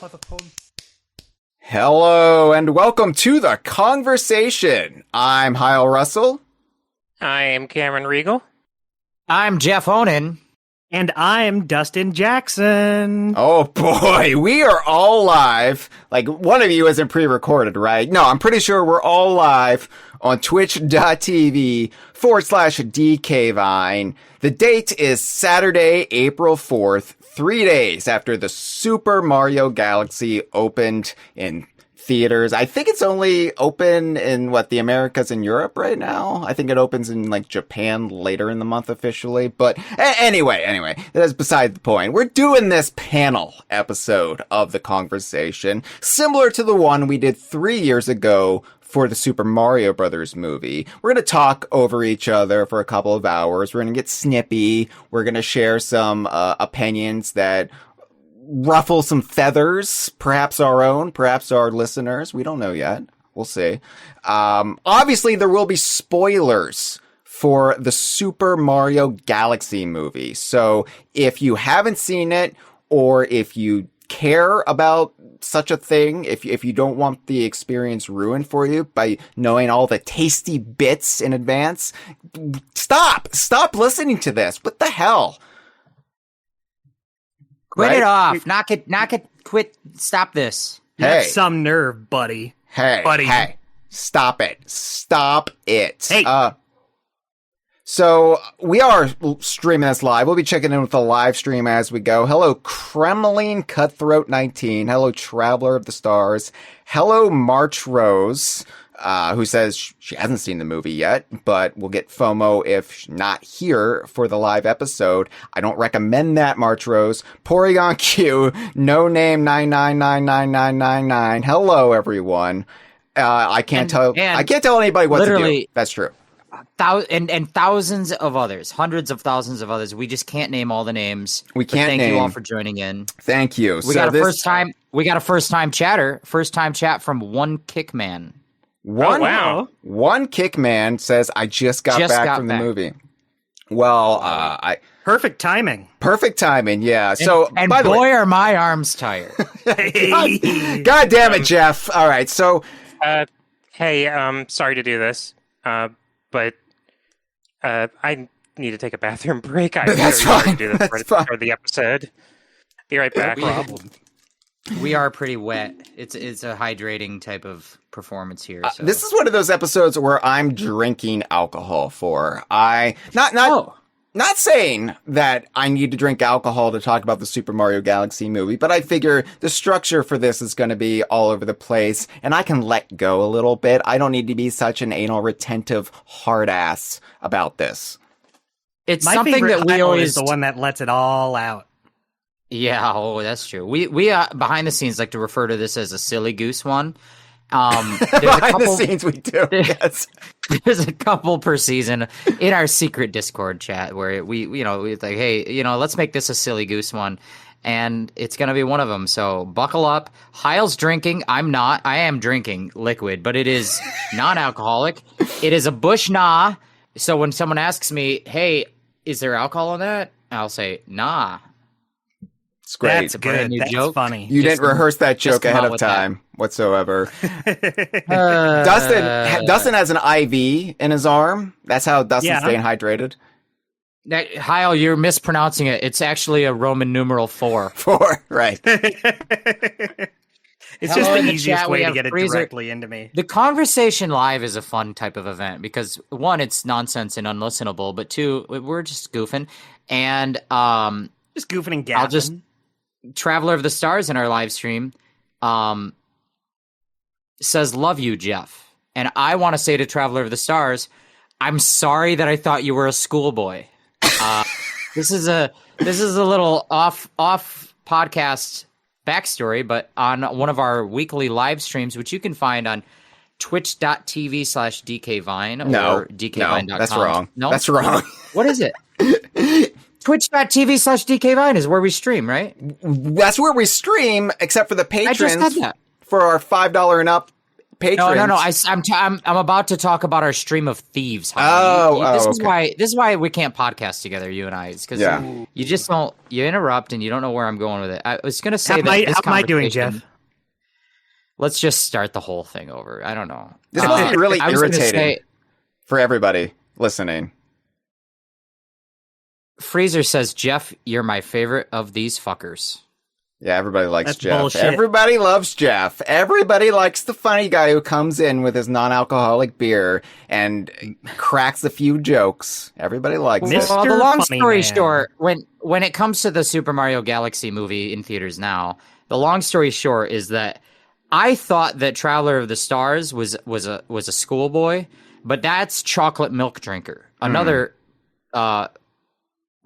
clever pun. Hello and welcome to the Kongversation. I'm Hyle Russell. I am Cameron Reigle. I'm Jeff Onan. And I'm Dustin Jackson. Oh boy, we are all live. Like, one of you isn't pre-recorded, right? No, I'm pretty sure we're all live on twitch.tv/DKVine. The date is Saturday, April 4th, 3 days after the Super Mario Galaxy opened in theaters. I think it's only open in the Americas and Europe right now. I think it opens in Japan later in the month officially. But anyway, that's beside the point. We're doing this panel episode of the Kongversation, similar to the one we did 3 years ago for the Super Mario Brothers movie. We're going to talk over each other for a couple of hours. We're going to get snippy. We're going to share some opinions that ruffle some feathers, perhaps our own, perhaps our listeners. We don't know yet. We'll see. Obviously, there will be spoilers for the Super Mario Galaxy movie. So if you haven't seen it, or if you care about such a thing, if you don't want the experience ruined for you by knowing all the tasty bits in advance, stop listening to this. What the hell? Quit Right? it off. Knock it, quit, stop this. You have Hey. some nerve, buddy. Hey, stop it. Hey. So we are streaming this live. We'll be checking in with the live stream as we go. Hello, Kremlin Cutthroat 19. Hello, Traveler of the Stars. Hello, March Rose, who says she hasn't seen the movie yet, but will get FOMO if not here for the live episode. I don't recommend that, March Rose. Porygon Q, no name 9999999. Hello, everyone. I can't tell anybody what to do. That's true. And thousands of others, hundreds of thousands of others. We just can't name all the names. We can't Thank name. you all for joining in. Thank you. We got a first time chatter. First time chat from One Kickman. Wow. One Kickman says, I just got back from the movie. Well, Perfect timing. perfect timing, yeah. So, And by the way, boy, are my arms tired. God damn it, Jeff. All right, so Hey, sorry to do this, but I need to take a bathroom break. I That's really fine. do this That's right fine. for the episode. Be right back. We are pretty wet. It's a hydrating type of performance here. So. this is one of those episodes where I'm drinking alcohol for. Not saying that I need to drink alcohol to talk about the Super Mario Galaxy movie, but I figure the structure for this is going to be all over the place, and I can let go a little bit. I don't need to be such an anal retentive hard ass about this. It's My something favorite that we Hyle always is the one that lets it all out. Yeah, that's true. We behind the scenes like to refer to this as a silly goose one. There's Behind the scenes, we do. Yes. There's a couple per season in our secret Discord chat where we're like, hey, let's make this a silly goose one, and it's gonna be one of them. So buckle up. Hyle's drinking. I'm not. I am drinking liquid, but it is non-alcoholic. It is a Bush Nah. So when someone asks me, hey, is there alcohol in that? I'll say, nah. It's great. That's good. new That's joke. funny. You didn't rehearse that joke come ahead out of with time whatsoever. Dustin has an IV in his arm. That's how Dustin's staying hydrated. Hyle, you're mispronouncing it. It's actually a Roman numeral 4. 4, right. It's Hello just in the the easiest chat, way we to have get it Freezer. directly into me. The Conversation Live is a fun type of event because, one, it's nonsense and unlistenable, but two, we're just goofing. And Just goofing and gapping. I'll just Traveler of the Stars in our live stream says, love you, Jeff. And I want to say to Traveler of the Stars, I'm sorry that I thought you were a schoolboy. This is a little off podcast backstory, but on one of our weekly live streams, which you can find on twitch.tv/DKVine or DKVine.com. No, that's wrong. No? That's wrong. What is it? Twitch.tv/DKVine is where we stream, right? That's where we stream, except for the patrons. I just said that. For our $5 and up patrons. No. I'm about to talk about our stream of thieves. This is why. This is why we can't podcast together, you and I. It's because you just don't. You interrupt and you don't know where I'm going with it. I was going to say how am I doing, Jeff? Let's just start the whole thing over. I don't know. This must be really irritating for everybody listening. Freezer says, Jeff, you're my favorite of these fuckers. Yeah, everybody likes That's Jeff. bullshit. Everybody loves Jeff. Everybody likes the funny guy who comes in with his non-alcoholic beer and cracks a few jokes. Everybody likes it. Well, the long Funny story Man. short, when it comes to the Super Mario Galaxy movie in theaters now, the long story short is that I thought that Traveler of the Stars was a schoolboy, but that's Chocolate Milk Drinker. Another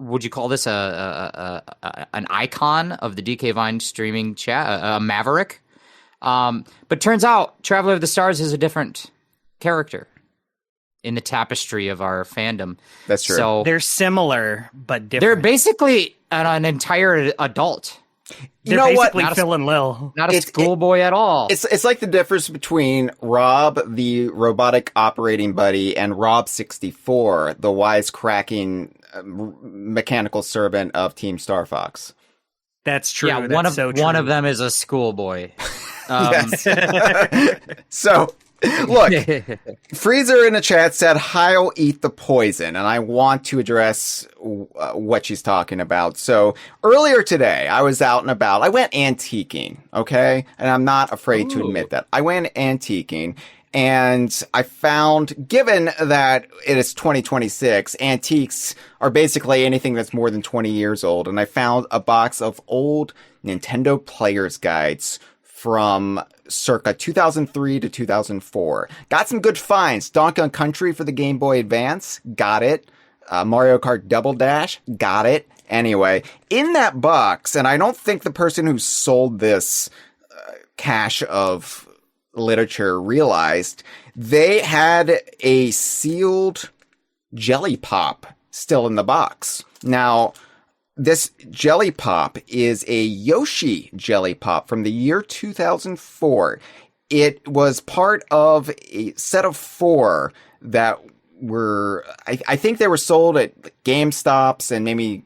would you call this an icon of the DK Vine streaming chat, a maverick? But turns out Traveler of the Stars is a different character in the tapestry of our fandom. That's true. So They're similar, but different. they're basically an entire adult, They're know what? basically Phil and Lil. not a schoolboy at all. It's like the difference between Rob, the robotic operating buddy, and Rob 64, the wisecracking mechanical servant of Team Star Fox. That's true. Yeah, That's so true. one of them is a schoolboy. Yes. So, look, Freezer in the chat said, Hyle eat the poison, and I want to address what she's talking about. So, earlier today, I was out and about. I went antiquing, okay? And I'm not afraid to admit that. I went antiquing, and I found, given that it is 2026, antiques are basically anything that's more than 20 years old, and I found a box of old Nintendo player's guides from circa 2003 to 2004. Got some good finds. Donkey Kong Country for the Game Boy Advance. Got it. Mario Kart Double Dash. Got it. Anyway, in that box, and I don't think the person who sold this cache of literature realized, they had a sealed jelly pop still in the box. Now, this jelly pop is a Yoshi jelly pop from the year 2004. It was part of a set of 4 that were, I think they were sold at GameStops and maybe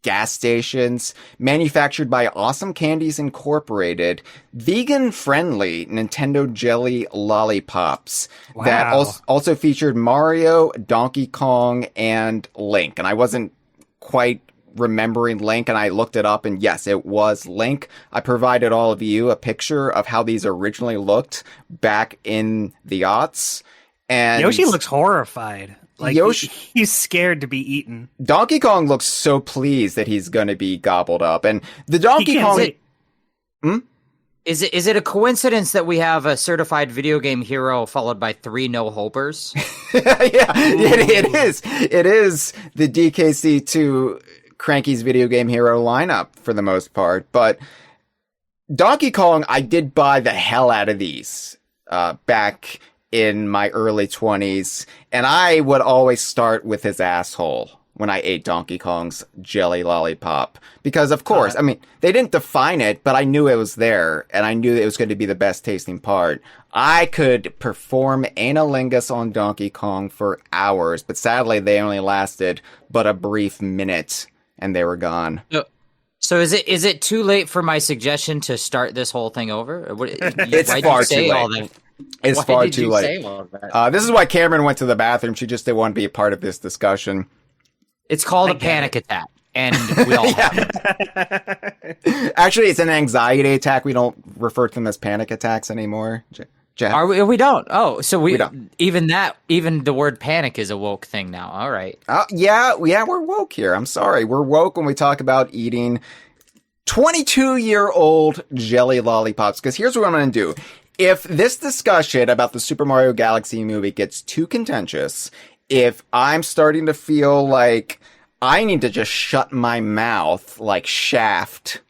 gas stations, manufactured by Awesome Candies Incorporated, vegan-friendly Nintendo jelly lollipops that also featured Mario, Donkey Kong, and Link. And I wasn't quite remembering Link, and I looked it up, and yes, it was Link. I provided all of you a picture of how these originally looked back in the aughts. And Yoshi looks horrified. Like he's scared to be eaten. Donkey Kong looks so pleased that he's going to be gobbled up. And the Donkey Kong... Is it a coincidence that we have a certified video game hero followed by 3 no-hopers? Yeah, it is. It is the DKC2 Cranky's video game hero lineup for the most part. But Donkey Kong, I did buy the hell out of these back in my early 20s. And I would always start with his asshole when I ate Donkey Kong's jelly lollipop. Because, of course, I mean, they didn't define it, but I knew it was there, and I knew it was going to be the best tasting part. I could perform analingus on Donkey Kong for hours, but sadly, they only lasted but a brief minute, and they were gone. So is it too late for my suggestion to start this whole thing over? It's far too late. It's far too late. This is why Cameron went to the bathroom. She just didn't want to be a part of this discussion. It's called a panic attack, and we all have it. Actually, it's an anxiety attack. We don't refer to them as panic attacks anymore. Jeff? We don't. Oh, so we don't. Even the word panic is a woke thing now. All right. Yeah, we're woke here. I'm sorry. We're woke when we talk about eating 22-year-old jelly lollipops. Because here's what I'm going to do. If this discussion about the Super Mario Galaxy movie gets too contentious, if I'm starting to feel like I need to just shut my mouth like Shaft.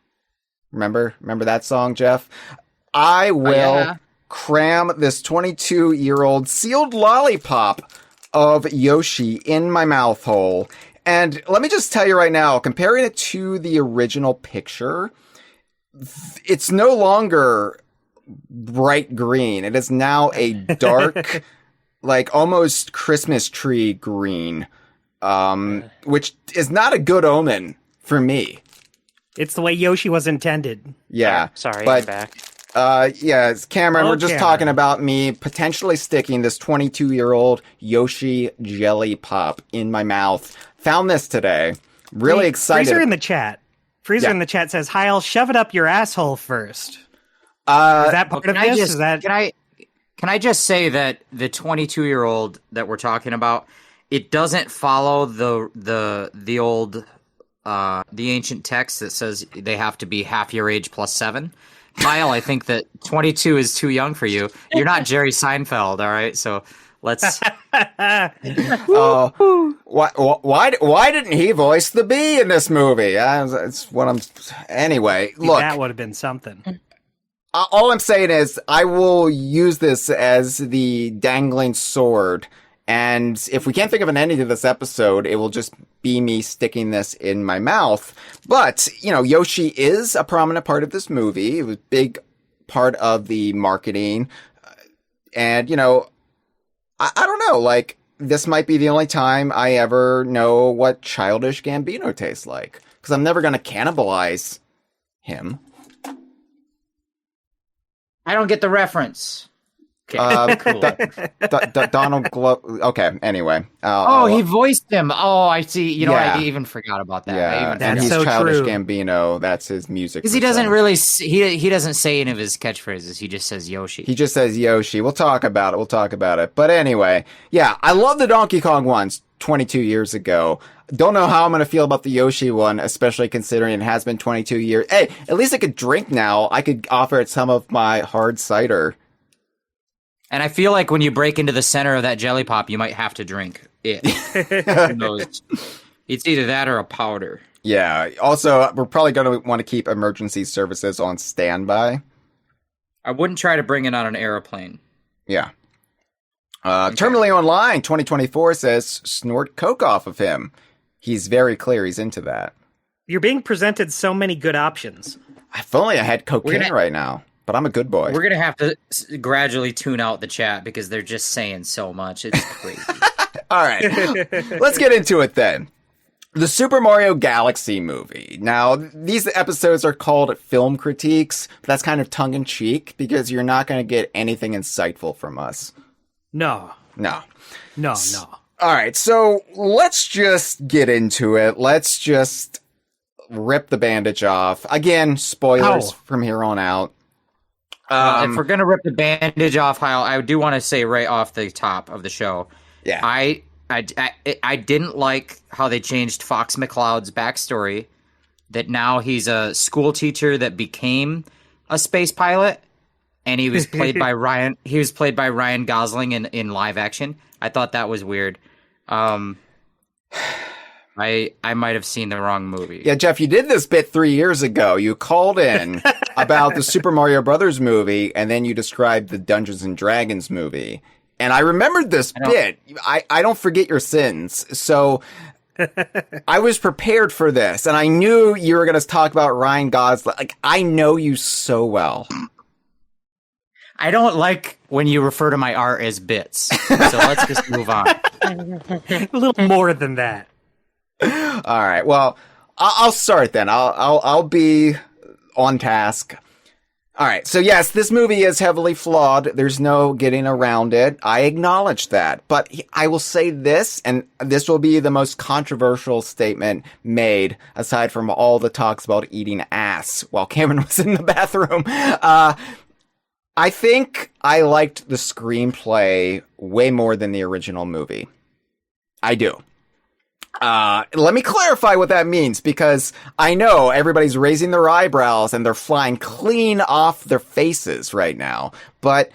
Remember that song, Jeff? I will cram this 22-year-old sealed lollipop of Yoshi in my mouth hole. And let me just tell you right now, comparing it to the original picture, it's no longer bright green. It is now a dark, like almost Christmas tree green, which is not a good omen for me. It's the way Yoshi was intended. Yeah. Sorry, but, I'm back. Yeah, Cameron, we're just Cameron. talking about me potentially sticking this 22-year-old Yoshi jelly pop in my mouth. Found this today. Really excited. Freezer in the chat. Yeah. In the chat says, Hyle, shove it up your asshole first. Is that part of this? Can I just say that the 22-year-old that we're talking about, it doesn't follow the old the ancient text that says they have to be half your age plus 7. Hyle, I think that 22 is too young for you. You're not Jerry Seinfeld, all right? So let's. Why didn't he voice the bee in this movie? That's what I'm. Anyway, look. That would have been something. All I'm saying is I will use this as the dangling sword. And if we can't think of an ending to this episode, it will just be me sticking this in my mouth. But, Yoshi is a prominent part of this movie. It was a big part of the marketing. And, I don't know, like, this might be the only time I ever know what Childish Gambino tastes like. Because I'm never going to cannibalize him. I don't get the reference. Okay, cool. Donald Okay, anyway. He voiced him. Oh, I see. You know, Yeah. I even forgot about that. Yeah, and That's he's so Childish true. Gambino. That's his music. Because he doesn't really. He doesn't say any of his catchphrases. He just says Yoshi. He just says Yoshi. We'll talk about it. But anyway, yeah, I love the Donkey Kong ones 22 years ago. Don't know how I'm going to feel about the Yoshi one, especially considering it has been 22 years. Hey, at least I could drink now. I could offer it some of my hard cider. And I feel like when you break into the center of that jelly pop, you might have to drink it. Who knows? It's either that or a powder. Yeah. Also, we're probably going to want to keep emergency services on standby. I wouldn't try to bring it on an airplane. Yeah. Terminally Online 2024 says snort coke off of him. He's very clear he's into that. You're being presented so many good options. If only I had cocaine right now. But I'm a good boy. We're going to have to gradually tune out the chat because they're just saying so much. It's crazy. All right. Let's get into it then. The Super Mario Galaxy movie. Now, these episodes are called film critiques. But that's kind of tongue-in-cheek because you're not going to get anything insightful from us. No. No. All right. So let's just get into it. Let's just rip the bandage off. Again, spoilers from here on out. If we're gonna rip the bandage off, Hyle, I do want to say right off the top of the show, yeah, I didn't like how they changed Fox McCloud's backstory. That now he's a school teacher that became a space pilot, and he was played by Ryan. He was played by Ryan Gosling in live action. I thought that was weird. I might have seen the wrong movie. Yeah, Jeff, you did this bit 3 years ago. You called in about the Super Mario Brothers movie, and then you described the Dungeons and Dragons movie. And I remembered this bit. I don't forget your sins. So I was prepared for this, and I knew you were going to talk about Ryan Gosling. Like, I know you so well. I don't like when you refer to my art as bits. So let's just move on. A little more than that. All right. Well, I'll start then. I'll be on task. All right. So yes, this movie is heavily flawed. There's no getting around it. I acknowledge that. But I will say this, and this will be the most controversial statement made, aside from all the talks about eating ass while Cameron was in the bathroom. I think I liked the screenplay way more than the original movie. I do. Let me clarify what that means, because I know everybody's raising their eyebrows and they're flying clean off their faces right now. But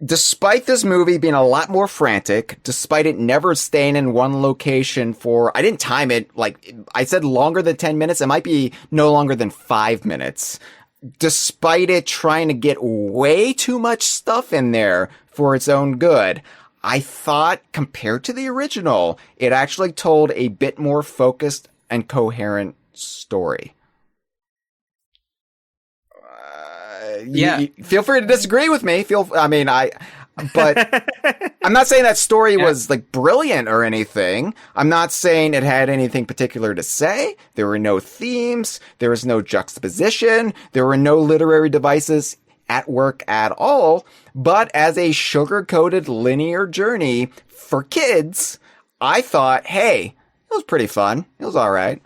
despite this movie being a lot more frantic, despite it never staying in one location I didn't time it, like I said longer than 10 minutes, it might be no longer than 5 minutes. Despite it trying to get way too much stuff in there for its own good, I thought, compared to the original, it actually told a bit more focused and coherent story. Feel free to disagree with me. But I'm not saying that story was like brilliant or anything. I'm not saying it had anything particular to say. There were no themes. There was no juxtaposition. There were no literary devices at work at all. But as a sugar-coated linear journey for kids, I thought, hey, it was pretty fun. It was all right.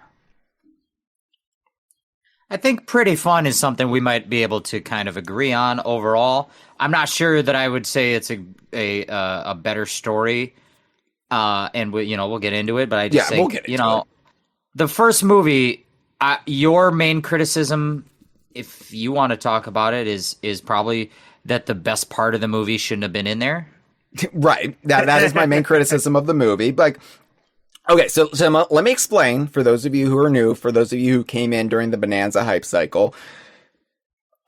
I think pretty fun is something we might be able to kind of agree on overall. I'm not sure that I would say it's a better story, and we'll get into it. But I just think the first movie, your main criticism, if you want to talk about it, is probably that the best part of the movie shouldn't have been in there. Right. That is my main criticism of the movie. Like, okay, so let me explain for those of you who are new, for those of you who came in during the Bonanza hype cycle.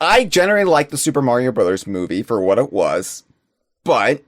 I generally like the Super Mario Brothers movie for what it was, but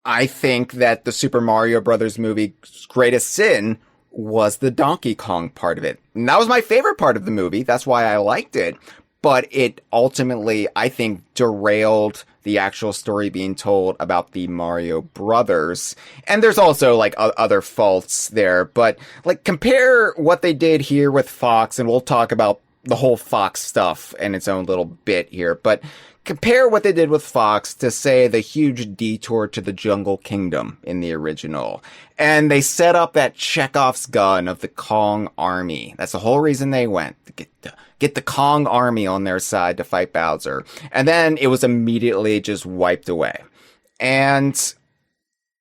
I think that the Super Mario Brothers movie's greatest sin was the Donkey Kong part of it. And that was my favorite part of the movie. That's why I liked it. But it ultimately, I think, derailed the actual story being told about the Mario Brothers. And there's also, like, other faults there. But, like, compare what they did here with Fox, and we'll talk about the whole Fox stuff in its own little bit here. But compare what they did with Fox to, say, the huge detour to the Jungle Kingdom in the original. And they set up that Chekhov's gun of the Kong army. That's the whole reason they went. To get the Kong army on their side to fight Bowser. And then it was immediately just wiped away. And,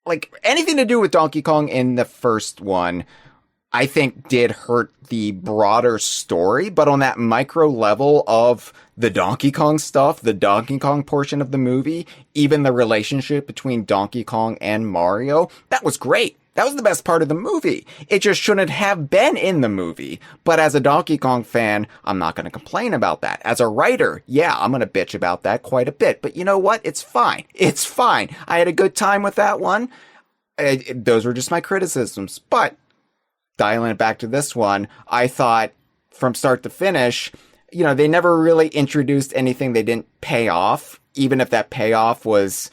like, anything to do with Donkey Kong in the first one, I think did hurt the broader story, but on that micro level of the Donkey Kong stuff, the Donkey Kong portion of the movie, even the relationship between Donkey Kong and Mario, that was great. That was the best part of the movie. It just shouldn't have been in the movie. But as a Donkey Kong fan, I'm not going to complain about that. As a writer, yeah, I'm going to bitch about that quite a bit. But you know what? It's fine. It's fine. I had a good time with that one. Those were just my criticisms. But dialing it back to this one, I thought from start to finish, they never really introduced anything they didn't pay off, even if that payoff was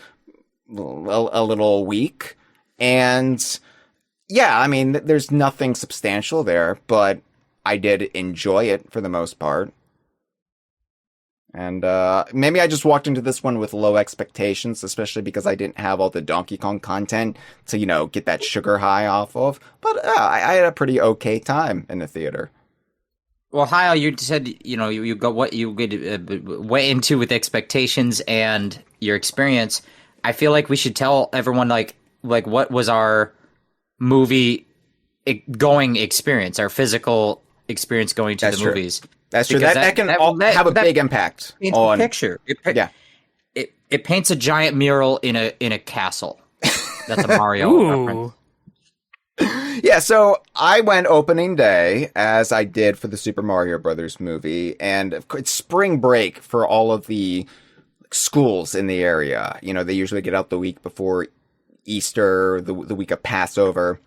a little weak. And yeah, I mean, there's nothing substantial there, but I did enjoy it for the most part. And maybe I just walked into this one with low expectations, especially because I didn't have all the Donkey Kong content to, get that sugar high off of. But I had a pretty okay time in the theater. Well, Hyle, you said you go what you went into with expectations and your experience. I feel like we should tell everyone like what was our movie going experience, our physical experience going to the movies. That's true. That can have a big impact on the picture. It paints a giant mural in a castle. That's a Mario reference. Yeah, so I went opening day, as I did for the Super Mario Brothers movie, and it's spring break for all of the schools in the area. They usually get out the week before Easter, the week of Passover.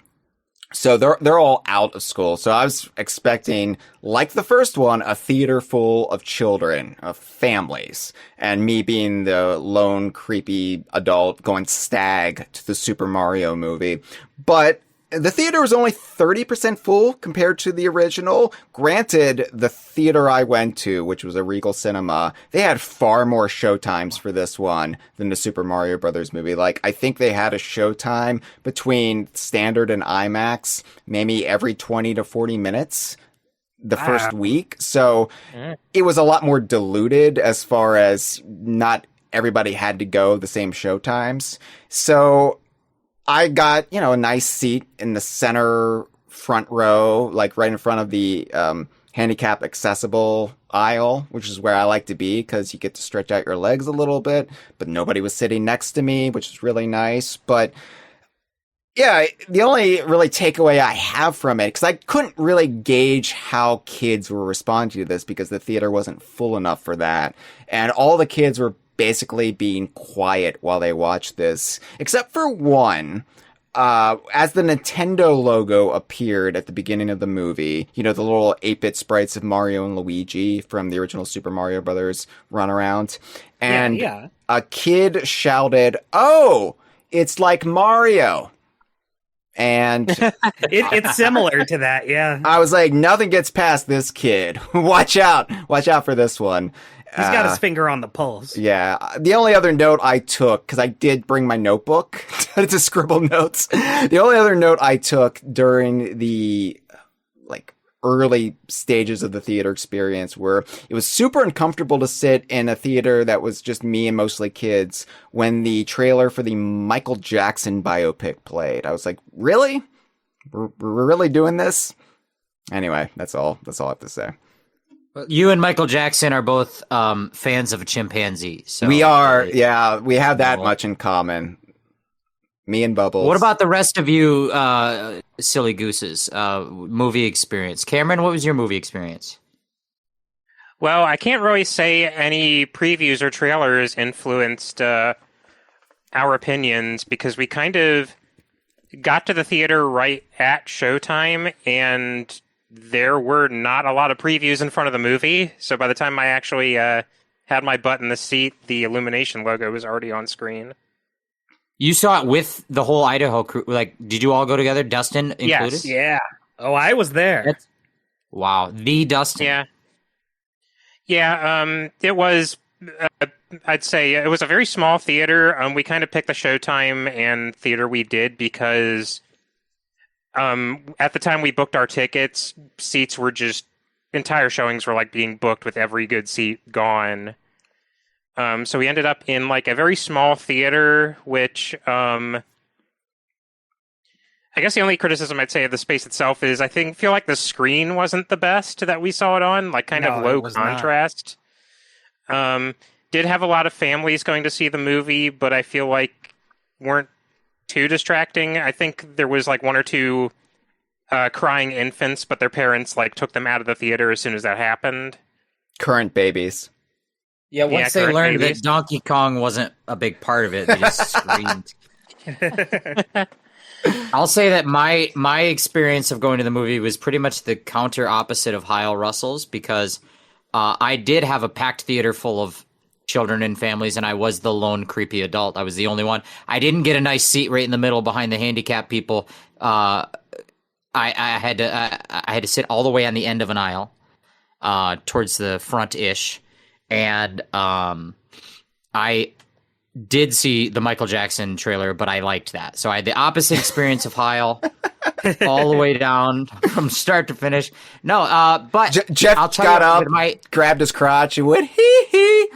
So they're all out of school. So I was expecting, like the first one, a theater full of children, of families, and me being the lone creepy adult going stag to the Super Mario movie. But the theater was only 30% full compared to the original. Granted, the theater I went to, which was a Reigle Cinema, they had far more showtimes for this one than the Super Mario Brothers movie. Like, I think they had a showtime between standard and IMAX, maybe every 20 to 40 minutes the first week. So it was a lot more diluted as far as not everybody had to go the same showtimes. So I got, a nice seat in the center front row, like right in front of the handicap accessible aisle, which is where I like to be because you get to stretch out your legs a little bit, but nobody was sitting next to me, which is really nice. But yeah, the only really takeaway I have from it, because I couldn't really gauge how kids were responding to this because the theater wasn't full enough for that. And all the kids were basically being quiet while they watched this, except for one. as the Nintendo logo appeared at the beginning of the movie, the little 8-bit sprites of Mario and Luigi from the original Super Mario Brothers run around. And a kid shouted, "Oh, it's like Mario." And it's similar to that, yeah. I was like, nothing gets past this kid. Watch out for this one. He's got his finger on the pulse. Yeah. The only other note I took, because I did bring my notebook to scribble notes. The only other note I took during the early stages of the theater experience were it was super uncomfortable to sit in a theater that was just me and mostly kids when the trailer for the Michael Jackson biopic played. I was like, really? We're really doing this? Anyway, that's all I have to say. You and Michael Jackson are both fans of a chimpanzee. So we are, yeah. We have that much in common. Me and Bubbles. What about the rest of you, silly gooses? Movie experience. Cameron, what was your movie experience? Well, I can't really say any previews or trailers influenced our opinions because we kind of got to the theater right at showtime, and there were not a lot of previews in front of the movie. So by the time I actually had my butt in the seat, the Illumination logo was already on screen. You saw it with the whole Idaho crew. Did you all go together? Dustin included? Yes. Yeah. Oh, I was there. Wow. The Dustin. Yeah. Yeah. It was, I'd say it was a very small theater. We kind of picked the showtime and theater we did because at the time we booked our tickets, seats were entire showings were being booked with every good seat gone. So we ended up in a very small theater, which I guess the only criticism I'd say of the space itself is feel like the screen wasn't the best that we saw it on, kind of low contrast. Did have a lot of families going to see the movie, but I feel like weren't too distracting. I think there was one or two crying infants, but their parents took them out of the theater as soon as that happened. Current babies. Yeah, once they learned that Donkey Kong wasn't a big part of it, they just screamed. I'll say that my experience of going to the movie was pretty much the counter opposite of Hyle Russell's because I did have a packed theater full of children and families, and I was the lone creepy adult. I was the only one. I didn't get a nice seat right in the middle behind the handicapped people. I had to sit all the way on the end of an aisle, towards the front-ish. And I did see the Michael Jackson trailer, but I liked that. So I had the opposite experience of Hyle, all the way down from start to finish. No, but Jeff got up, grabbed his crotch, and went hee hee.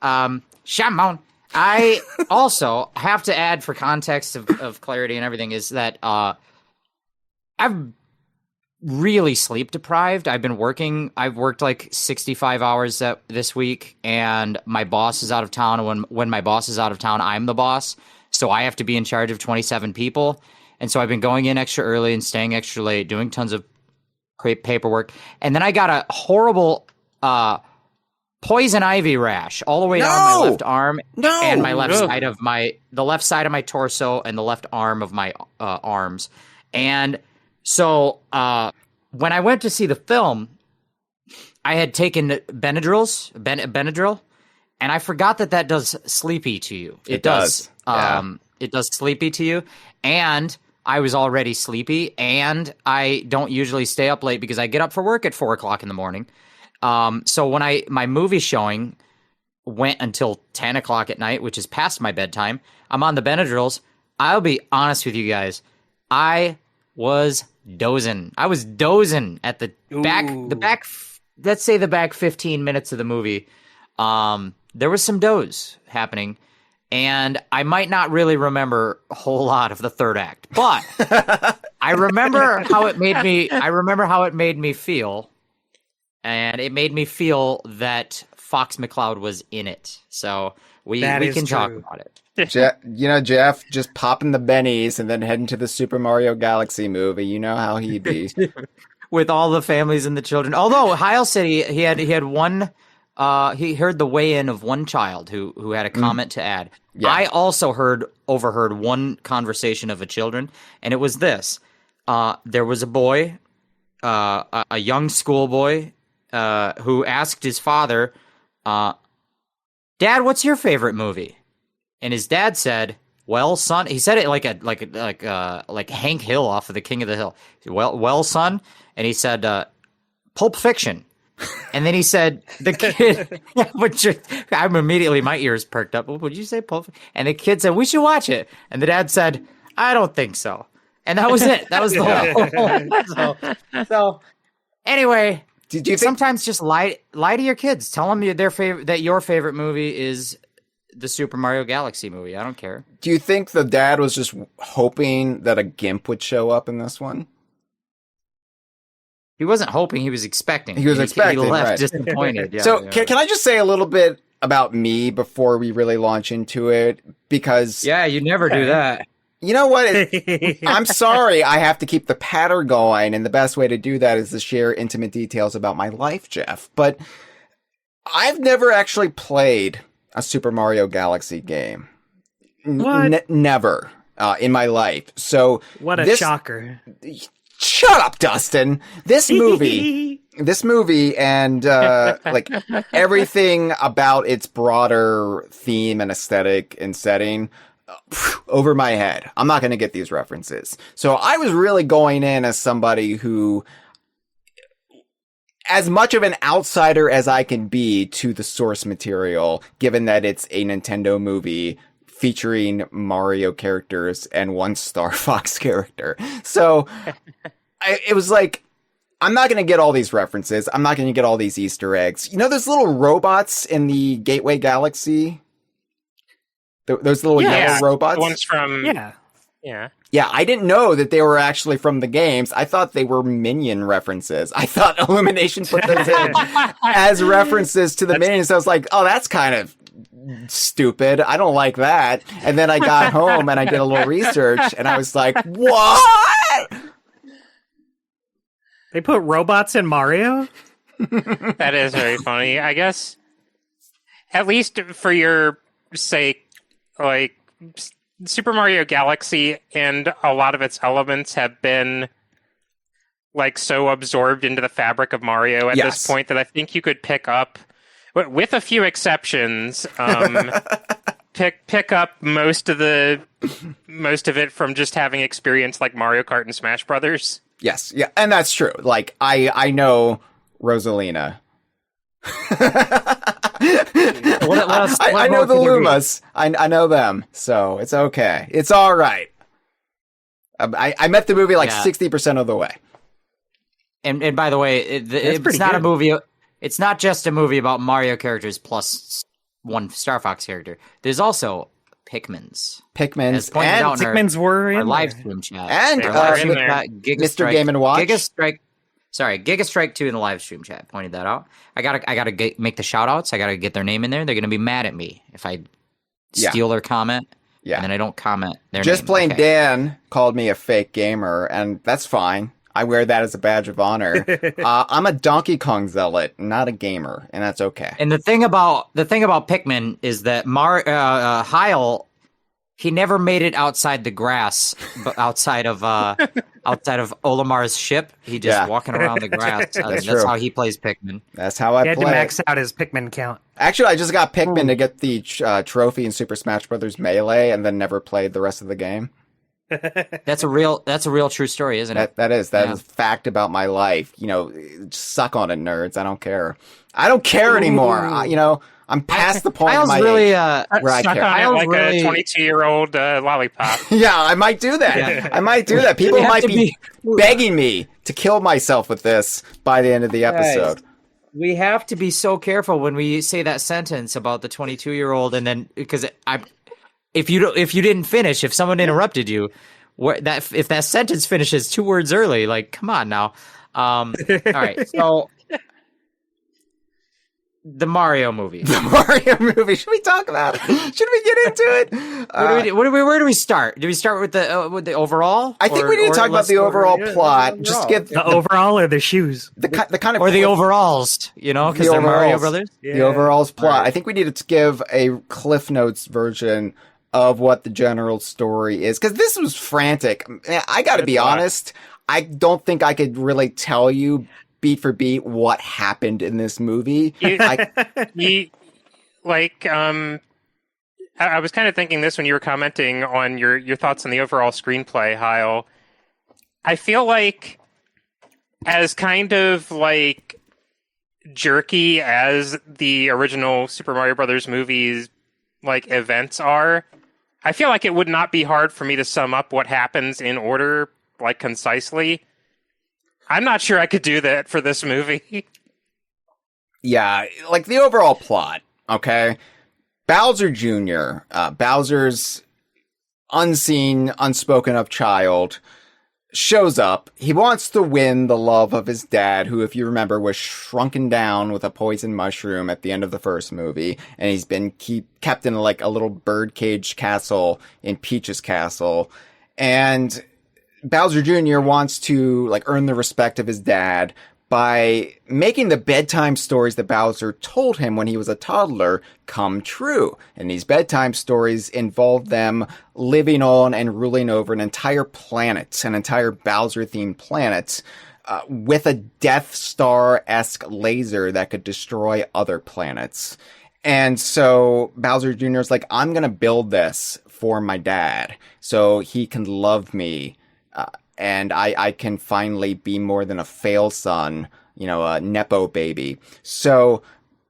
Shamon. I also have to add, for context of clarity and everything, is that I've really sleep deprived. I've been working. I've worked 65 hours this week, and my boss is out of town. And when my boss is out of town, I'm the boss, so I have to be in charge of 27 people. And so I've been going in extra early and staying extra late, doing tons of paperwork. And then I got a horrible poison ivy rash all the way down my left arm and my left side of the left side of my torso and the left arm of my arms. And so when I went to see the film, I had taken Benadryl, and I forgot that does sleepy to you. It does. It does sleepy to you, and I was already sleepy, and I don't usually stay up late because I get up for work at 4 o'clock in the morning. So when my movie showing went until 10 o'clock at night, which is past my bedtime, I'm on the Benadryls. I'll be honest with you guys. I was dozing. I was dozing at the back, let's say the back 15 minutes of the movie. There was some doze happening, and I might not really remember a whole lot of the third act, but I remember how it made me feel, and it made me feel that Fox McCloud was in it. So we can talk about it. Jeff just popping the bennies and then heading to the Super Mario Galaxy movie. You know how he'd be. With all the families and the children. Although Hyle said he had one he heard the weigh-in of one child who had a comment to add. Yeah. I also overheard one conversation of the children, and it was this. There was a boy, a young schoolboy, who asked his father, "Dad, what's your favorite movie?" And his dad said, "Well, son," he said it like Hank Hill off of The King of the Hill. Well, son, and he said, "Pulp Fiction." And then he said, "The kid," I'm immediately, my ears perked up. Would you say Pulp Fiction? And the kid said, "We should watch it." And the dad said, "I don't think so." And that was it. That was the whole. So anyway, do you think sometimes just lie to your kids? Tell them that your favorite movie is the Super Mario Galaxy movie. I don't care. Do you think the dad was just hoping that a GIMP would show up in this one? He wasn't hoping, he was expecting. He left right. Disappointed. Yeah, so Can I just say a little bit about me before we really launch into it? Because you never do that. You know what? I'm sorry I have to keep the patter going, and the best way to do that is to share intimate details about my life, Jeff. But I've never actually played a Super Mario Galaxy game. What? Never in my life. So what a shocker. Shut up, Dustin. This movie and like everything about its broader theme and aesthetic and setting over my head. I'm not going to get these references. So I was really going in as somebody who, as much of an outsider as I can be to the source material, given that it's a Nintendo movie featuring Mario characters and one Star Fox character. So it was like, I'm not going to get all these references. I'm not going to get all these Easter eggs. You know, those little robots in the Gateway Galaxy? Those little yellow robots? The ones from... Yeah, I didn't know that they were actually from the games. I thought they were Minion references. I thought Illumination put those in as references to the Minions. I was like, oh, that's kind of stupid. I don't like that. And then I got home and I did a little research and I was like, what? They put robots in Mario? That is very funny. I guess, at least for your sake, like, Super Mario Galaxy and a lot of its elements have been, like, so absorbed into the fabric of Mario at this point that I think you could pick up, with a few exceptions, pick up most of it from just having experienced, like, Mario Kart and Smash Brothers. Yes, yeah, and that's true. Like, I know Rosalina. I know the Lumas. I know them, so it's okay. It's all right. I met the movie 60% of the way. And by the way, it's not a movie. It's not just a movie about Mario characters plus one Star Fox character. There's also Pikmins. As pointed out in Pikmins were in our live stream chat. And Mr. Game & Watch. Giga Strike 2 in the live stream chat pointed that out. I gotta make the shout outs. I gotta get their name in there. They're gonna be mad at me if I steal their comment. Yeah. And then I don't comment their Just name. plain Dan called me a fake gamer, and that's fine. I wear that as a badge of honor. I'm a Donkey Kong zealot, not a gamer, and that's okay. And the thing about Pikmin is that Hyle, he never made it outside the grass, but outside of Olimar's ship. He just walking around the grass. That's how he plays Pikmin. That's how I play. He had to max out his Pikmin count. Actually, I just got Pikmin to get the trophy in Super Smash Bros. Melee, and then never played the rest of the game. That's a real true story, isn't it? That is a fact about my life. You know, suck on it, nerds. I don't care. I don't care anymore. I'm past the point of my age where I care. I like a 22-year-old lollipop. Yeah, I might do that. Yeah. I might do that. People might be begging me to kill myself with this by the end of the episode. Guys, we have to be so careful when we say that sentence about the 22-year-old, and then because if you didn't finish, if someone interrupted you, if that sentence finishes 2 words early, like, come on now. All right, so The Mario movie. The Mario movie. Should we talk about it? Should we get into it? Where do we start? Do we start with the overall? I think we need to talk about the overall plot. Just give the overall or the shoes, the kind of or the overalls. You know, because they're Mario Brothers. Yeah. The overalls plot. Right. I think we need to give a Cliff Notes version of what the general story is, because this was frantic. I got to be honest. I don't think I could really tell you beat for beat what happened in this movie. I was kind of thinking this when you were commenting on your thoughts on the overall screenplay, Hyle. I feel like as kind of like jerky as the original Super Mario Brothers movies like events are, I feel like it would not be hard for me to sum up what happens in order, like concisely. I'm not sure I could do that for this movie. Yeah, like the overall plot, okay? Bowser Jr., Bowser's unseen, unspoken of child, shows up. He wants to win the love of his dad, who, if you remember, was shrunken down with a poison mushroom at the end of the first movie, and he's been kept in like a little birdcage castle in Peach's castle. And Bowser Jr. wants to like earn the respect of his dad by making the bedtime stories that Bowser told him when he was a toddler come true. And these bedtime stories involve them living on and ruling over an entire planet, an entire Bowser-themed planet, with a Death Star-esque laser that could destroy other planets. And so Bowser Jr. is like, I'm going to build this for my dad so he can love me. And I can finally be more than a fail son, you know, a Nepo baby. So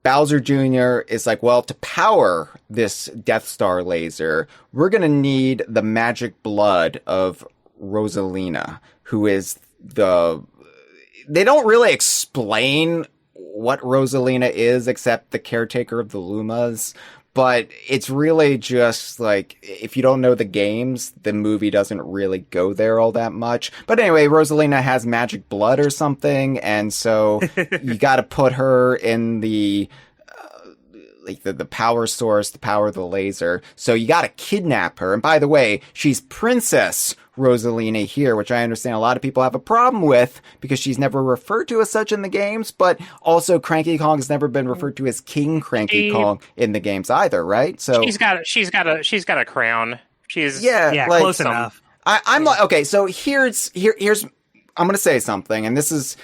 Bowser Jr. is like, well, to power this Death Star laser, we're going to need the magic blood of Rosalina, who is they don't really explain what Rosalina is except the caretaker of the Lumas. But it's really just like, if you don't know the games, the movie doesn't really go there all that much. But anyway, Rosalina has magic blood or something, and so you got to put her in the power source, the power of the laser. So you got to kidnap her. And by the way, she's Princess Rosalina here, which I understand a lot of people have a problem with because she's never referred to as such in the games, but also Cranky Kong has never been referred to as King Cranky Kong in the games either, right? So she's got a crown. She's like, close enough. I'm like, okay, so here's I'm going to say something, and this is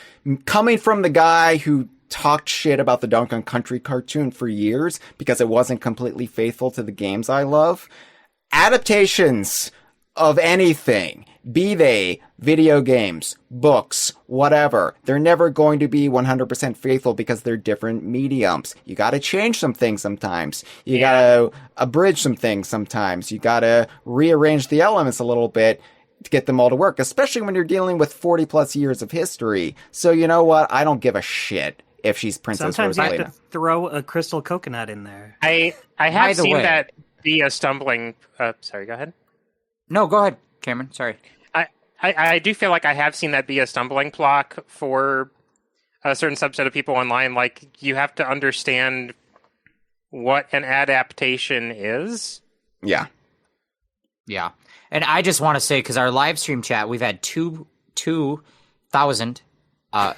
coming from the guy who talked shit about the Donkey Kong Country cartoon for years because it wasn't completely faithful to the games I love. Adaptations of anything, be they video games, books, whatever, they're never going to be 100% faithful because they're different mediums. You gotta change some things sometimes. You gotta abridge some things sometimes. You gotta rearrange the elements a little bit to get them all to work, especially when you're dealing with 40 plus years of history. So you know what? I don't give a shit if she's Princess Sometimes Rosalina. you have to throw a crystal coconut in there. I have seen that be a stumbling... sorry, go ahead. No, go ahead, Cameron. Sorry. I do feel like I have seen that be a stumbling block for a certain subset of people online. Like, you have to understand what an adaptation is. Yeah. Yeah. And I just want to say, because our live stream chat, we've had 2,000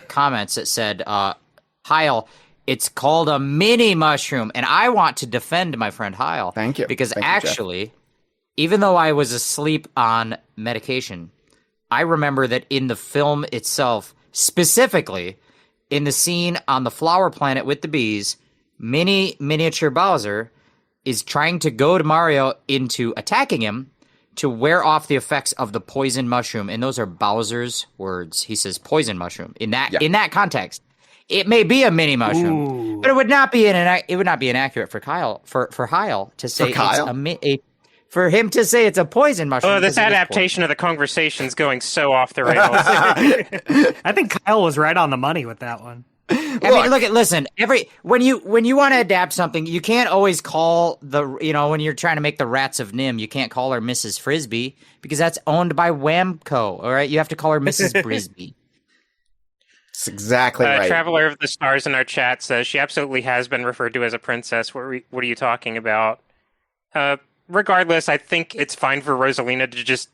comments that said, Hyle, it's called a mini mushroom. And I want to defend my friend Hyle. Thank you. Because Thank actually... you, even though I was asleep on medication, I remember that in the film itself, specifically in the scene on the flower planet with the bees, miniature Bowser is trying to goad Mario into attacking him to wear off the effects of the poison mushroom. And those are Bowser's words. He says poison mushroom. In that context, it may be a mini mushroom, but it would not be inaccurate for Hyle to say for him to say it's a poison mushroom. Oh, this adaptation of the Kongversation is going so off the rails. I think Kyle was right on the money with that one. Listen. When you want to adapt something, you can't always call when you're trying to make the Rats of Nim, you can't call her Mrs. Frisbee because that's owned by Whamco. All right, you have to call her Mrs. Brisby. It's exactly right. Traveler of the Stars in our chat says she absolutely has been referred to as a princess. What are you talking about? Regardless, I think it's fine for Rosalina to just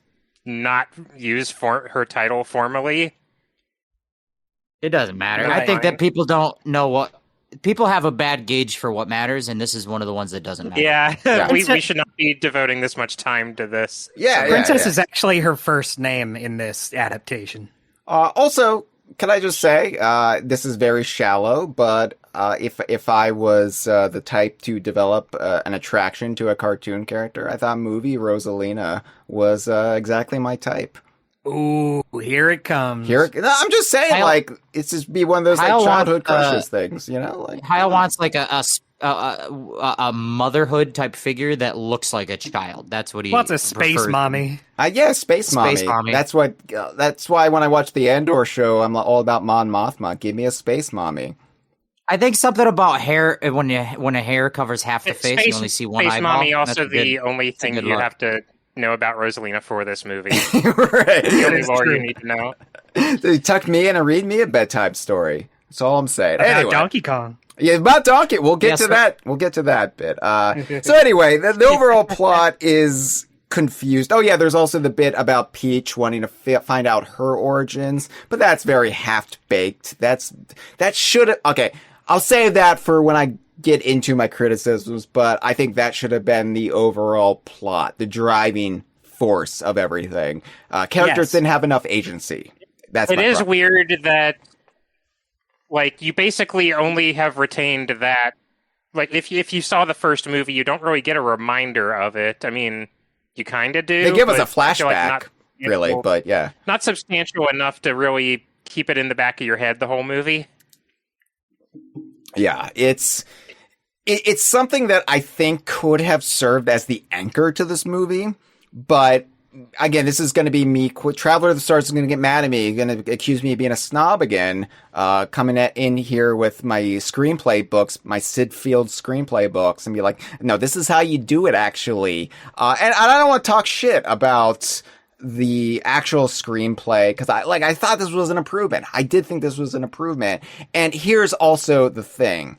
not use her title formally. It doesn't matter. I think that people don't know what... People have a bad gauge for what matters, and this is one of the ones that doesn't matter. Yeah. we should not be devoting this much time to this. Yeah, Princess is actually her first name in this adaptation. Also, can I just say, this is very shallow, but if I was the type to develop an attraction to a cartoon character, I thought movie Rosalina was exactly my type. Ooh, here it comes. No, I'm just saying, Hyle, it's just be one of those like childhood crushes things, you know? Like Hyle wants like a motherhood type figure that looks like a child. That's what he wants. A space prefers. Mommy. Yeah, space mommy. That's why when I watch the Andor show, I'm all about Mon Mothma. Give me a space mommy. I think something about hair when a hair covers half the face, you only see one eyeball. Space Mommy also the only thing you have to know about Rosalina for this movie. Right. The only lore you need to know. They tuck me in and read me a bedtime story. That's all I'm saying. Anyway. Donkey Kong. Yeah, about Donkey. We'll get to that. We'll get to that bit. So anyway, the overall plot is confused. Oh yeah, there's also the bit about Peach wanting to find out her origins, but that's very half-baked. That should... Okay, I'll save that for when I get into my criticisms, but I think that should have been the overall plot, the driving force of everything. Characters didn't have enough agency. It is weird that, like, you basically only have retained that. Like, if you saw the first movie, you don't really get a reminder of it. I mean, you kind of do. They give us a flashback, really, but yeah. Not substantial enough to really keep it in the back of your head the whole movie. Yeah, it's something that I think could have served as the anchor to this movie, but again, this is going to be me. Traveler of the Stars is going to get mad at me, going to accuse me of being a snob again, coming in here with my screenplay books, my Sid Field screenplay books, and be like, no, this is how you do it, actually. And I don't want to talk shit about the actual screenplay, because I thought this was an improvement. I did think this was an improvement. And here's also the thing,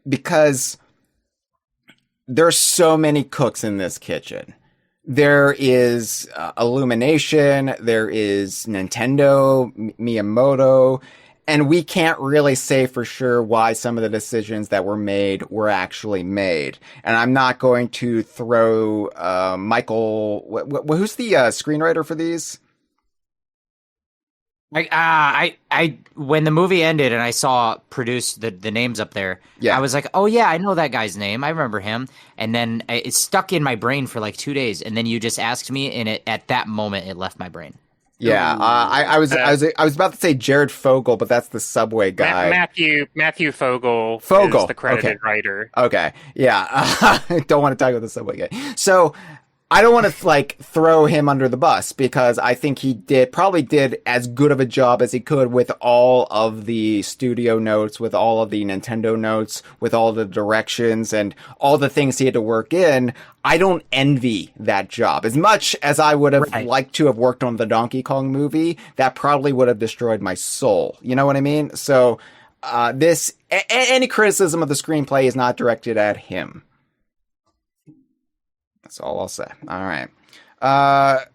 because there's so many cooks in this kitchen. There is Illumination, there is Nintendo, Miyamoto, and we can't really say for sure why some of the decisions that were made were actually made. And I'm not going to throw Michael... who's the screenwriter for these? I when the movie ended and I saw produced the names up there, I was like, oh yeah, I know that guy's name. I remember him. And then it stuck in my brain for like 2 days. And then you just asked me, and at that moment, it left my brain. Yeah, I was about to say Jared Fogle, but that's the Subway guy. Matthew Fogle is the credited writer. Okay, yeah, I don't want to talk about the Subway guy. So I don't want to throw him under the bus, because I think he probably did as good of a job as he could with all of the studio notes, with all of the Nintendo notes, with all the directions and all the things he had to work in. I don't envy that job. As much as I would have liked to have worked on the Donkey Kong movie, that probably would have destroyed my soul. You know what I mean? So any criticism of the screenplay is not directed at him. That's all I'll say. All right.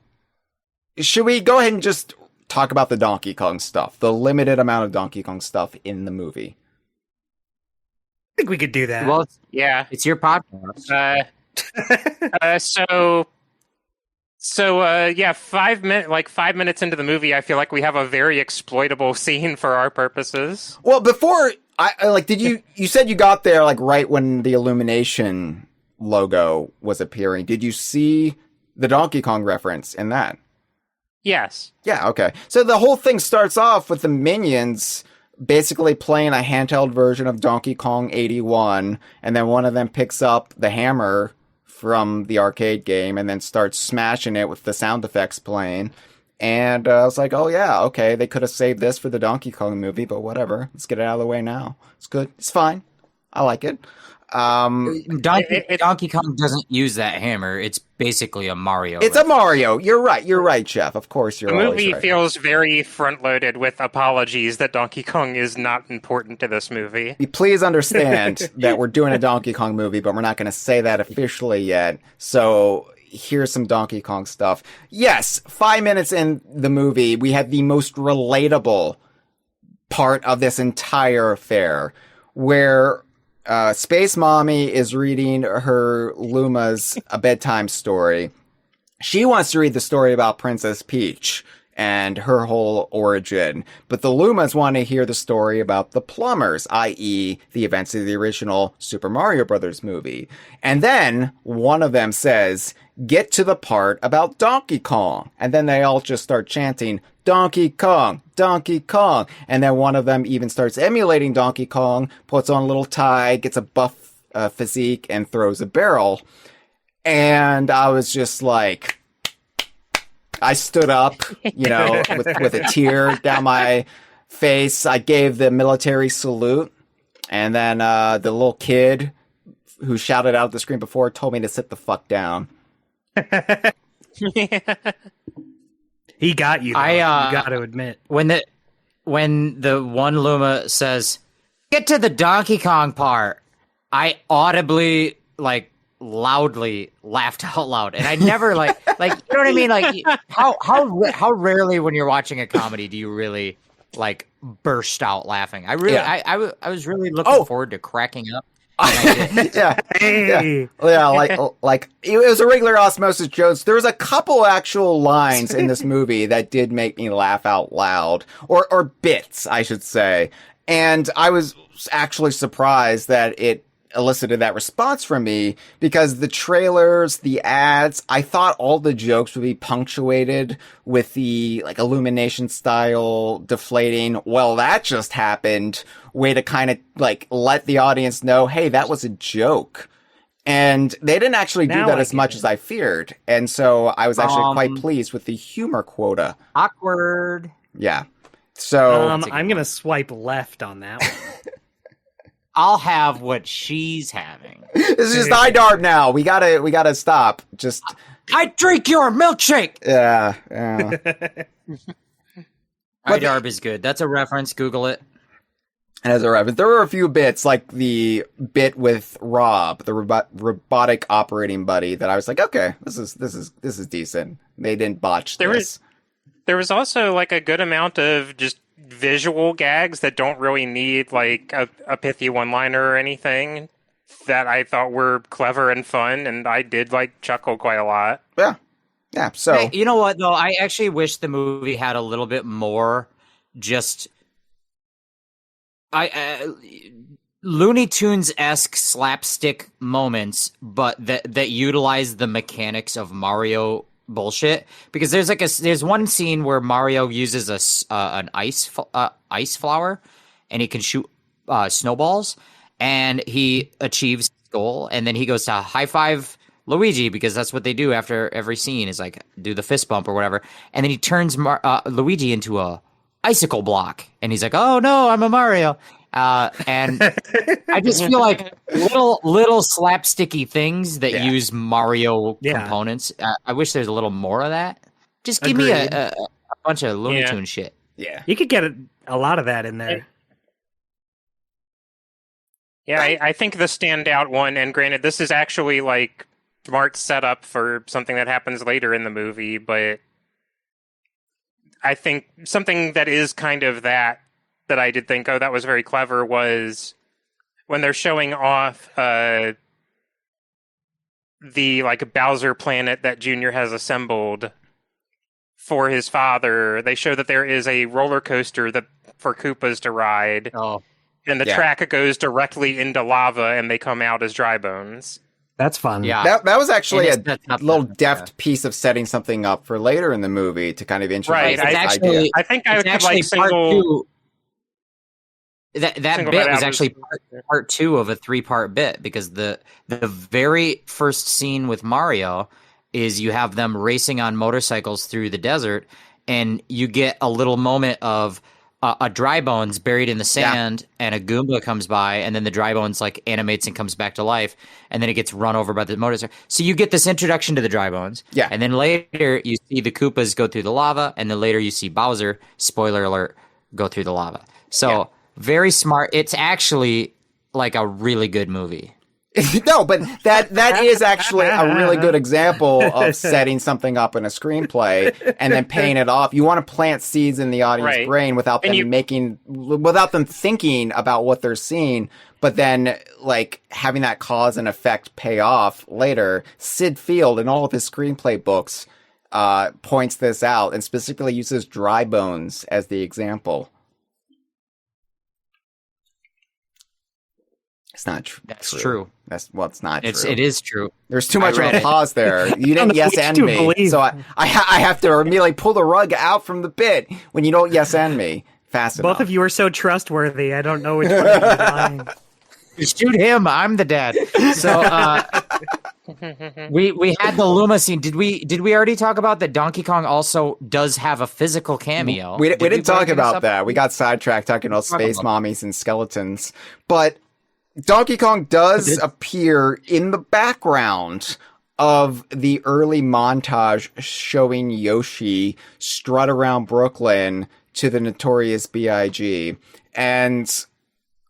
Should we go ahead and just talk about the Donkey Kong stuff? The limited amount of Donkey Kong stuff in the movie. I think we could do that. Well, it's your podcast. So 5 minutes into the movie, I feel like we have a very exploitable scene for our purposes. Well, before you said you got there right when the Illumination logo was appearing. Did you see the Donkey Kong reference in that? Yes. Yeah, okay. So the whole thing starts off with the minions basically playing a handheld version of Donkey Kong 81, and then one of them picks up the hammer from the arcade game and then starts smashing it with the sound effects playing. And I was like, oh yeah, okay, they could have saved this for the Donkey Kong movie, but whatever. Let's get it out of the way now. It's good. It's fine. I like it. Donkey Kong doesn't use that hammer. It's basically a Mario. It's a Mario. You're right, Jeff. Of course, you're The always movie right. feels very front-loaded with apologies that Donkey Kong is not important to this movie. Please understand that we're doing a Donkey Kong movie, but we're not going to say that officially yet. So here's some Donkey Kong stuff. Yes, 5 minutes in the movie, we have the most relatable part of this entire affair, where Space Mommy is reading her Luma's a bedtime story. She wants to read the story about Princess Peach and her whole origin, but the Lumas want to hear the story about the plumbers, i.e. the events of the original Super Mario Brothers movie. And then one of them says, "Get to the part about Donkey Kong." And then they all just start chanting, "Donkey Kong, Donkey Kong." And then one of them even starts emulating Donkey Kong, puts on a little tie, gets a buff physique, and throws a barrel. And I was just like, I stood up, with a tear down my face. I gave the military salute. And then the little kid who shouted out the screen before told me to sit the fuck down. He got you, though. You got to admit. When the one Luma says, "Get to the Donkey Kong part," I audibly, loudly laughed out loud, and I never you know what I mean? Like, how rarely when you're watching a comedy do you really burst out laughing? I really, Yeah. I was really looking forward to cracking up. Yeah. Hey. Yeah, like it was a regular osmosis jokes. There was a couple actual lines in this movie that did make me laugh out loud, or bits, I should say. And I was actually surprised that it elicited that response from me, because the trailers, the ads, I thought all the jokes would be punctuated with the Illumination style deflating, "Well, that just happened," way to kind of let the audience know, hey, that was a joke. And they didn't actually do Now that I as get much it. as I feared. And so I was actually quite pleased with the humor quota. Awkward. Yeah. So I'm going to swipe left on that one. I'll have what she's having. this is just IDARB now. We gotta stop. Just I drink your milkshake. yeah. IDARB is good. That's a reference. Google it. And as a reference, there were a few bits, like the bit with R.O.B, the robotic operating buddy, that I was like, okay, this is decent. They didn't botch this. There was also a good amount of just visual gags that don't really need a pithy one-liner or anything, that I thought were clever and fun, and I did chuckle quite a lot. Yeah. So Hey, you know what though? I actually wish the movie had a little bit more just Looney Tunes-esque slapstick moments, but that utilize the mechanics of Mario bullshit. Because there's one scene where Mario uses an ice flower, and he can shoot snowballs, and he achieves his goal, and then he goes to high five Luigi, because that's what they do after every scene, is do the fist bump or whatever, and then he turns Luigi into a icicle block, and he's like, "Oh no, I'm a Mario." And I just feel like little slapsticky things that use Mario components. I wish there's a little more of that. Just give me a bunch of Looney Tune shit. yeah. You could get a lot of that in there. Yeah, I think the standout one, and granted, this is actually smart setup for something that happens later in the movie, but I think something that is kind of that I did think, oh, that was very clever, was when they're showing off the Bowser planet that Junior has assembled for his father. They show that there is a roller coaster for Koopas to ride. Oh, And the track goes directly into lava, and they come out as dry bones. That's fun. yeah. That was actually a that's not little bad, deft piece of setting something up for later in the movie to kind of introduce Right, this it's idea. I think I It's could actually part single. two. That single bit that was out actually part two of a 3-part bit, because the very first scene with Mario is you have them racing on motorcycles through the desert, and you get a little moment of a dry bones buried in the sand, and a Goomba comes by, and then the dry bones like animates and comes back to life, and then it gets run over by the motorcycle. So you get this introduction to the dry bones, and then later you see the Koopas go through the lava, and then later you see Bowser, spoiler alert, go through the lava. So very smart. It's actually like a really good movie. No, but that is actually a really good example of setting something up in a screenplay and then paying it off. You want to plant seeds in the audience brain without them thinking about what they're seeing, but then like having that cause and effect pay off later. Sid Field in all of his screenplay books points this out and specifically uses dry bones as the example. It's not true. That's true. It's not true. It is true. There's too much of a pause there. You didn't yes and me, so I have to immediately pull the rug out from the bit when you don't yes and me fast enough. Both of you are so trustworthy. I don't know which one is lying. Shoot him. I'm the dad. So we had the Luma scene. Did we already talk about that? Donkey Kong also does have a physical cameo. We didn't talk about that. We got sidetracked talking about space mommies and skeletons, but Donkey Kong does appear in the background of the early montage showing Yoshi strut around Brooklyn to the Notorious B.I.G. And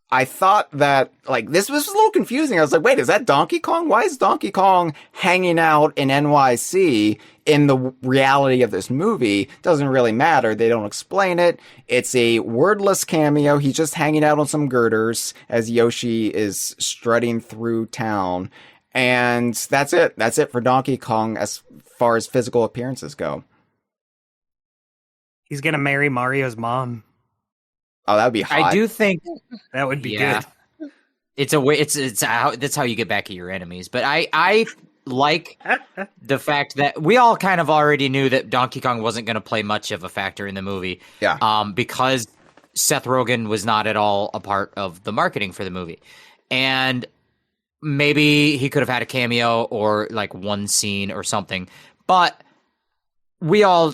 I thought that, like, this was a little confusing. I was like, wait, is that Donkey Kong? Why is Donkey Kong hanging out in NYC in the reality of this movie? Doesn't really matter. They don't explain it. It's a wordless cameo. He's just hanging out on some girders as Yoshi is strutting through town. And that's it. That's it for Donkey Kong as far as physical appearances go. He's going to marry Mario's mom. Oh, that would be hot. I do think that would be good. It's a way. That's how you get back at your enemies. But I like the fact that we all kind of already knew that Donkey Kong wasn't going to play much of a factor in the movie. Yeah. Because Seth Rogen was not at all a part of the marketing for the movie, and maybe he could have had a cameo or like one scene or something. But we all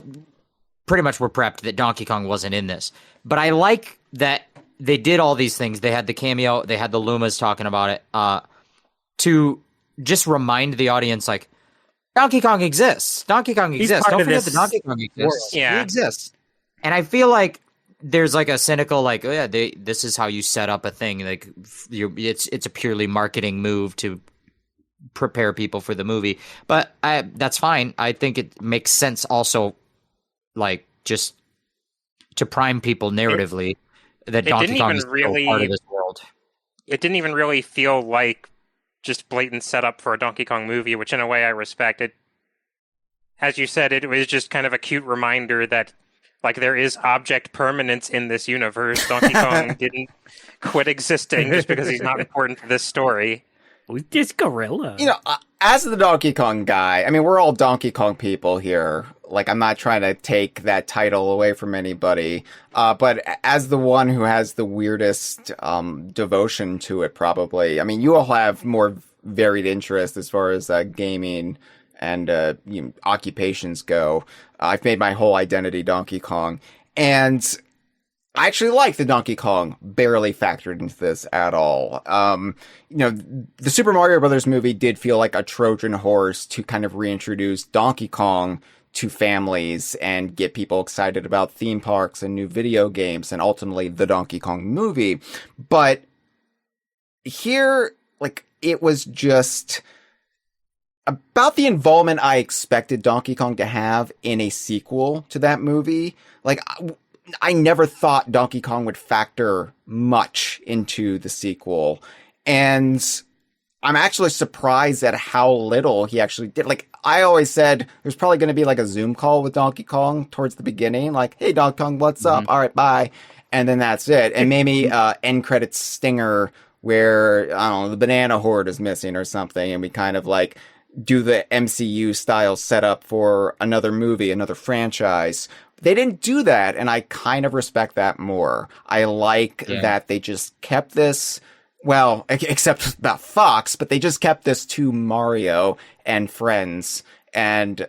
pretty much were prepped that Donkey Kong wasn't in this. But I like that they did all these things. They had the cameo, they had the Lumas talking about it, to just remind the audience, like, Donkey Kong exists. Donkey Kong exists. Don't forget that Donkey Kong exists. Yeah. He exists. And I feel like there's like a cynical, like, oh yeah, this is how you set up a thing. Like, it's a purely marketing move to prepare people for the movie. But that's fine. I think it makes sense also, like, just to prime people narratively that Donkey Kong is really part of this world. It didn't even really feel like just blatant setup for a Donkey Kong movie, which in a way I respect. It, as you said, it was just kind of a cute reminder that, like, there is object permanence in this universe. Donkey Kong didn't quit existing just because he's not important to this story. With this gorilla. You know, as the Donkey Kong guy, I mean, we're all Donkey Kong people here. Like, I'm not trying to take that title away from anybody. But as the one who has the weirdest devotion to it, probably. I mean, you all have more varied interests as far as gaming and occupations go. I've made my whole identity Donkey Kong. And I actually like the Donkey Kong barely factored into this at all. The Super Mario Brothers movie did feel like a Trojan horse to kind of reintroduce Donkey Kong to families and get people excited about theme parks and new video games and ultimately the Donkey Kong movie. But here, like, it was just about the involvement I expected Donkey Kong to have in a sequel to that movie. Like, I never thought Donkey Kong would factor much into the sequel. And I'm actually surprised at how little he actually did. Like, I always said there's probably going to be like a Zoom call with Donkey Kong towards the beginning. Like, hey, Donkey Kong, what's up? All right, bye. And then that's it. And maybe end credits stinger where, I don't know, the banana horde is missing or something. And we kind of like do the MCU style setup for another movie, another franchise. They didn't do that. And I kind of respect that more. I like that they just kept this. Well, except about Fox, but they just kept this to Mario and friends. And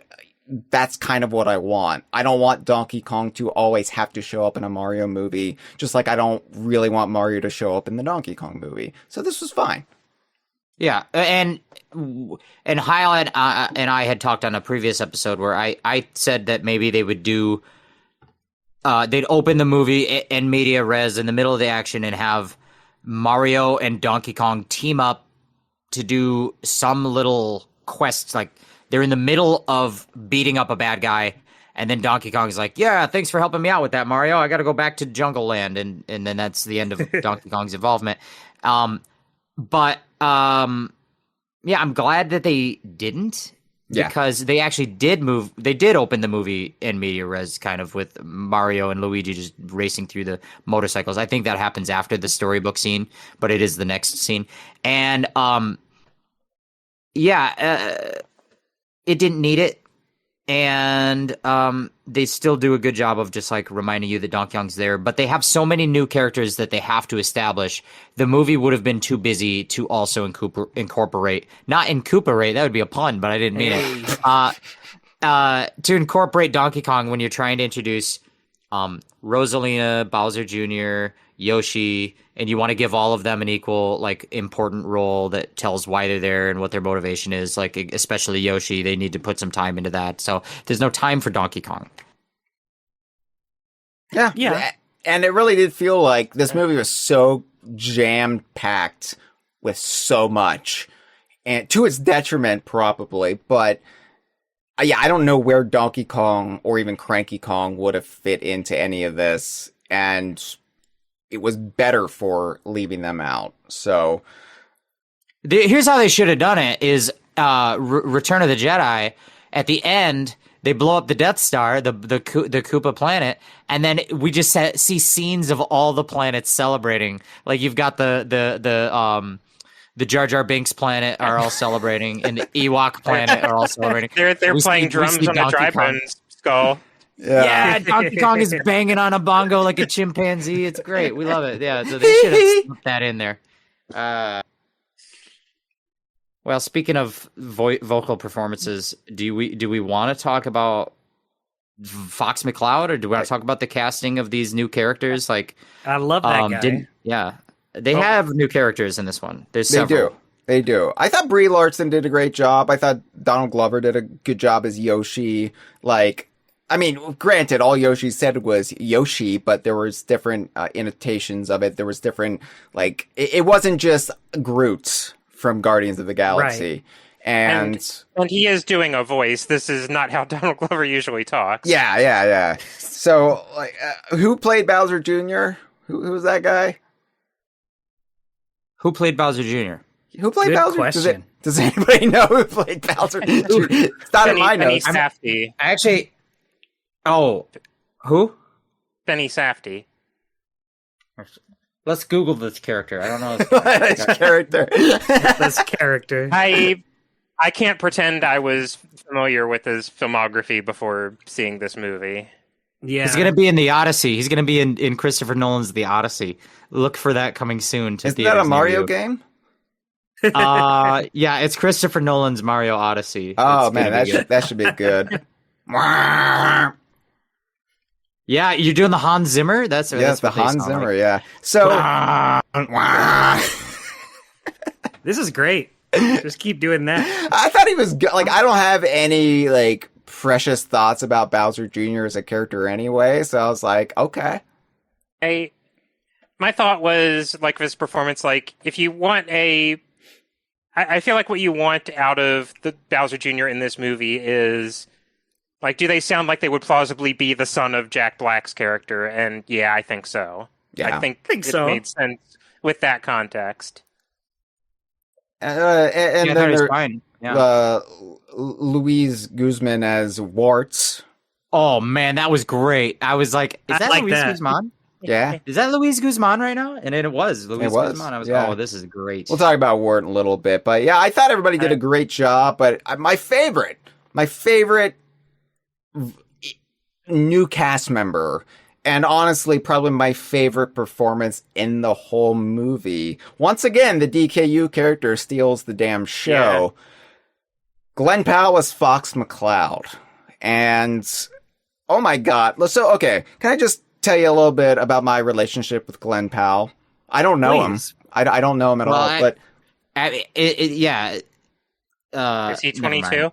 that's kind of what I want. I don't want Donkey Kong to always have to show up in a Mario movie, just like I don't really want Mario to show up in the Donkey Kong movie. So this was fine. Yeah, and Hyle and I had talked on a previous episode where I said that maybe they would do, they'd open the movie in media res in the middle of the action and have Mario and Donkey Kong team up to do some little quest, like they're in the middle of beating up a bad guy, and then Donkey Kong's like, yeah, thanks for helping me out with that, Mario. I got to go back to Jungle Land, and then that's the end of Donkey Kong's involvement. But yeah, I'm glad that they didn't, because they actually did open the movie in media res, kind of with Mario and Luigi just racing through the motorcycles. I think that happens after the storybook scene, but it is the next scene. And it didn't need it, and they still do a good job of just like reminding you that Donkey Kong's there. But they have so many new characters that they have to establish. The movie would have been too busy to also incorporate. Not incorporate, that would be a pun, but I didn't mean it. To incorporate Donkey Kong when you're trying to introduce Rosalina, Bowser Jr., Yoshi, and you want to give all of them an equal, like, important role that tells why they're there and what their motivation is. Like, especially Yoshi, they need to put some time into that. So there's no time for Donkey Kong. Yeah. And it really did feel like this movie was so jam-packed with so much, and to its detriment, probably. But yeah, I don't know where Donkey Kong or even Cranky Kong would have fit into any of this, and it was better for leaving them out. So here's how they should have done it: is Return of the Jedi. At the end, they blow up the Death Star, the Koopa planet, and then we just see scenes of all the planets celebrating. Like you've got the Jar Jar Binks planet are all celebrating, and the Ewok planet are all celebrating. They're playing drums on a Dryburn skull. Yeah, Donkey Kong is banging on a bongo like a chimpanzee. It's great. We love it. Yeah, so they should have slipped that in there. Well, speaking of vocal performances, do we want to talk about Fox McCloud, or do we want to talk about the casting of these new characters? Like, I love that guy. They have new characters in this one. There's several. They do. I thought Brie Larson did a great job. I thought Donald Glover did a good job as Yoshi. Like, I mean, granted, all Yoshi said was Yoshi, but there was different annotations of it. There was different, like, it wasn't just Groot from Guardians of the Galaxy. Right. And he is doing a voice. This is not how Donald Glover usually talks. Yeah. So, like, who played Bowser Jr.? Who was that guy? Who played Bowser Jr.? Who played Good Bowser? Question. Does anybody know who played Bowser Jr.? It's not in my notes. Safdie. Actually, who? Benny Safdie. Let's Google this character. I don't know this character. This character. I can't pretend I was familiar with his filmography before seeing this movie. Yeah. He's going to be in The Odyssey. He's going to be in Christopher Nolan's The Odyssey. Look for that coming soon to Isn't that a Mario game? Yeah, it's Christopher Nolan's Mario Odyssey. Oh, man, that should be good. Yeah, you're doing the Hans Zimmer? That's the Hans Zimmer, yeah. So this is great. Just keep doing that. I thought he was good. Like, I don't have any, like, precious thoughts about Bowser Jr. as a character anyway, so I was like, okay. My thought was, like, this performance, like, if you want I feel like what you want out of the Bowser Jr. in this movie is, like, do they sound like they would plausibly be the son of Jack Black's character? And yeah, I think so. Yeah. I think it so. made sense with that context. And then there's fine. Yeah. Luis Guzman as Warts. Oh, man, that was great. I was like, is that Luis Guzman? Yeah. Is that Luis Guzman right now? And it was Luis Guzman. I was oh, this is great. We'll talk about Wart in a little bit. But yeah, I thought everybody did a great job. But my favorite new cast member, and honestly, probably my favorite performance in the whole movie. Once again, the DKU character steals the damn show. Yeah. Glenn Powell was Fox McCloud. And oh my god. So, okay, can I just tell you a little bit about my relationship with Glenn Powell? I don't know him. I don't know him at all, but... yeah. Is he 22?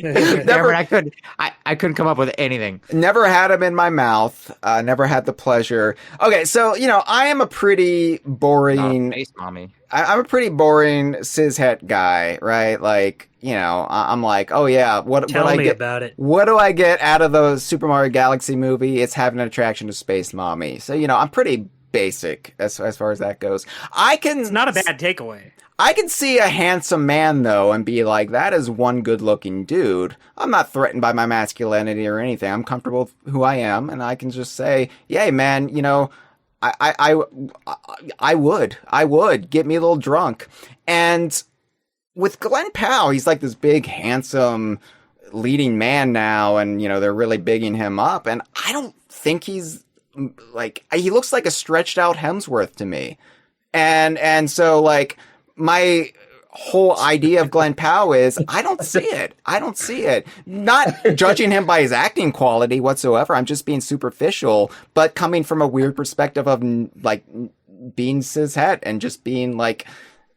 Never, I couldn't come up with anything. Never had him in my mouth. Never had the pleasure. Okay, so, I am a pretty boring... Face mommy. I'm a pretty boring cishet guy, right? Like, I'm like, oh yeah, Tell me about it. What do I get out of the Super Mario Galaxy movie? It's having an attraction to Space Mommy. So, I'm pretty basic as far as that goes. It's not a bad takeaway. I can see a handsome man, though, and be like, that is one good-looking dude. I'm not threatened by my masculinity or anything. I'm comfortable with who I am, and I can just say, yay, man, I would. Get me a little drunk. And with Glenn Powell, he's like this big, handsome, leading man now, and, they're really bigging him up, and I don't think he's, like, he looks like a stretched-out Hemsworth to me. And so, like... my whole idea of Glenn Powell is I don't see it. Not judging him by his acting quality whatsoever. I'm just being superficial, but coming from a weird perspective of like being cishet and just being like,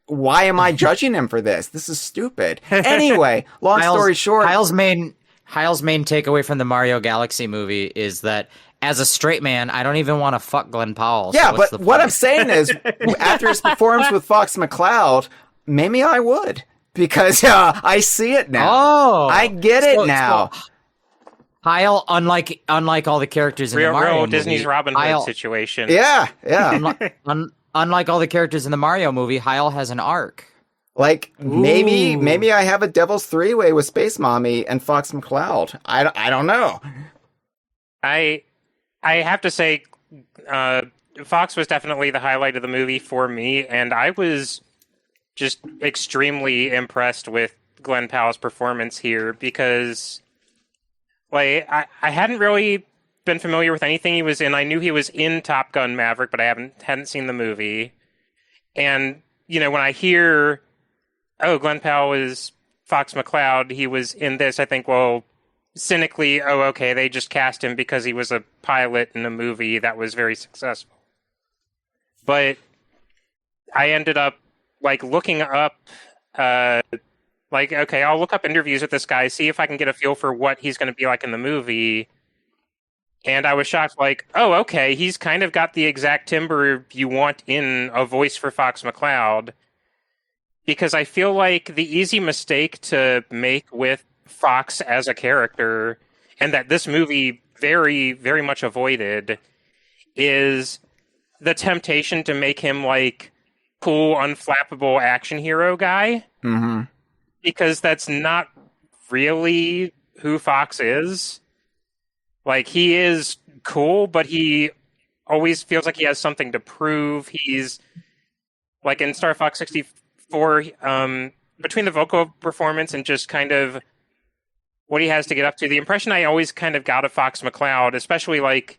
why am I judging him for this? This is stupid. Anyway, long story short, Hyle's main takeaway from the Mario Galaxy movie is that as a straight man, I don't even want to fuck Glenn Powell. Yeah, but what I'm saying is, after his performance with Fox McCloud, maybe I would. Because I see it now. Oh! I get it now. So Hyle, unlike all the characters in the Mario movie... Disney's Robin Hood situation. Yeah. Unlike all the characters in the Mario movie, Hyle has an arc. Like, maybe I have a Devil's Three-Way with Space Mommy and Fox McCloud. I don't know. I have to say, Fox was definitely the highlight of the movie for me, and I was just extremely impressed with Glenn Powell's performance here because, like, I hadn't really been familiar with anything he was in. I knew he was in Top Gun Maverick, but I hadn't seen the movie. And, when I hear, oh, Glenn Powell is Fox McCloud, he was in this, I think, well... cynically, oh, okay, they just cast him because he was a pilot in a movie that was very successful. But I ended up, like, looking up, okay, I'll look up interviews with this guy, see if I can get a feel for what he's going to be like in the movie. And I was shocked, like, oh, okay, he's kind of got the exact timbre you want in a voice for Fox McCloud. Because I feel like the easy mistake to make with Fox as a character, and that this movie very, very much avoided, is the temptation to make him like cool, unflappable action hero guy. Mm-hmm. Because that's not really who Fox is. Like, he is cool, but he always feels like he has something to prove. He's like in Star Fox 64, between the vocal performance and just kind of what he has to get up to. The impression I always kind of got of Fox McCloud, especially like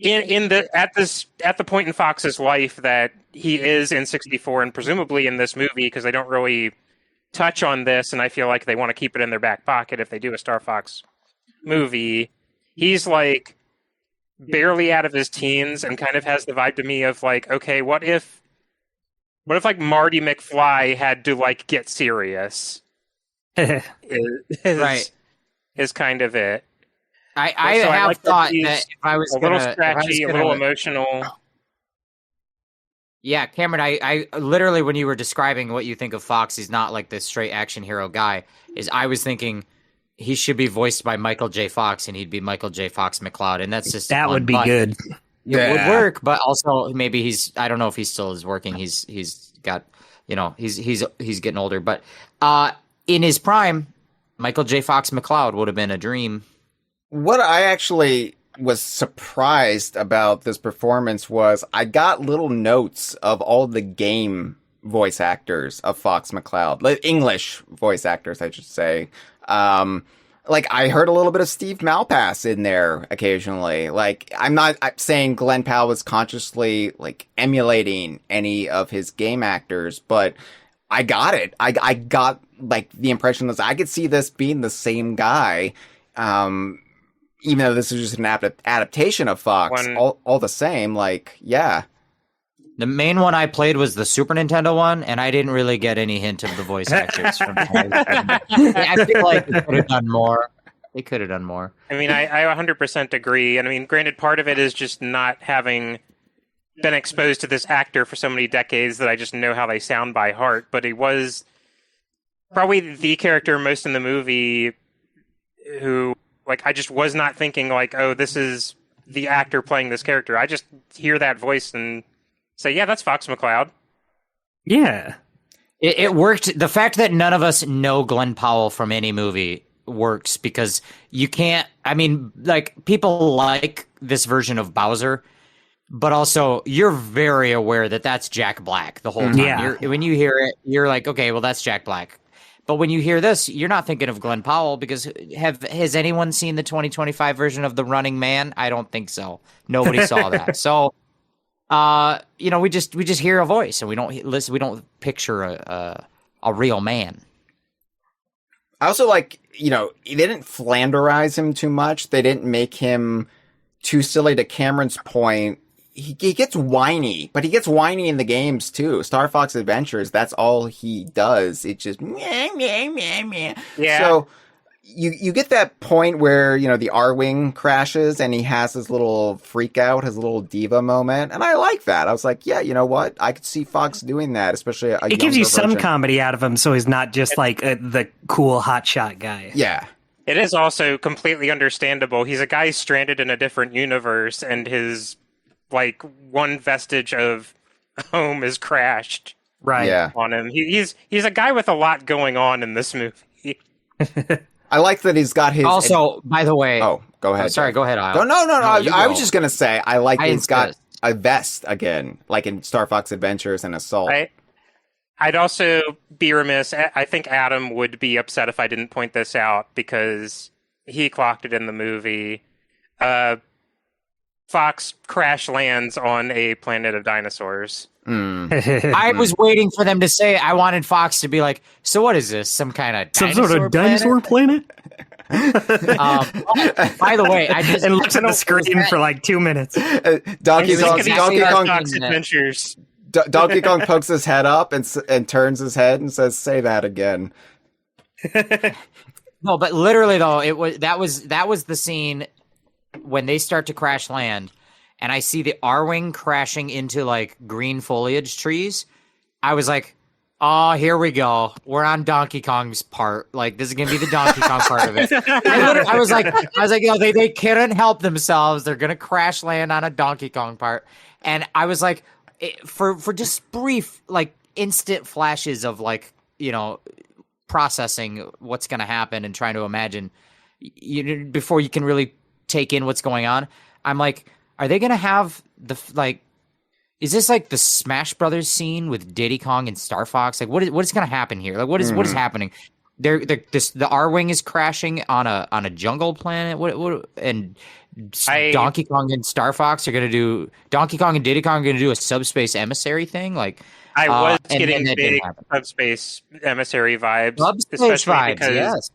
at the point in Fox's life that he is in 64 and presumably in this movie, because they don't really touch on this, and I feel like they want to keep it in their back pocket if they do a Star Fox movie. He's like barely out of his teens and kind of has the vibe to me of like, okay, what if like Marty McFly had to like get serious? Right. Is kind of it. I have like thought that if I was a little scratchy, a little emotional. Yeah, Cameron, I literally, when you were describing what you think of Fox, he's not like this straight action hero guy, is I was thinking he should be voiced by Michael J. Fox, and he'd be Michael J. Fox McCloud, and that's just that would be good. It would work, but also maybe I don't know if he still is working. He's got, he's getting older, but in his prime, Michael J. Fox McCloud would have been a dream. What I actually was surprised about this performance was I got little notes of all the game voice actors of Fox McCloud, English voice actors, I should say. Like, I heard a little bit of Steve Malpass in there occasionally. Like, I'm saying Glenn Powell was consciously, like, emulating any of his game actors, but I got it. I got like the impression that I could see this being the same guy, even though this is just an adaptation of Fox. All the same, like yeah. The main one I played was the Super Nintendo one, and I didn't really get any hint of the voice actors. I feel like they could have done more. They could have done more. I mean, I 100% agree. And I mean, granted, part of it is just not having been exposed to this actor for so many decades that I just know how they sound by heart. But he was probably the character most in the movie who, like, I just was not thinking, like, oh, this is the actor playing this character. I just hear that voice and say, yeah, that's Fox McCloud. Yeah. It worked. The fact that none of us know Glenn Powell from any movie works because you can't. I mean, like, people like this version of Bowser, but also you're very aware that that's Jack Black the whole time. Yeah. When you hear it, you're like, okay, well, that's Jack Black. But when you hear this, you're not thinking of Glenn Powell because has anyone seen the 2025 version of The Running Man? I don't think so. Nobody saw that. So. We just hear a voice and we don't listen. We don't picture a real man. I also like, they didn't Flanderize him too much. They didn't make him too silly. To Cameron's point, he gets whiny, but he gets whiny in the games too. Star Fox Adventures, that's all he does. It just meh, meh, meh, meh. Yeah. So you get that point where, the R-Wing crashes and he has his little freak out, his little diva moment. And I like that. I was like, yeah, you know what? I could see Fox doing that, especially it gives you some version. comedy out of him, so he's not just like the cool hotshot guy. Yeah. It is also completely understandable. He's a guy stranded in a different universe and his, like, one vestige of home is crashed Right. on him. He's a guy with a lot going on in this movie. I like that he's got his... Also, by the way... Oh, go ahead. I'm sorry, go ahead, Hyle. No, I was just going to say, I like that he's got insist. a vest again, like in Star Fox Adventures and Assault. I'd also be remiss. I think Adam would be upset if I didn't point this out because he clocked it in the movie. Fox crash lands on a planet of dinosaurs. I was waiting for them to say. I wanted Fox to be like, "So what is this? Some kind of dinosaur planet?" By the way, I just and looks at the screen for like 2 minutes. Donkey Kong Adventures. Donkey Kong pokes his head up and turns his head and says, "Say that again." No, but literally though, that was the scene when they start to crash land. And I see the R-Wing crashing into, like, green foliage trees. I was like, oh, here we go. We're on Donkey Kong's part. Like, this is going to be the Donkey Kong part of it. I was like, they couldn't help themselves. They're going to crash land on a Donkey Kong part. And I was like, for just brief, like, instant flashes of, like, processing what's going to happen and trying to imagine before you can really take in what's going on, I'm like, are they going to have is this like the Smash Brothers scene with Diddy Kong and Star Fox? Like, what is going to happen here? Like, what is happening? The R-Wing is crashing on a jungle planet. Donkey Kong and Star Fox are going to do, Donkey Kong and Diddy Kong are going to do a subspace emissary thing. Like, I was getting big subspace emissary vibes, especially because, yes.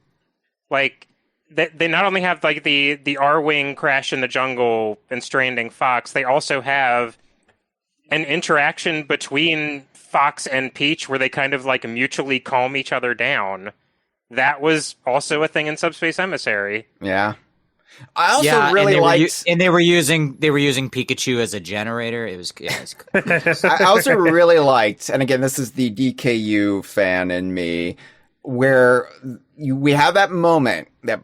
Like, they not only have like the R-Wing crash in the jungle and stranding Fox, they also have an interaction between Fox and Peach where they kind of like mutually calm each other down. That was also a thing in Subspace Emissary. Yeah. I also really liked, and they were using Pikachu as a generator. It was cool. I also really liked, and again, this is the DKU fan in me, where we have that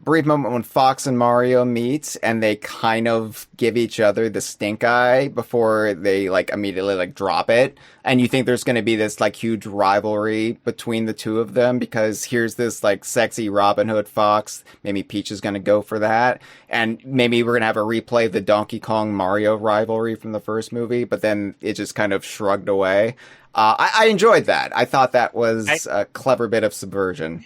brief moment when Fox and Mario meet and they kind of give each other the stink eye before they like immediately like drop it. And you think there's going to be this like huge rivalry between the two of them because here's this like sexy Robin Hood Fox. Maybe Peach is going to go for that. And maybe we're going to have a replay of the Donkey Kong Mario rivalry from the first movie, but then it just kind of shrugged away. I enjoyed that. I thought that was a clever bit of subversion.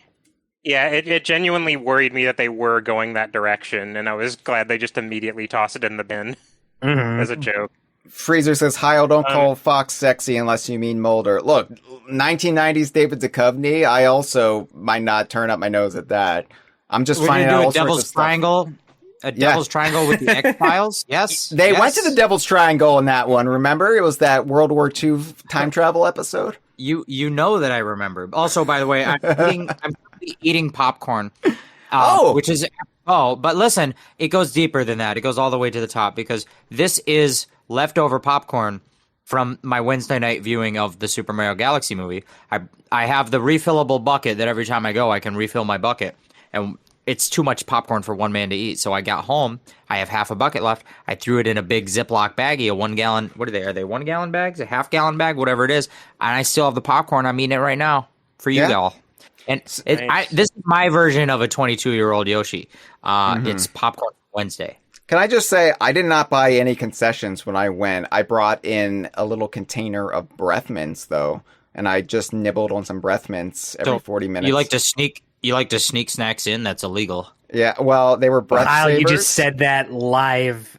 Yeah, it genuinely worried me that they were going that direction, and I was glad they just immediately tossed it in the bin as a joke. Freezer says, Hyle, don't call Fox sexy unless you mean Mulder. Look, 1990s David Duchovny, I also might not turn up my nose at that. I'm just finding out all sorts of stuff. Devil's Triangle with the X-Files? Yes. They went to the Devil's Triangle in that one, remember? It was that World War II time travel episode. You know that I remember. Also, by the way, I'm eating popcorn. But listen, it goes deeper than that. It goes all the way to the top because this is leftover popcorn from my Wednesday night viewing of the Super Mario Galaxy movie. I have the refillable bucket that every time I go, I can refill my bucket. And it's too much popcorn for one man to eat. So I got home. I have half a bucket left. I threw it in a big Ziploc baggie, a 1 gallon. What are they? Are they 1 gallon bags? A half gallon bag? Whatever it is. And I still have the popcorn. I'm eating it right now for you all. And this is my version of a 22-year-old Yoshi. It's popcorn Wednesday. Can I just say, I did not buy any concessions when I went. I brought in a little container of breath mints, though, and I just nibbled on some breath mints every 40 minutes. You like to sneak snacks in? That's illegal. Yeah, well, they were breath savers. You just said that live.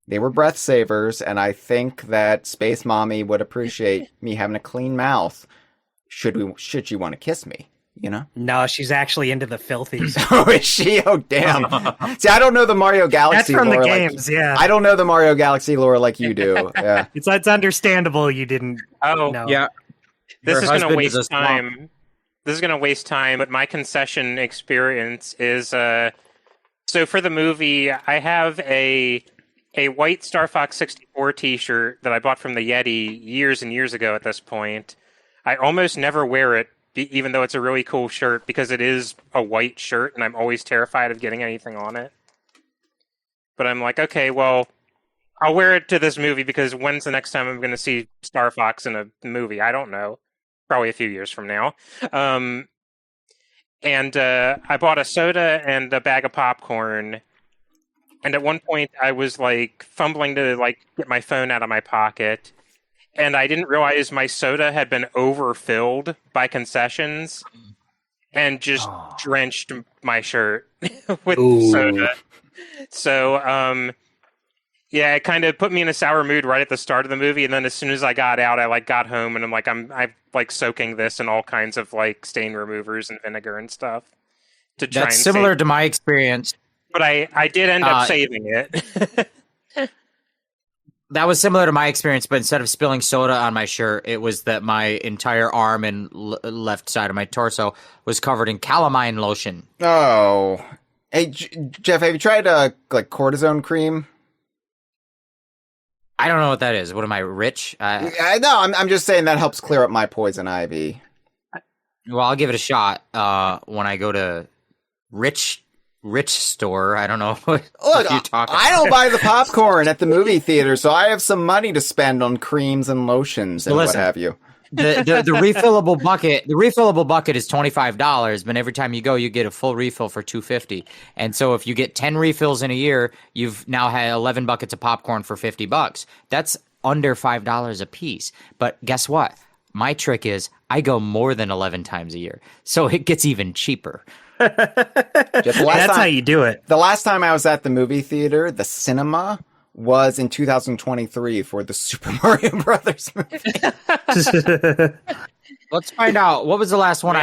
They were breath savers, and I think that Space Mommy would appreciate me having a clean mouth. Should you want to kiss me? You know? No, she's actually into the filthies. Oh, is she? Oh, damn. See, I don't know the Mario Galaxy lore. That's from the games, yeah. I don't know the Mario Galaxy lore like you do. Yeah. It's understandable you didn't know. Yeah. This is going to waste time. This is going to waste time, but my concession experience is... so for the movie, I have a white Star Fox 64 t-shirt that I bought from the Yeti years and years ago at this point. I almost never wear it, even though it's a really cool shirt, because it is a white shirt, and I'm always terrified of getting anything on it. But I'm like, okay, well, I'll wear it to this movie, because when's the next time I'm going to see Star Fox in a movie? I don't know. Probably a few years from now. And I bought a soda and a bag of popcorn, and at one point I was, fumbling to, get my phone out of my pocket, and I didn't realize my soda had been overfilled by concessions and just drenched my shirt with soda. So, it kind of put me in a sour mood right at the start of the movie, and then as soon as I got out, I got home, and I'm soaking this in all kinds of stain removers and vinegar and stuff to try. That's similar to my experience, but I did end up saving it. That was similar to my experience, but instead of spilling soda on my shirt, it was that my entire arm and left side of my torso was covered in calamine lotion. Oh. Hey, Jeff, have you tried, cortisone cream? I don't know what that is. What am I, rich? No, I'm just saying that helps clear up my poison ivy. Well, I'll give it a shot when I go to Rich store. I don't know what you talking I don't buy the popcorn at the movie theater, so I have some money to spend on creams and lotions and what have you. The refillable bucket is $25, but every time you go, you get a full refill for $2.50. And so if you get 10 refills in a year, you've now had 11 buckets of popcorn for $50. That's under $5 a piece. But guess what? My trick is I go more than 11 times a year, so it gets even cheaper. That's how you do it. The last time I was at the movie theater, the cinema, was in 2023 for the Super Mario Brothers movie. Let's find out. What was the last one?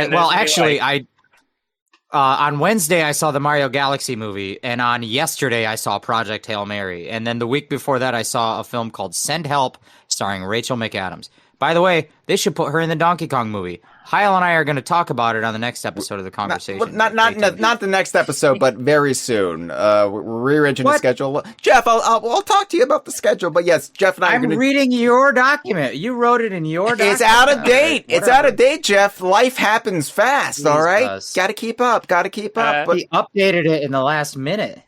On Wednesday, I saw the Mario Galaxy movie, and on yesterday, I saw Project Hail Mary. And then the week before that, I saw a film called Send Help, starring Rachel McAdams. By the way, they should put her in the Donkey Kong movie. Hyle and I are going to talk about it on the next episode of the Kongversation. Not the next episode, but very soon. We're rearranging the schedule. Jeff, I'll talk to you about the schedule. But yes, Jeff and I are going to... I'm reading your document. You wrote it in your document. It's out of date. It's out of date, Jeff. Life happens fast, all right? Got to keep up. But... He updated it in the last minute.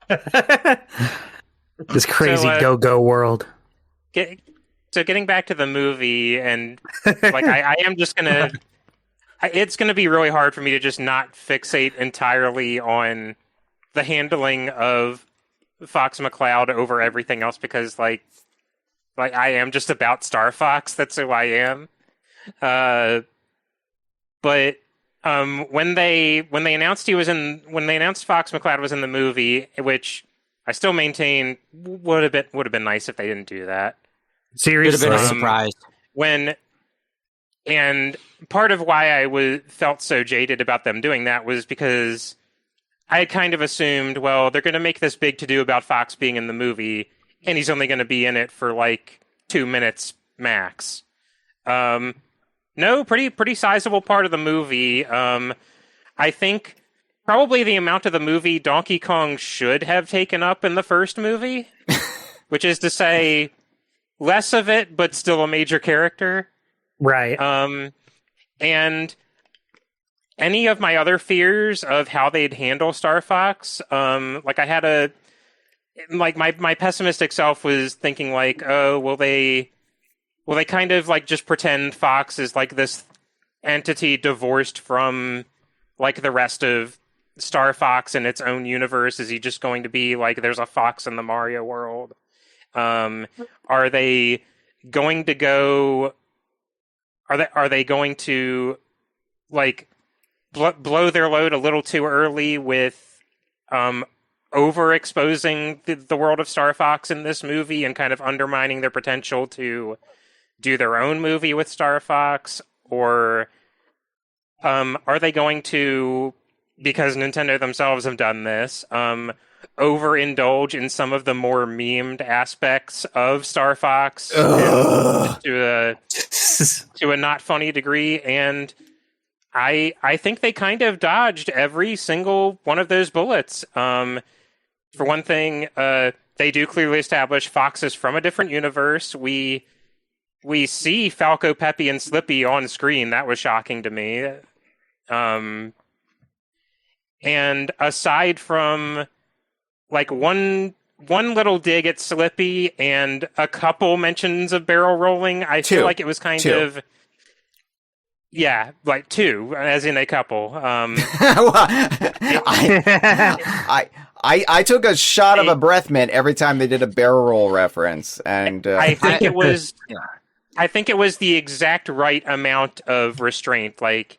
This crazy go-go world. So getting back to the movie, and I am just gonna, it's gonna be really hard for me to just not fixate entirely on the handling of Fox McCloud over everything else, because I am just about Star Fox. That's who I am. But when they announced Fox McCloud was in the movie, which I still maintain would have been nice if they didn't do that. Seriously, Could have been a surprise. And part of why I felt so jaded about them doing that was because I had kind of assumed, well, they're going to make this big to-do about Fox being in the movie, and he's only going to be in it for like 2 minutes max. No, pretty sizable part of the movie. I think probably the amount of the movie Donkey Kong should have taken up in the first movie, which is to say, less of it, but still a major character. right? And any of my other fears of how they'd handle Star Fox, like I had my pessimistic self was thinking like, oh, will they kind of like just pretend Fox is like this entity divorced from like the rest of Star Fox in its own universe? Is he just going to be like there's a Fox in the Mario world? Are they going to go? Are they going to like blow their load a little too early with overexposing the world of Star Fox in this movie and kind of undermining their potential to do their own movie with Star Fox? Or are they going to, because Nintendo themselves have done this, overindulge in some of the more memed aspects of Star Fox to a not funny degree? And I think they kind of dodged every single one of those bullets. For one thing, they do clearly establish Fox is from a different universe. We see Falco, Peppy, and Slippy on screen. That was shocking to me. And aside from like one little dig at Slippy and a couple mentions of barrel rolling, I feel like it was kind of... Yeah, like two, as in a couple. I took a shot of a breath mint every time they did a barrel roll reference, and I think it was... I think it was the exact right amount of restraint. Like,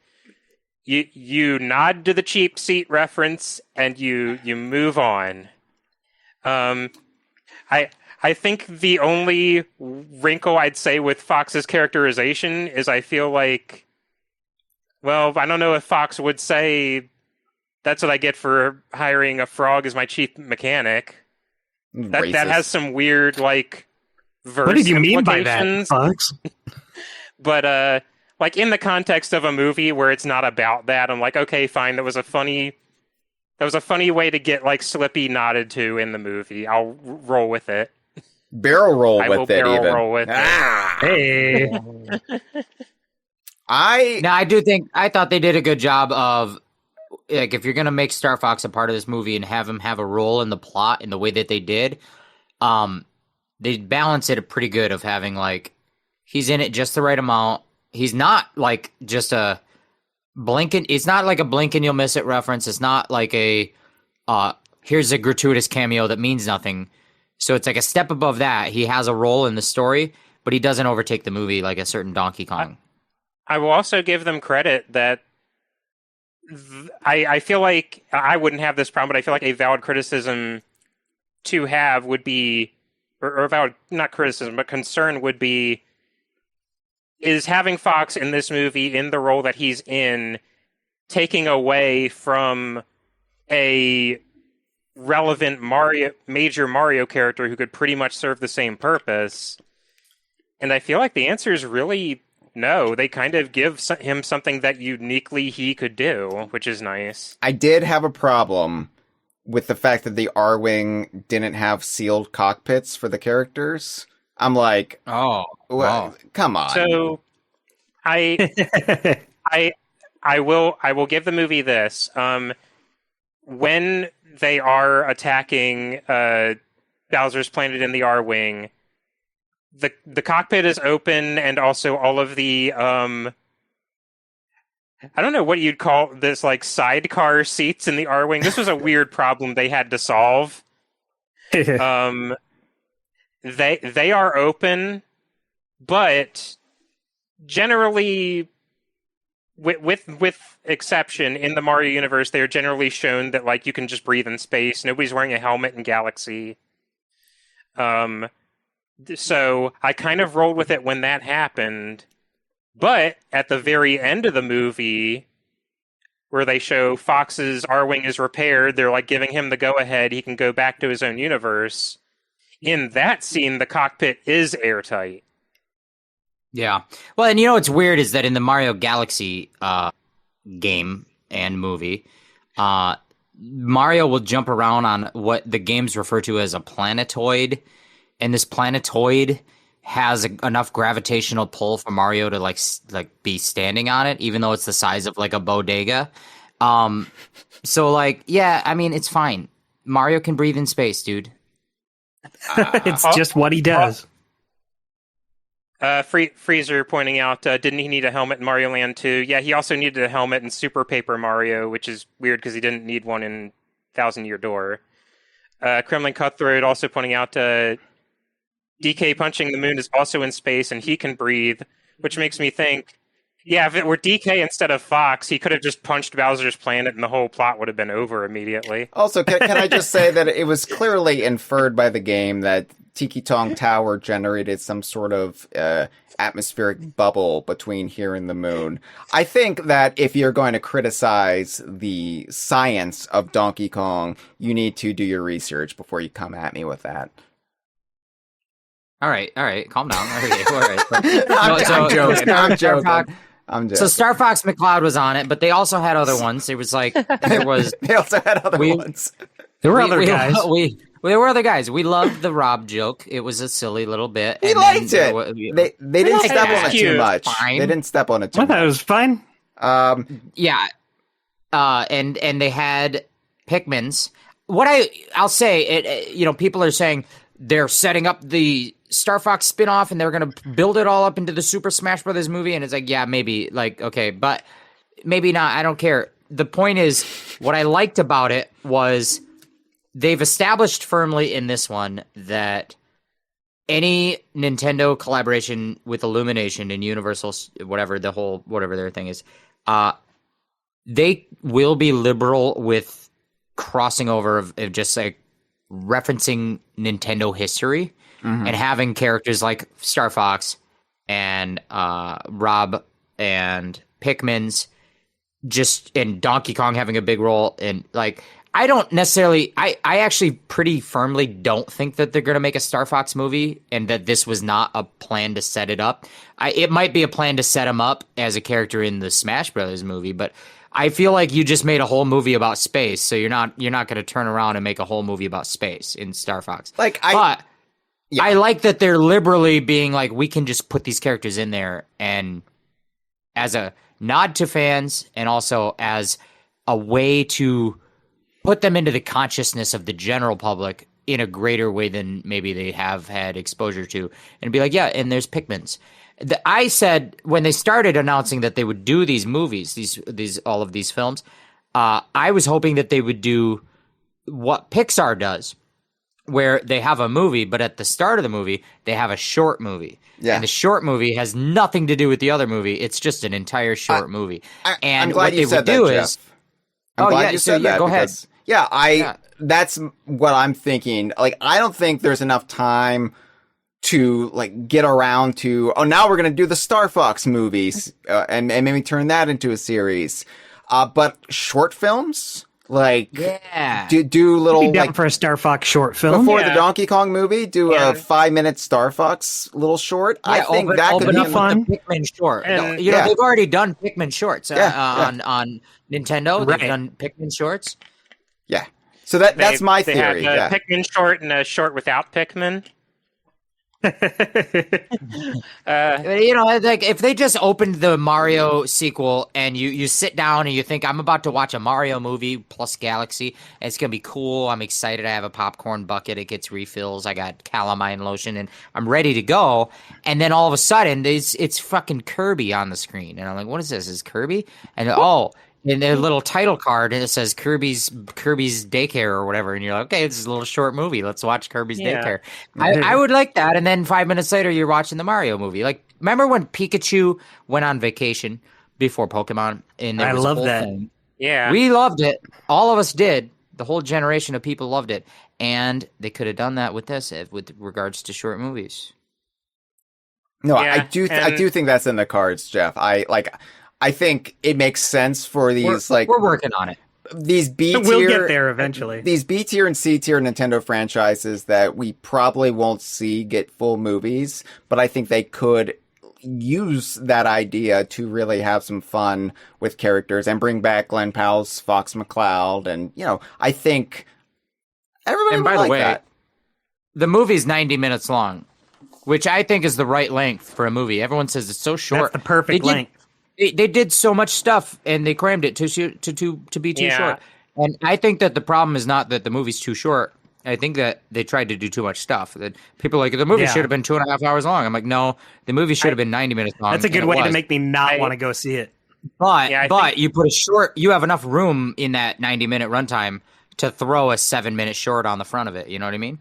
you nod to the cheap seat reference, and you move on. I think the only wrinkle I'd say with Fox's characterization is I feel like, well, I don't know if Fox would say that's what I get for hiring a frog as my chief mechanic. That has some weird like verse What did you mean by that, Fox? But like in the context of a movie where it's not about that, I'm like, okay, fine, that was a funny way to get like Slippy nodded to in the movie. I'll roll with it. Barrel roll I with will it, barrel even. roll with it. Hey. I thought they did a good job of, like, if you're gonna make Star Fox a part of this movie and have him have a role in the plot in the way that they did, they balance it pretty good of having like he's in it just the right amount. He's not like just a blinking. It's not like a blink and you'll miss it reference. It's not like a here's a gratuitous cameo that means nothing. So it's like a step above that. He has a role in the story, but he doesn't overtake the movie like a certain Donkey Kong. I will also give them credit that I feel like I wouldn't have this problem, but I feel like a valid criticism to have would be, or valid, not criticism, but concern would be, is having Fox in this movie in the role that he's in taking away from a relevant major Mario character who could pretty much serve the same purpose? And I feel like the answer is really no. They kind of give him something that uniquely he could do, which is nice. I did have a problem with the fact that the R-Wing didn't have sealed cockpits for the characters. I'm like, come on. So I will give the movie this. When they are attacking Bowser's planet in the R-Wing, the cockpit is open, and also all of the I don't know what you'd call this, like sidecar seats in the R-Wing. This was a weird problem they had to solve. They are open, but generally with exception, in the Mario universe, they're generally shown that like you can just breathe in space. Nobody's wearing a helmet in Galaxy. So I kind of rolled with it when that happened. But at the very end of the movie, where they show Fox's R-Wing is repaired, they're like giving him the go-ahead. He can go back to his own universe. In that scene, the cockpit is airtight. Yeah. Well, and you know what's weird is that in the Mario Galaxy game and movie, Mario will jump around on what the games refer to as a planetoid, and this planetoid has enough gravitational pull for Mario to like be standing on it, even though it's the size of like a bodega. So like, yeah, I mean, it's fine. Mario can breathe in space, dude. It's just what he does. Freezer pointing out, didn't he need a helmet in Mario Land 2? Yeah, he also needed a helmet in Super Paper Mario, which is weird because he didn't need one in Thousand Year Door. Kremlin Cutthroat also pointing out, DK punching the moon is also in space and he can breathe, which makes me think, yeah, if it were DK instead of Fox, he could have just punched Bowser's planet and the whole plot would have been over immediately. Also, can I just say that it was clearly inferred by the game that Tiki Tong Tower generated some sort of atmospheric bubble between here and the moon. I think that if you're going to criticize the science of Donkey Kong, you need to do your research before you come at me with that. All right, calm down. All right. I'm joking. So Star Fox McCloud was on it, but they also had other ones. It was like there was. They also had other ones. There were other guys. There were other guys. We loved the R.O.B. joke. It was a silly little bit. We liked it. They didn't step on it too much. Fine. They didn't step on it too much. I thought it was fine. Yeah. And they had Pikmins. What I'll say, people are saying they're setting up the Star Fox spinoff and they're going to build it all up into the Super Smash Brothers movie. And it's like, yeah, maybe. Like, okay, but maybe not. I don't care. The point is, what I liked about it was they've established firmly in this one that any Nintendo collaboration with Illumination and Universal, whatever their thing is, they will be liberal with crossing over of just like referencing Nintendo history and having characters like Star Fox and R.O.B. and Pikmin's and Donkey Kong having a big role in like. I don't necessarily. I actually pretty firmly don't think that they're going to make a Star Fox movie, and that this was not a plan to set it up. It might be a plan to set him up as a character in the Smash Brothers movie, but I feel like you just made a whole movie about space, so you're not going to turn around and make a whole movie about space in Star Fox. I like that they're liberally being like, we can just put these characters in there, and as a nod to fans, and also as a way to put them into the consciousness of the general public in a greater way than maybe they have had exposure to, and be like, yeah, and there's Pikmins. I said when they started announcing that they would do these movies, all of these films, I was hoping that they would do what Pixar does, where they have a movie, but at the start of the movie, they have a short movie. Yeah. And the short movie has nothing to do with the other movie. It's just an entire short movie. I'm glad you said that, Jeff. I'm glad you said that. Go ahead. That's what I'm thinking. Like, I don't think there's enough time to like get around to, now we're going to do the Star Fox movies and maybe turn that into a series. But short films, like, do little, like, for a Star Fox short film before the Donkey Kong movie, do a 5-minute Star Fox little short. I think that could be fun. The Pikmin short. They've already done Pikmin shorts on Nintendo. They've done Pikmin shorts. Yeah. So that's my theory. They have a Pikmin short and a short without Pikmin. Like if they just opened the Mario sequel and you sit down and you think, I'm about to watch a Mario movie plus Galaxy, and it's gonna be cool. I'm excited. I have a popcorn bucket. It gets refills. I got calamine lotion, and I'm ready to go. And then all of a sudden, it's fucking Kirby on the screen, and I'm like, what is this? Is Kirby? And in their little title card, and it says Kirby's Daycare or whatever, and you're like, okay, this is a little short movie. Let's watch Kirby's Daycare. I would like that. And then 5 minutes later, you're watching the Mario movie. Like, remember when Pikachu went on vacation before Pokemon, and there I was a love whole that. thing. Yeah. We loved it. All of us did. The whole generation of people loved it, and they could have done that with this, with regards to short movies. No, Yeah, I do think that's in the cards, Jeff. I think it makes sense for these We're working on it. these B tier. We'll get there eventually. These B tier and C tier Nintendo franchises that we probably won't see get full movies, but I think they could use that idea to really have some fun with characters and bring back Glenn Powell's Fox McCloud, and I think everybody And would by like the way, that. the movie's 90 minutes long, which I think is the right length for a movie. Everyone says it's so short. That's the perfect length. They did so much stuff, and they crammed it to be too short. And I think that the problem is not that the movie's too short. I think that they tried to do too much stuff. That people are like, the movie should have been 2.5 hours long. I'm like, no, the movie should have been 90 minutes long. That's a good way to make me not want to go see it. But you put a short. You have enough room in that 90-minute runtime to throw a 7-minute short on the front of it. You know what I mean?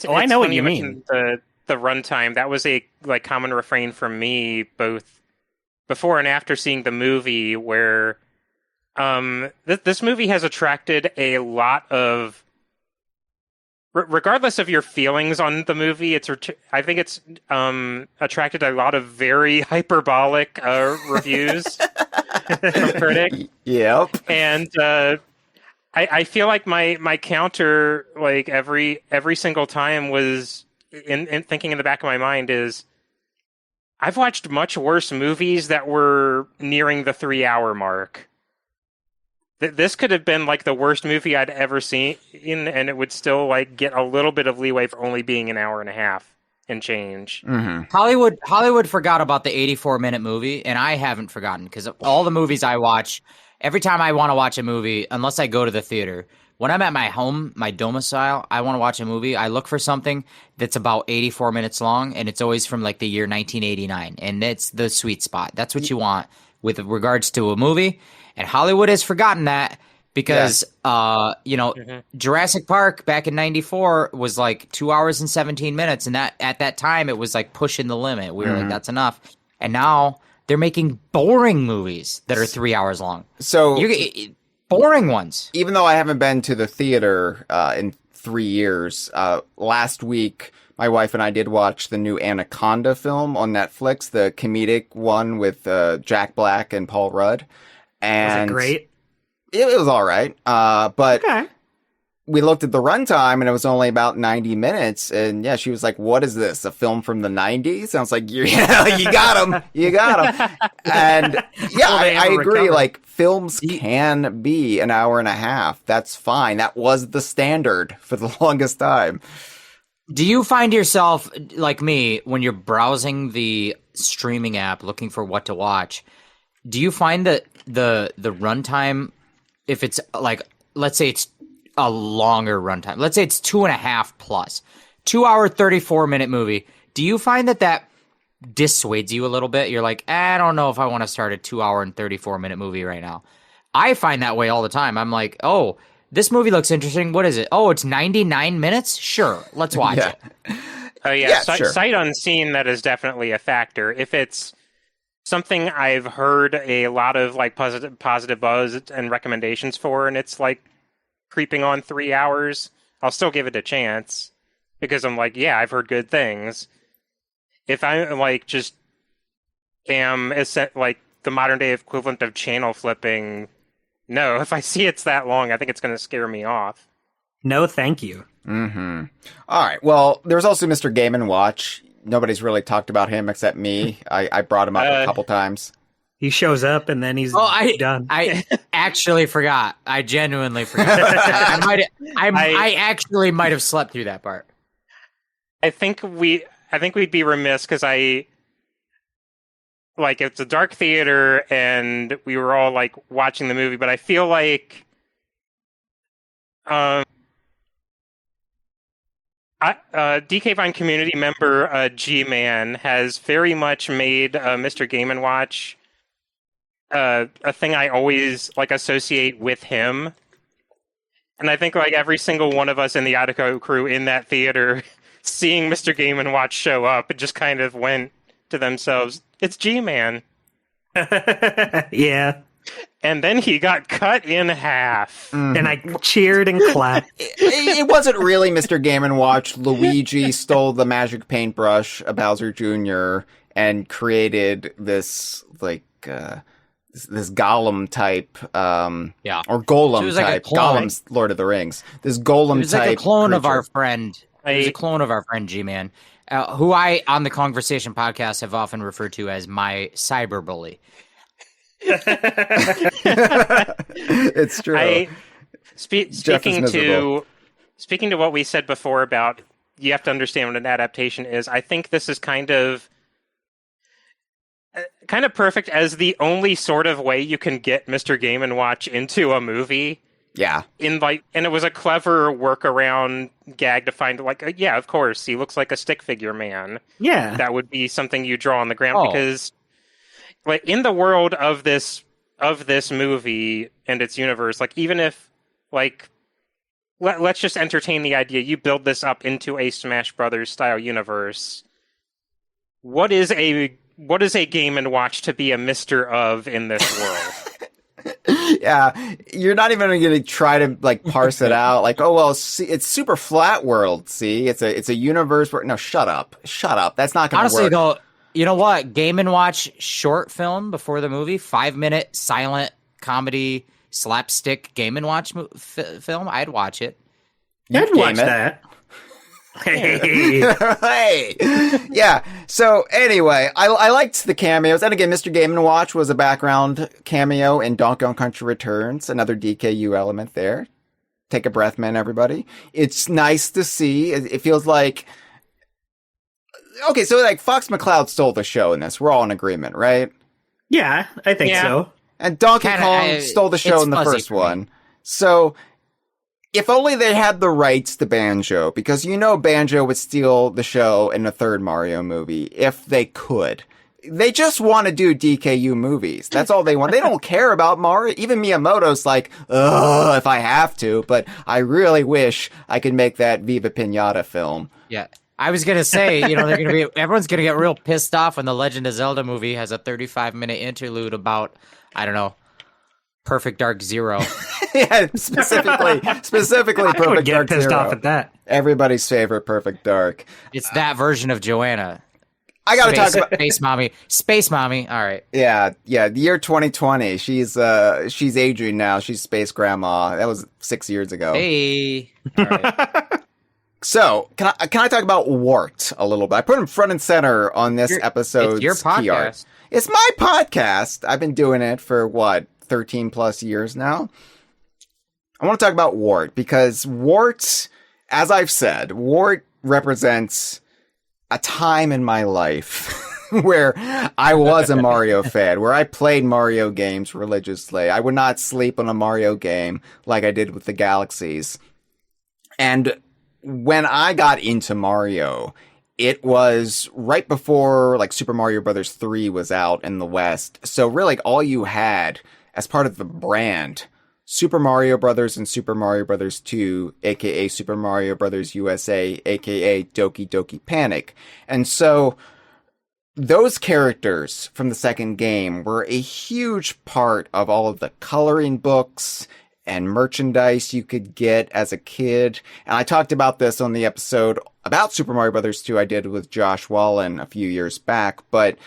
I know what you mean. The runtime, that was a common refrain from me both before and after seeing the movie, where this movie has attracted a lot of, regardless of your feelings on the movie, I think it's attracted a lot of very hyperbolic reviews from critics. Yep. And I feel like my counter, every single time, was in thinking in the back of my mind is, I've watched much worse movies that were nearing the 3-hour mark. This could have been the worst movie I'd ever seen, and it would still get a little bit of leeway for only being an hour and a half and change. Mm-hmm. Hollywood forgot about the 84-minute movie, and I haven't forgotten, because all the movies I watch, every time I want to watch a movie, unless I go to the theater, when I'm at my home, my domicile, I want to watch a movie, I look for something that's about 84 minutes long, and it's always from the year 1989, and it's the sweet spot. That's what you want with regards to a movie, and Hollywood has forgotten that because, Jurassic Park back in 94 was 2 hours and 17 minutes, and that at that time it was pushing the limit. We were like, that's enough. And now they're making boring movies that are 3 hours long. So boring ones. Even though I haven't been to the theater in 3 years, last week my wife and I did watch the new Anaconda film on Netflix, the comedic one with Jack Black and Paul Rudd. And was it great? It was all right. But we looked at the runtime, and it was only about 90 minutes. And yeah, she was like, "What is this? A film from the 90s?" I was like, you got him. You got him. And yeah, I agree. Films can be an hour and a half. That's fine. That was the standard for the longest time. Do you find yourself, like me, when you're browsing the streaming app looking for what to watch, do you find that the runtime, if it's let's say it's a longer runtime, let's say it's 2.5 plus 2 hour, 34-minute movie, do you find that dissuades you a little bit? You're like, I don't know if I want to start a 2 hour and 34-minute movie right now. I find that way all the time. I'm like, oh, this movie looks interesting. What is it? Oh, it's 99 minutes? Sure, let's watch it. Oh, yeah, sure. Sight unseen, that is definitely a factor. If it's something I've heard a lot of positive buzz and recommendations for, and it's creeping on 3 hours, I'll still give it a chance, because I'm I've heard good things. If I just am the modern day equivalent of channel flipping, no, if I see it's that long, I think it's going to scare me off. No, thank you. Mm-hmm. All right. Well, there's also Mr. Game & Watch. Nobody's really talked about him except me. I brought him up a couple times. He shows up and then he's done. I actually forgot. I genuinely forgot. I actually might have slept through that part. I think we'd be remiss, because it's a dark theater and we were all watching the movie, but I feel DK Vine community member G-Man has very much made Mr. Game & Watch a thing I always associate with him. And I think every single one of us in the Attico crew in that theater, seeing Mr. Game & Watch show up, it just kind of went to themselves, it's G-Man. Yeah. And then he got cut in half. And I cheered and clapped. It wasn't really Mr. Game & Watch. Luigi stole the magic paintbrush of Bowser Jr. and created this, like, this golem type, or golem like type. Golem's Lord of the Rings. This golem type. It was like a clone of creature. our friend. It was a clone of our friend G-Man, who I, on the Kongversation podcast, have often referred to as my cyberbully. It's true. Speaking to what we said before about you have to understand what an adaptation is, I think this is kind of perfect as the only sort of way you can get Mr. Game & Watch into a movie. Yeah. And it was a clever workaround gag to find, yeah, of course, he looks like a stick figure man. Yeah. That would be something you draw on the ground because, like, in the world of this movie and its universe, like, even if, like, let's just entertain the idea you build this up into a Smash Brothers style universe. What is a Game & Watch to be a mister of in this world? Yeah, you're not even going to try to like parse it out. Like, oh well, see, it's super flat world. See, it's a universe where no, shut up. That's not going to work. Honestly, though, you know what? Game & Watch short film before the movie, 5-minute silent comedy slapstick Game & Watch film. I'd watch it. I'd watch that. Hey. Hey. Yeah. So anyway, I liked the cameos. And again, Mr. Game & Watch was a background cameo in Donkey Kong Country Returns. Another DKU element there. Take a breath, man, everybody. It's nice to see. It feels like... Okay, so like Fox McCloud stole the show in this. We're all in agreement, right? Yeah, I think so. And Donkey Kong stole the show in the first one. So... if only they had the rights to Banjo, because Banjo would steal the show in a third Mario movie if they could. They just want to do DKU movies. That's all they want. They don't care about Mario. Even Miyamoto's like, ugh, if I have to, but I really wish I could make that Viva Pinata film. Yeah. I was going to say, everyone's going to get real pissed off when the Legend of Zelda movie has a 35-minute interlude about, I don't know, Perfect Dark Zero. Yeah, specifically Perfect I would get Dark pissed Zero. off at that. Everybody's favorite Perfect Dark. It's that version of Joanna. I gotta talk about Space Mommy. All right. Yeah. The year 2020. She's aging now. She's Space Grandma. That was 6 years ago. Hey. All right. So, can I talk about Wart a little bit? I put him front and center on this episode's It's your key art. podcast. It's my podcast. I've been doing it for 13 plus years now. I want to talk about Wart because Wart, as I've said, Wart represents a time in my life where I was a Mario fan, where I played Mario games religiously. I would not sleep on a Mario game like I did with the Galaxies. And when I got into Mario, it was right before like Super Mario Brothers 3 was out in the West. So really all you had as part of the brand, Super Mario Brothers and Super Mario Brothers 2, aka Super Mario Brothers USA, aka Doki Doki Panic. And so those characters from the second game were a huge part of all of the coloring books and merchandise you could get as a kid. And I talked about this on the episode about Super Mario Brothers 2 I did with Josh Wallen a few years back, but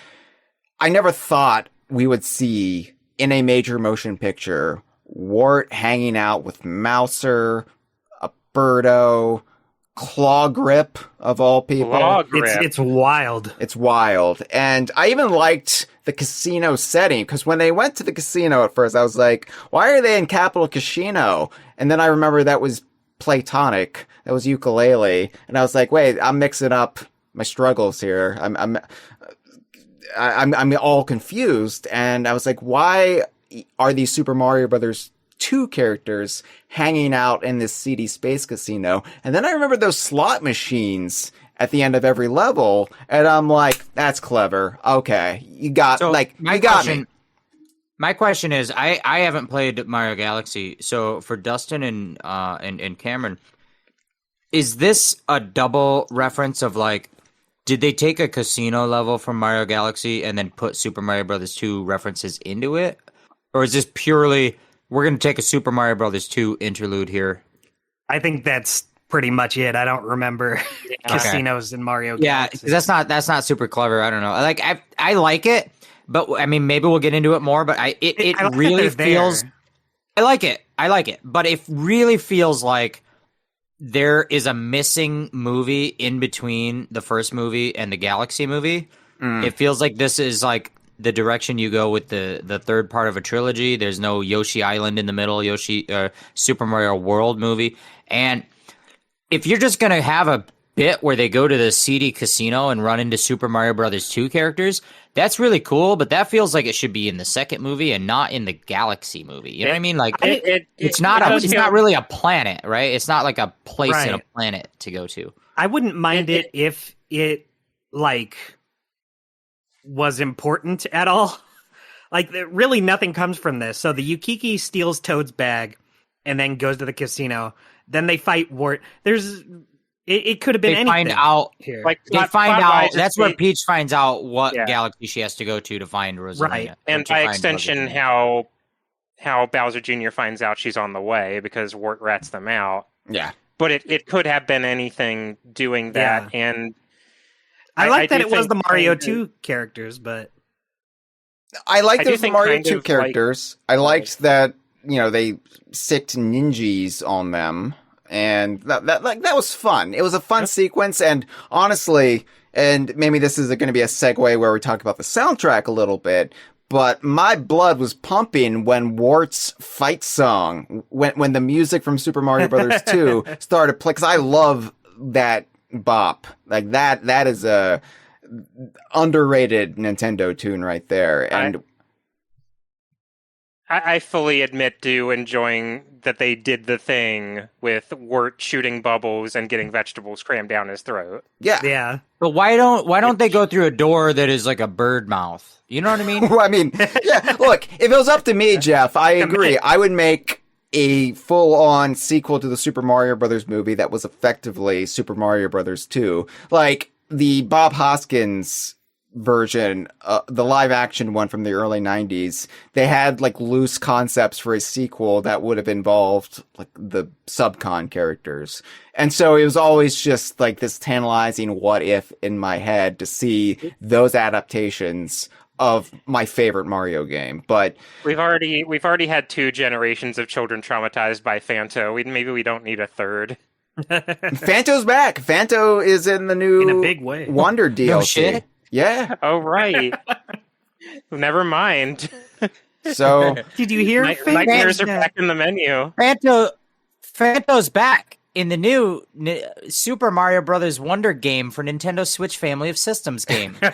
I never thought we would see in a major motion picture Wart hanging out with Mouser, a Birdo, Claw Grip of all people. Claw Grip. It's wild. It's wild. And I even liked the casino setting, because when they went to the casino at first, I was like, why are they in Capital Casino? And then I remember that was Playtonic. That was Ukulele. And I was like, wait, I'm mixing up my struggles here. I'm all confused. And I was like, why are these Super Mario Brothers 2 characters hanging out in this seedy space casino? And then I remember those slot machines at the end of every level, and I'm like, that's clever. Okay, you got me. My question is, I haven't played Mario Galaxy, so for Dustin and Cameron, is this a double reference of like, did they take a casino level from Mario Galaxy and then put Super Mario Brothers 2 references into it? Or is this purely, we're going to take a Super Mario Brothers 2 interlude here? I think that's pretty much it. I don't remember casinos in Mario Galaxy. Yeah, that's not super clever. I don't know. Like I like it, but I mean maybe we'll get into it more. But it like really feels. there. I like it, but it really feels like there is a missing movie in between the first movie and the Galaxy movie. It feels like this is like the direction you go with the third part of a trilogy. There's no Yoshi Island in the middle, Super Mario World movie, and if you're just going to have a bit where they go to the seedy casino and run into Super Mario Brothers 2 characters, that's really cool, but that feels like it should be in the second movie and not in the Galaxy movie. You know what I mean? Like it's not really a planet, right? It's not like a place in a planet to go to. I wouldn't mind it if it like was important at all. Like really nothing comes from this. So the Yukiki steals Toad's bag and then goes to the casino. Then they fight Wart. It could have been anything. Find out here. Like they find out. That's where Peach finds out what galaxy she has to go to find Rosalina. Right, and by extension, how Bowser Jr. finds out she's on the way because Wart rats them out. Yeah, but it could have been anything doing that. And I like that it was the Mario 2 characters, but I liked those Mario 2 characters. I liked that. They sicked ninjas on them, and that was fun. It was a fun sequence, and honestly, and maybe this is going to be a segue where we talk about the soundtrack a little bit, but my blood was pumping when Wart's fight song, when the music from Super Mario Brothers 2 started playing, because I love that bop. Like, that is a underrated Nintendo tune right there, and I fully admit to enjoying that they did the thing with Wirt shooting bubbles and getting vegetables crammed down his throat. Yeah. But why don't they go through a door that is like a bird mouth? You know what I mean? Well, I mean, yeah. Look, if it was up to me, Jeff, I agree. I would make a full-on sequel to the Super Mario Brothers movie that was effectively Super Mario Brothers 2, like the Bob Hoskins version, the live action one from the early 90s. They had like loose concepts for a sequel that would have involved like the subcon characters. And so it was always just like this tantalizing what if in my head to see those adaptations of my favorite Mario game. But we've already had 2 generations of children traumatized by Phanto. Maybe we don't need a third. Phanto's back. Phanto is in the new in a big way. Wonder DLC. No shit. Yeah. Oh, right. Never mind. So, did you hear? Nightmares are back in the menu. Phanto's back in the new Super Mario Brothers Wonder game for Nintendo Switch family of systems game. This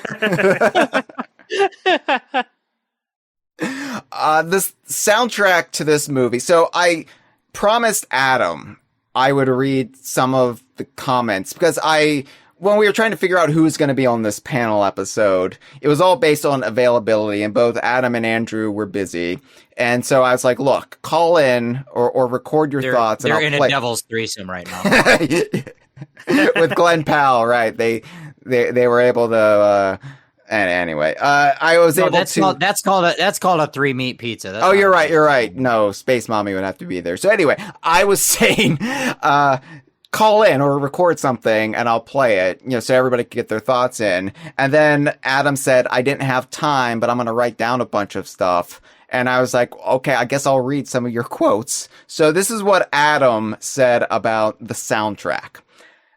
soundtrack to this movie. So I promised Adam I would read some of the comments because when we were trying to figure out who's going to be on this panel episode, it was all based on availability, and both Adam and Andrew were busy. And so I was like, look, call in or record your thoughts. They're and in a devil's threesome right now. With Glenn Powell, right. They were able to, and anyway, I was able to. That's called a 3-meat pizza. That's you're right. You're right. No, Space Mommy would have to be there. So anyway, I was saying, call in or record something and I'll play it, so everybody can get their thoughts in. And then Adam said, I didn't have time, but I'm going to write down a bunch of stuff. And I was like, okay, I guess I'll read some of your quotes. So this is what Adam said about the soundtrack.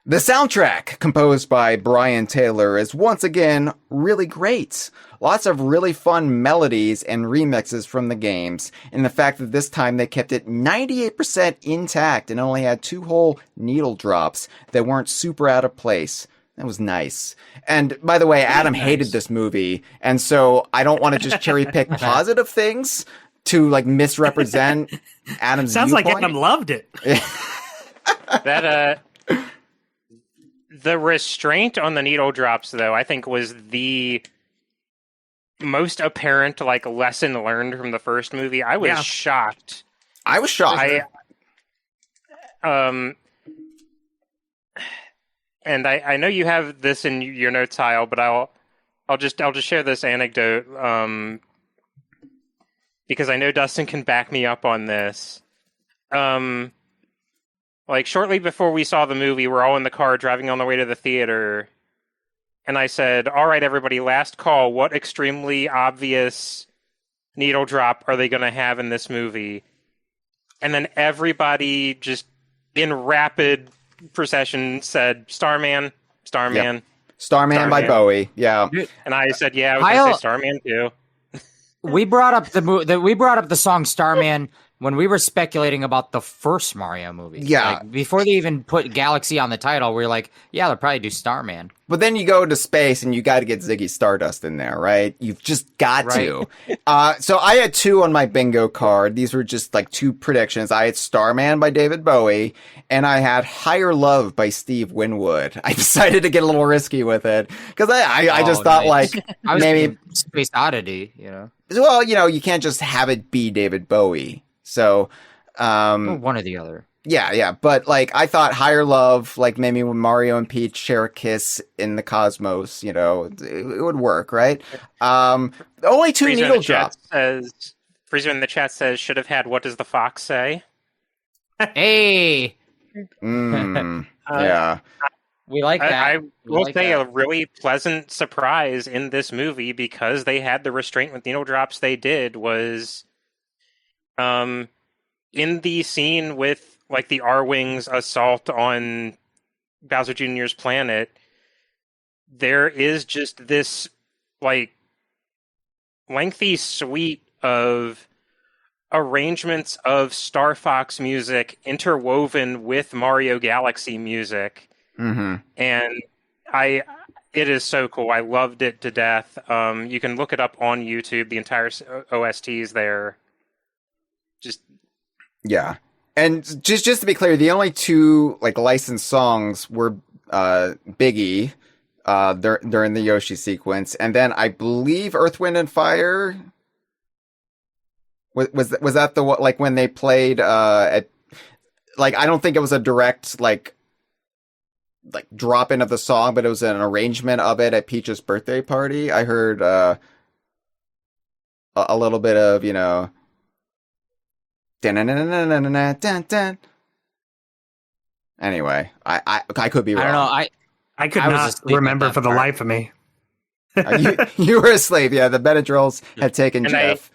The soundtrack, composed by Brian Taylor, is once again really great. Lots of really fun melodies and remixes from the games, and the fact that this time they kept it 98% intact and only had 2 whole needle drops that weren't super out of place. That was nice. And by the way, Adam hated this movie, and so I don't want to just cherry pick positive things to like misrepresent Adam's Sounds viewpoint. like Adam loved it. The restraint on the needle drops, though, I think was the most apparent, like, lesson learned from the first movie. I was shocked. I was shocked. and I know you have this in your notes, Hyle, but I'll just share this anecdote because I know Dustin can back me up on this. Like shortly before we saw the movie, we're all in the car driving on the way to the theater, and I said, "All right, everybody, last call. What extremely obvious needle drop are they going to have in this movie?" And then everybody just in rapid procession said, "Starman, Starman." Yep. Starman by Bowie. Yeah. And I said, "Yeah, I was Hyle- going to say Starman too." We brought up we brought up the song Starman when we were speculating about the first Mario movie. Yeah. Like, before they even put Galaxy on the title, we were like, yeah, they'll probably do Starman. But then you go to space and you got to get Ziggy Stardust in there, right? You've just got to. So I had 2 on my bingo card. These were just like 2 predictions. I had Starman by David Bowie and I had Higher Love by Steve Winwood. I decided to get a little risky with it because I just thought nice. like I was maybe thinking Space Oddity, you know. well, you can't just have it be David Bowie. So One or the other. yeah, but like I thought Higher Love, like maybe when Mario and Peach share a kiss in the cosmos, it would work, right? Only 2 needle drops. Freezer in the chat says, "Should have had What Does the Fox Say?" Hey, Yeah. we like that. I will like say that. a really pleasant surprise in this movie because they had the restraint with needle drops they did was in the scene with like the R-Wings assault on Bowser Jr.'s planet, there is just this like lengthy suite of arrangements of Star Fox music interwoven with Mario Galaxy music. Mm-hmm. And it is so cool. I loved it to death. You can look it up on YouTube. The entire OSTs there. Just Yeah. And just to be clear, the only 2 like licensed songs were Biggie during the Yoshi sequence, and then I believe Earth, Wind, and Fire. Was that the like when they played at like I don't think it was a direct like drop in of the song, but it was an arrangement of it at Peach's birthday party. I heard a little bit of Anyway, I could be wrong. I don't know. I could I was not asleep at remember that for the part. life of me. You were asleep. Yeah, the Benadryls had taken And Jeff.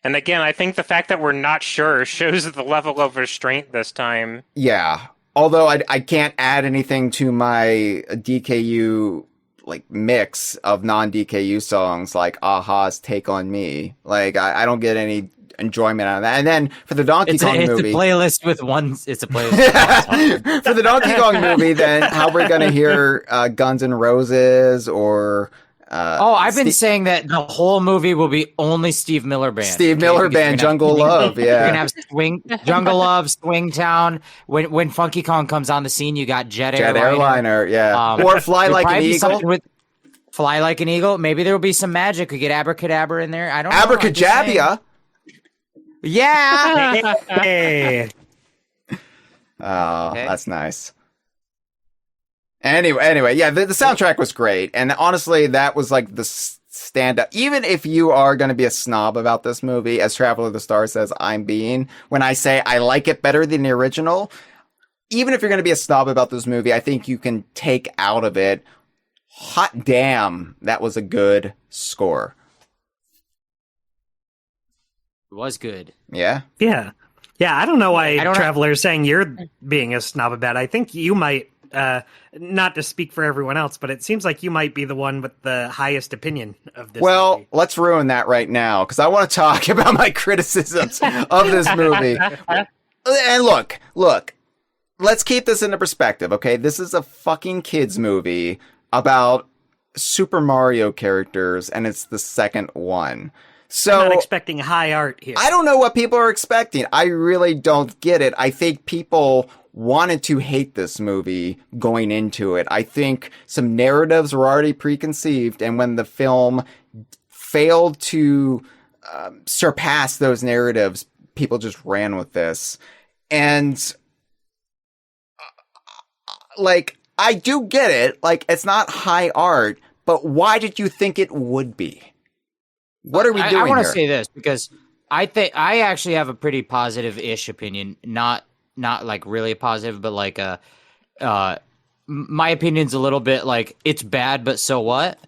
and again, I think the fact that we're not sure shows the level of restraint this time. Yeah. Although I can't add anything to my DKU like mix of non-DKU songs like Aha's Take on Me. Like I don't get any enjoyment out of that. And then for the Donkey Kong movie, it's a playlist with one. It's a playlist. With one song. for the Donkey Kong movie, then how we're gonna hear Guns N' Roses or I've been saying that the whole movie will be only Steve Miller Band. Steve Miller Because Band, Jungle Love. You're gonna Yeah, have Jungle Love, Swing Town. When Funky Kong comes on the scene, you got Jet Airliner. Yeah, or Fly there'll Like an probably be Eagle. something with Fly Like an Eagle. Maybe there will be some magic. We get Abracadabra in there. I don't know. I'm just saying. Abracadabra. Yeah. Hey, Oh, Okay. that's nice. Anyway, yeah, the soundtrack was great, and honestly, that was like the stand-up. Even if you are going to be a snob about this movie, as Traveler of the Stars says, I'm being, when I say I like it better than the original, even if you're going to be a snob about this movie, I think you can take out of it, hot damn, that was a good score. It was good. Yeah? yeah. I don't know why I don't know. Traveler is saying you're being a snob about it. I think you might, not to speak for everyone else, but it seems like you might be the one with the highest opinion of this Well, movie. let's ruin that right now, because I want to talk about my criticisms of this movie. And look, let's keep this into perspective, okay? This is a fucking kids movie about Super Mario characters, and it's the second one. So I'm not expecting high art here. I don't know what people are expecting. I really don't get it. I think people wanted to hate this movie going into it. I think some narratives were already preconceived, and when the film failed to surpass those narratives, people just ran with this. And like, I do get it. Like, it's not high art, but why did you think it would be? What are we doing I want to here? say this because I think I actually have a pretty positive-ish opinion. Not like really positive, but like my opinion's a little bit like it's bad, but so what?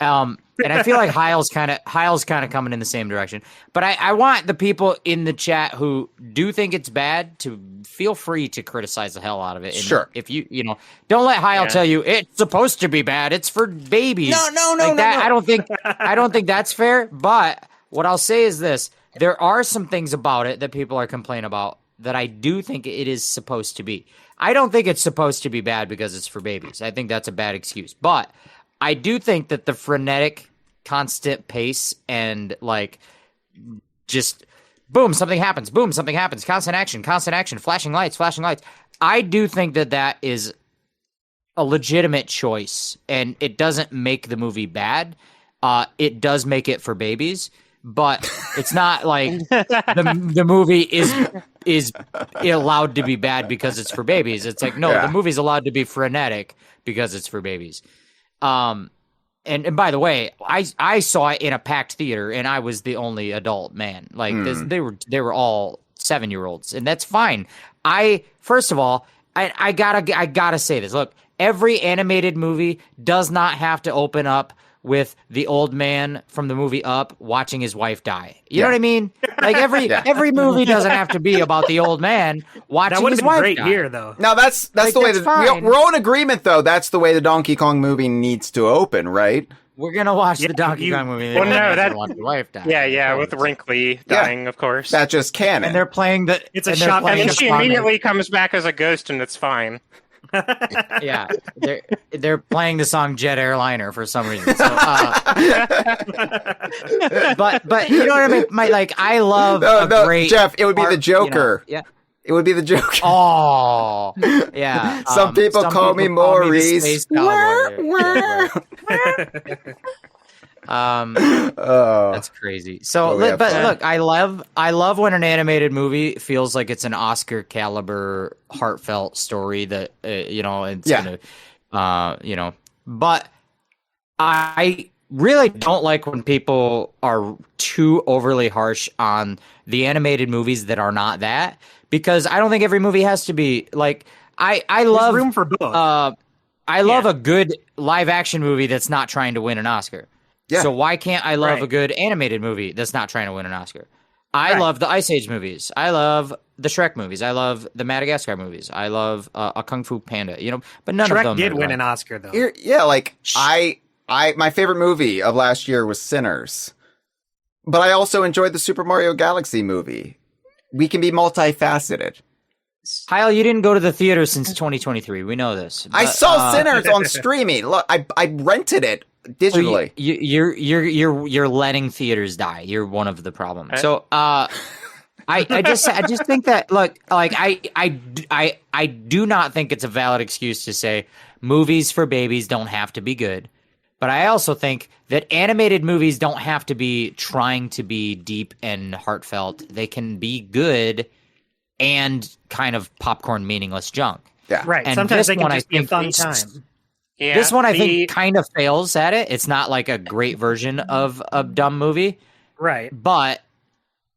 And I feel like Hyle's kind of coming in the same direction. But I want the people in the chat who do think it's bad to feel free to criticize the hell out of it. And Sure. if you don't let Hyle tell you it's supposed to be bad. It's for babies. No, like that. no. I don't think that's fair. But what I'll say is this: there are some things about it that people are complaining about that I do think it is supposed to be. I don't think it's supposed to be bad because it's for babies. I think that's a bad excuse. But I do think that the frenetic, constant pace and like just boom, something happens, constant action, flashing lights. I do think that is a legitimate choice, and it doesn't make the movie bad. It does make it for babies, but it's not like the movie is allowed to be bad because it's for babies. It's like, no, the movie's allowed to be frenetic because it's for babies. And by the way, I saw it in a packed theater, and I was the only adult man. Like they were all 7-year-olds, and that's fine. First of all, I gotta say this. Look, every animated movie does not have to open up with the old man from the movie Up watching his wife die. You know what I mean? Like every movie doesn't have to be about the old man watching his wife die. That would have been great here, though. Now that's Like, the way that's that fine. we're all in agreement, though. That's the way the Donkey Kong movie needs to open, right? We're gonna watch the Donkey Kong movie. Well, no, that's watch your wife die. Yeah, with Wrinkly dying, of course. That's just canon. And they're playing the. It's a and they're shot- playing And then the she song- immediately comes back as a ghost, and it's fine. Yeah, they're playing the song Jet Airliner for some reason. So, but you know what I mean? I love no, great Jeff, it would be the Joker. Yeah. It would be the Joker. Oh, yeah. Some people call me the Maurice. Space Cowboy. That's crazy. So, we have but fun. look, I love when an animated movie feels like it's an Oscar caliber, heartfelt story that it's gonna, But I really don't like when people are too overly harsh on the animated movies that are not that, because I don't think every movie has to be like. I love There's room for both. I love a good live action movie that's not trying to win an Oscar. Yeah. So why can't I love Right. a good animated movie that's not trying to win an Oscar? I love the Ice Age movies. I love the Shrek movies. I love the Madagascar movies. I love a Kung Fu Panda. But none of Shrek them did are win like- an Oscar, though. My favorite movie of last year was Sinners. But I also enjoyed the Super Mario Galaxy movie. We can be multifaceted. Hyle, you didn't go to the theater since 2023. We know this. I But, saw Sinners on streaming. Look, I rented it digitally. You're letting theaters die. You're one of the problems. So I just think that look, like I do not think it's a valid excuse to say movies for babies don't have to be good. But I also think that animated movies don't have to be trying to be deep and heartfelt. They can be good and kind of popcorn meaningless junk. Yeah. Right. And Sometimes this they can one, I just be a think, fun is- time. Yeah, This one I think kind of fails at it. It's not like a great version of a dumb movie, Right. but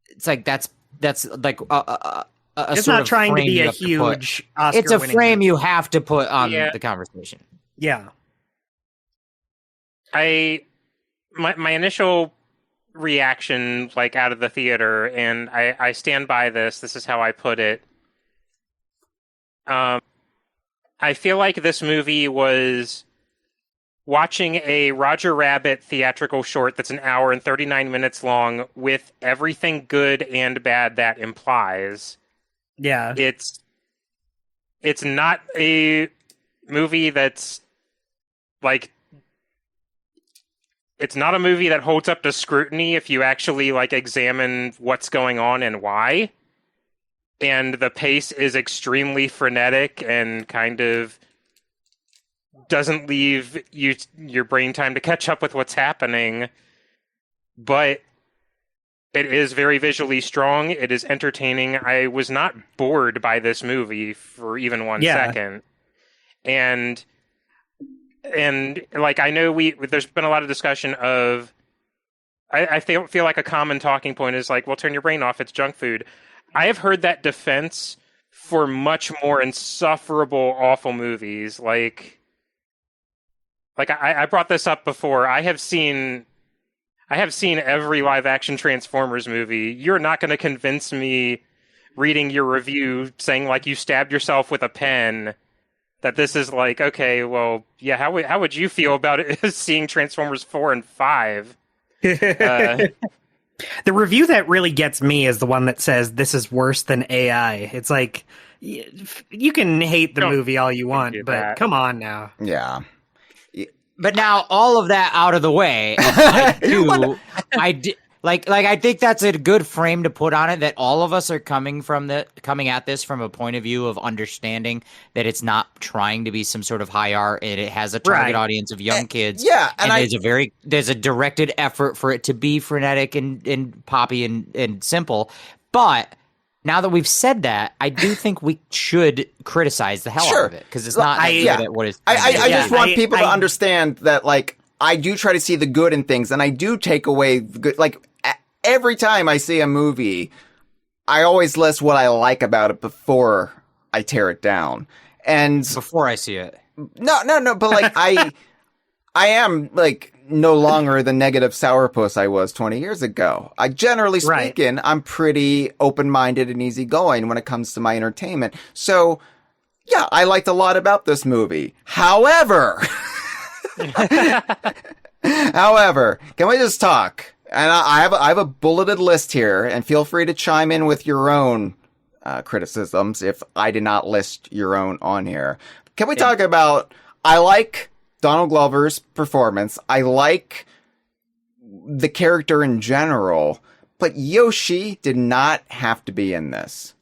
it's like that's like a It's sort not of trying to frame be you a have to put. huge Oscar. It's a frame you have to put on Yeah. the conversation. Yeah. My initial reaction, like out of the theater, and I stand by this. This is how I put it. I feel like this movie was watching a Roger Rabbit theatrical short that's an hour and 39 minutes long with everything good and bad that implies. Yeah. It's not a movie that's like, it's not a movie that holds up to scrutiny if you actually like examine what's going on and why. And the pace is extremely frenetic and kind of doesn't leave your brain time to catch up with what's happening. But it is very visually strong. It is entertaining. I was not bored by this movie for even 1 second. And And like I know there's been a lot of discussion of I feel like a common talking point is like, well, turn your brain off, it's junk food. I have heard that defense for much more insufferable, awful movies. Like I brought this up before. I have seen every live action Transformers movie. You're not going to convince me reading your review saying like you stabbed yourself with a pen that this is like, okay, well, yeah, how would you feel about it seeing Transformers 4 and 5? The review that really gets me is the one that says this is worse than AI. It's like you can hate the movie all you want, but come on now. Yeah. But now all of that out of the way, I think that's a good frame to put on it. That all of us are coming at this from a point of view of understanding that it's not trying to be some sort of high art, and it has a target audience of young kids. Yeah, and there's a directed effort for it to be frenetic and poppy and simple. But now that we've said that, I do think we should criticize the hell out of it because it's not good at what it's. I just want people to understand that, like, I do try to see the good in things, and I do take away the good. Like, every time I see a movie, I always list what I like about it before I tear it down. And before I see it, no. But like, I am like no longer the negative sourpuss I was 20 years ago. I generally speaking, I'm pretty open-minded and easygoing when it comes to my entertainment. So, yeah, I liked a lot about this movie. However, can we just talk? And I have a bulleted list here, and feel free to chime in with your own criticisms if I did not list your own on here. Can we talk about? I like Donald Glover's performance. I like the character in general, but Yoshi did not have to be in this.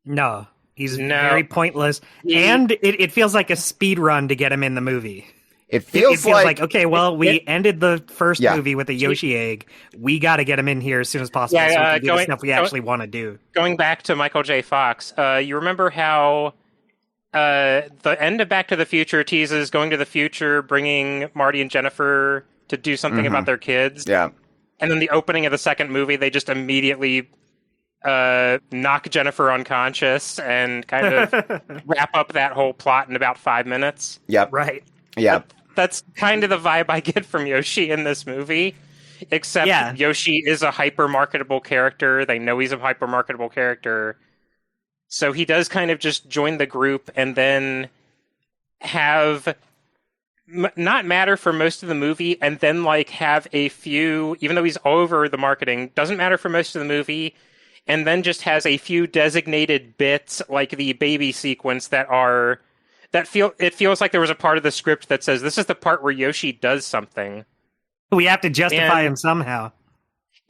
No, he's very pointless, and it feels like a speed run to get him in the movie. It feels like okay, well, we ended the first movie with a Yoshi egg. We got to get him in here as soon as possible so we can do the stuff we actually want to do. Going back to Michael J. Fox, you remember how the end of Back to the Future teases going to the future, bringing Marty and Jennifer to do something about their kids? Yeah. And then the opening of the second movie, they just immediately knock Jennifer unconscious and kind of wrap up that whole plot in about 5 minutes. Yep. Right. Yeah. That's kind of the vibe I get from Yoshi in this movie, except Yoshi is a hyper-marketable character. They know he's a hyper-marketable character. So he does kind of just join the group and then have not matter for most of the movie, and then like have a few, even though he's all over the marketing, doesn't matter for most of the movie, and then just has a few designated bits like the baby sequence it feels like there was a part of the script that says this is the part where Yoshi does something. We have to justify him somehow.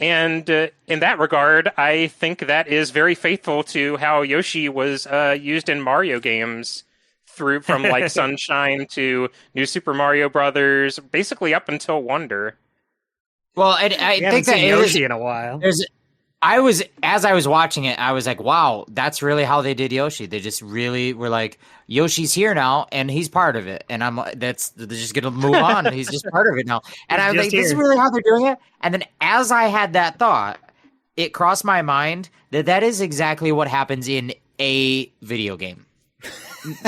And in that regard, I think that is very faithful to how Yoshi was used in Mario games from like Sunshine to New Super Mario Brothers, basically up until Wonder. Well, I think that Yoshi in a while. As I was watching it, I was like, wow, that's really how they did Yoshi. They just really were like, Yoshi's here now, and he's part of it. And I'm like, they're just going to move on. He's just part of it now. And I was like, this is really how they're doing it? And then as I had that thought, it crossed my mind that is exactly what happens in a video game.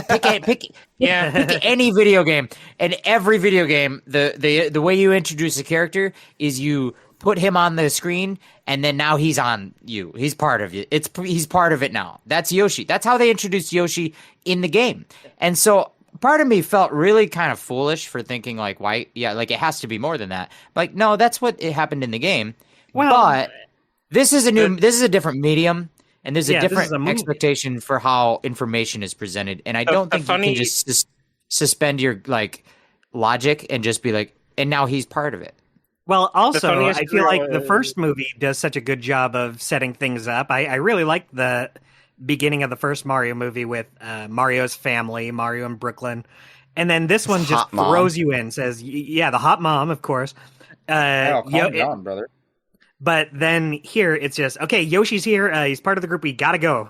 Pick any video game. And every video game, the way you introduce a character is you put him on the screen, and then now he's on you. He's part of you. He's part of it now. That's Yoshi. That's how they introduced Yoshi in the game. And so part of me felt really kind of foolish for thinking like, why? Yeah, like it has to be more than that. Like, no, that's what it happened in the game. Well, but this is a different medium, and there's a different expectation for how information is presented. And I don't think you can just suspend your like logic and just be like, and now he's part of it. Well, also, I feel like the first movie does such a good job of setting things up. I really like the beginning of the first Mario movie with Mario's family, Mario and Brooklyn. And then this one just throws you in, says, the hot mom, of course. Calm down, brother. But then here, it's just, okay, Yoshi's here. He's part of the group. We gotta go.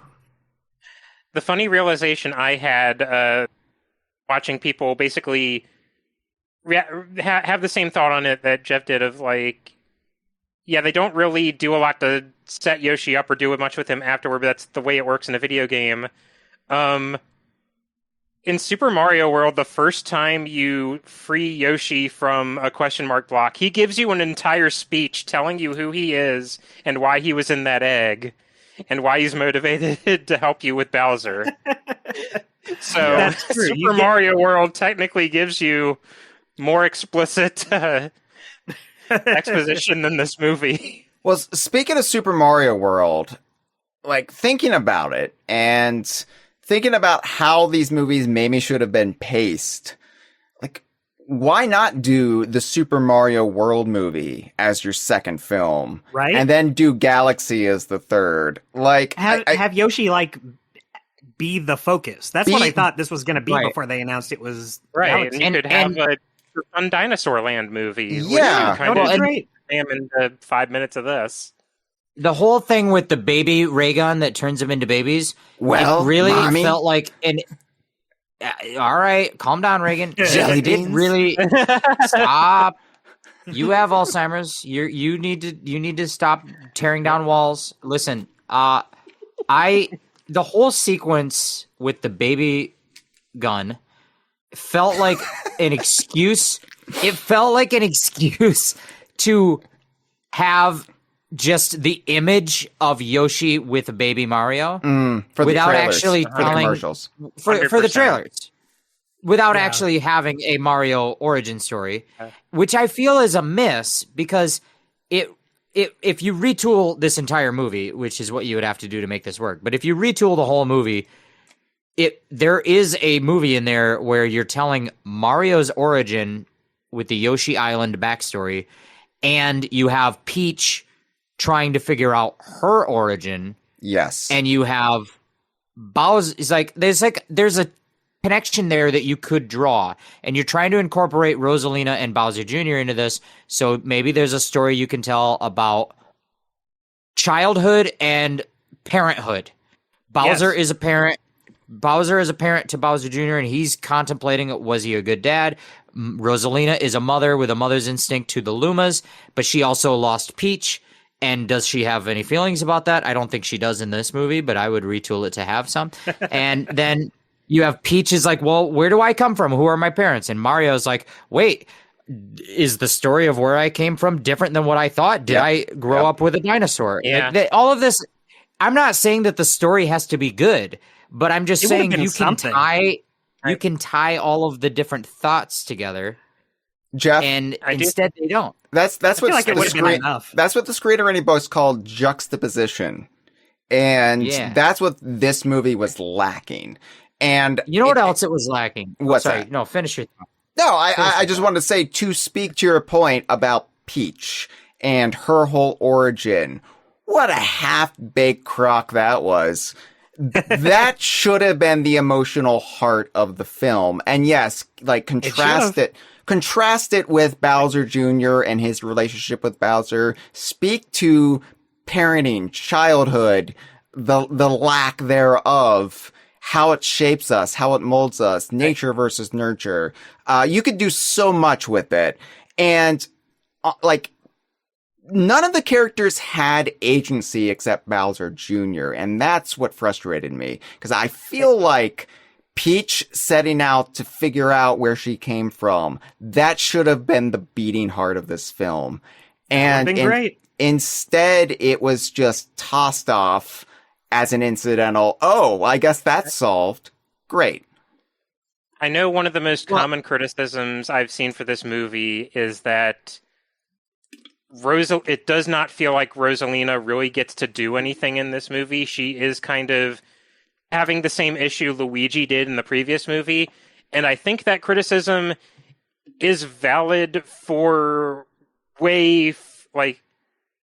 The funny realization I had watching people basically have the same thought on it that Jeff did of like, yeah, they don't really do a lot to set Yoshi up or do much with him afterward, but that's the way it works in a video game. In Super Mario World, the first time you free Yoshi from a question mark block, he gives you an entire speech telling you who he is and why he was in that egg and why he's motivated to help you with Bowser. So Super Mario World technically gives you more explicit exposition than this movie. Well, speaking of Super Mario World, like thinking about it and thinking about how these movies maybe should have been paced, like why not do the Super Mario World movie as your second film, right? And then do Galaxy as the third. Like have Yoshi like be the focus. That's what I thought this was going to be before they announced it was right. Galaxy. And you could have a fun Dinosaur Land movie. Yeah, kind of great. Into 5 minutes of this. The whole thing with the baby ray gun that turns them into babies, well, it really mommy. felt like an. All right, calm down, Reagan. Jelly beans. It really stop. You have Alzheimer's. You need to stop tearing down walls. Listen, the whole sequence with the baby gun felt like an excuse. It felt like an excuse to have just the image of Yoshi with baby Mario without actually for the commercials for the trailers, without actually having a Mario origin story, which I feel is a miss because if you retool this entire movie, which is what you would have to do to make this work, but if you retool the whole movie, there is a movie in there where you're telling Mario's origin with the Yoshi Island backstory, and you have Peach trying to figure out her origin. Yes. And you have Bowser. It's like there's a connection there that you could draw, and you're trying to incorporate Rosalina and Bowser Jr. into this. So maybe there's a story you can tell about childhood and parenthood. Bowser is a parent. Bowser is a parent to Bowser Jr., and he's contemplating, was he a good dad? Rosalina is a mother with a mother's instinct to the Lumas, but she also lost Peach. And does she have any feelings about that? I don't think she does in this movie, but I would retool it to have some. And then you have Peach is like, well, where do I come from? Who are my parents? And Mario's like, wait, is the story of where I came from different than what I thought? Did I grow up with a dinosaur? Yeah. Like, all of this, I'm not saying that the story has to be good, but I'm just saying you can tie all of the different thoughts together. Jeff, and instead they don't. That's what like it would have been enough. That's what the screenwriting books called juxtaposition, and that's what this movie was lacking. And you know what else it was lacking? What's sorry, that? no, finish your thought. No, I just wanted to say, to speak to your point about Peach and her whole origin. What a half-baked crock that was. That should have been the emotional heart of the film. And yes, like contrast it with Bowser Jr. and his relationship with Bowser. Speak to parenting, childhood, the lack thereof, how it shapes us, how it molds us, nature versus nurture. You could do so much with it. And none of the characters had agency except Bowser Jr., and that's what frustrated me, because I feel like Peach setting out to figure out where she came from, that should have been the beating heart of this film. And instead, it was just tossed off as an incidental, oh, I guess that's solved. Great. I know one of the most common criticisms I've seen for this movie is that it does not feel like Rosalina really gets to do anything in this movie. She is kind of having the same issue Luigi did in the previous movie. And I think that criticism is valid for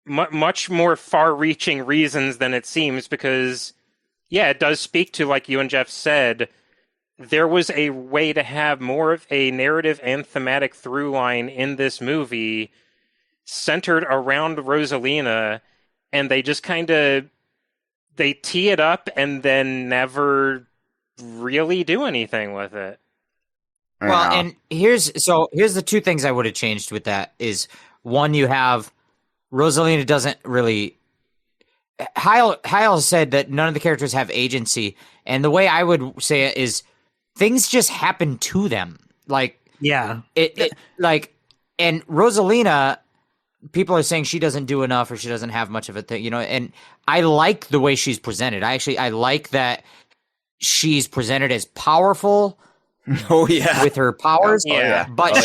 much more far-reaching reasons than it seems, because, yeah, it does speak to, like you and Jeff said, there was a way to have more of a narrative and thematic through line in this movie centered around Rosalina, and they just kind of they tee it up and then never really do anything with it. Well, and here's the two things I would have changed with that is one, you have Rosalina doesn't really. Hyle said that none of the characters have agency, and the way I would say it is things just happen to them. Like it and Rosalina, people are saying she doesn't do enough or she doesn't have much of a thing, and I like the way she's presented. I like that she's presented as powerful. Oh yeah, with her powers. Oh, yeah. But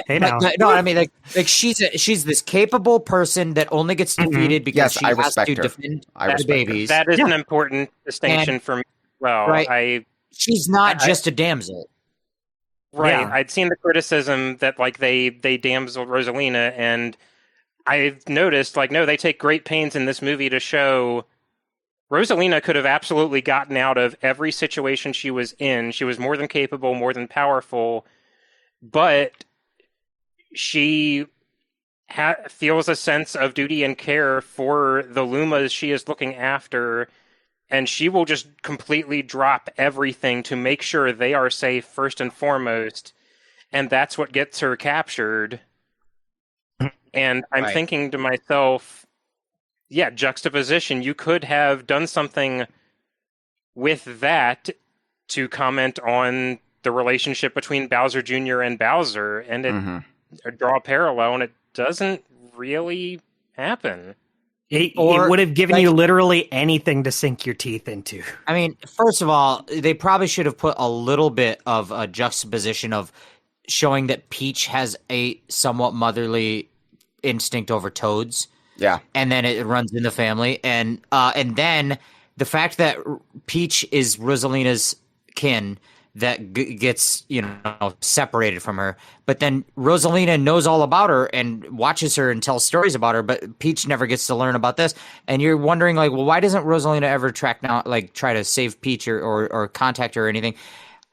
I mean, like she's this capable person that only gets defeated because she has to defend the babies. That is an important distinction for me. Well, right. She's not just a damsel. Right. Yeah. I'd seen the criticism that like they damsel Rosalina, and I've noticed like no, they take great pains in this movie to show Rosalina could have absolutely gotten out of every situation she was in. She was more than capable, more than powerful, but she feels a sense of duty and care for the Lumas she is looking after, and she will just completely drop everything to make sure they are safe first and foremost, and that's what gets her captured. And I'm thinking to myself, yeah, juxtaposition. You could have done something with that to comment on the relationship between Bowser Jr. and Bowser, and draw a parallel, and it doesn't really happen. It would have given you literally anything to sink your teeth into. I mean, first of all, they probably should have put a little bit of a juxtaposition of showing that Peach has a somewhat motherly instinct over Toads. Yeah, and then it runs in the family, and then the fact that Peach is Rosalina's kin that gets separated from her, but then Rosalina knows all about her and watches her and tells stories about her, but Peach never gets to learn about this, and you're wondering like, well, why doesn't Rosalina ever try to save Peach or contact her or anything?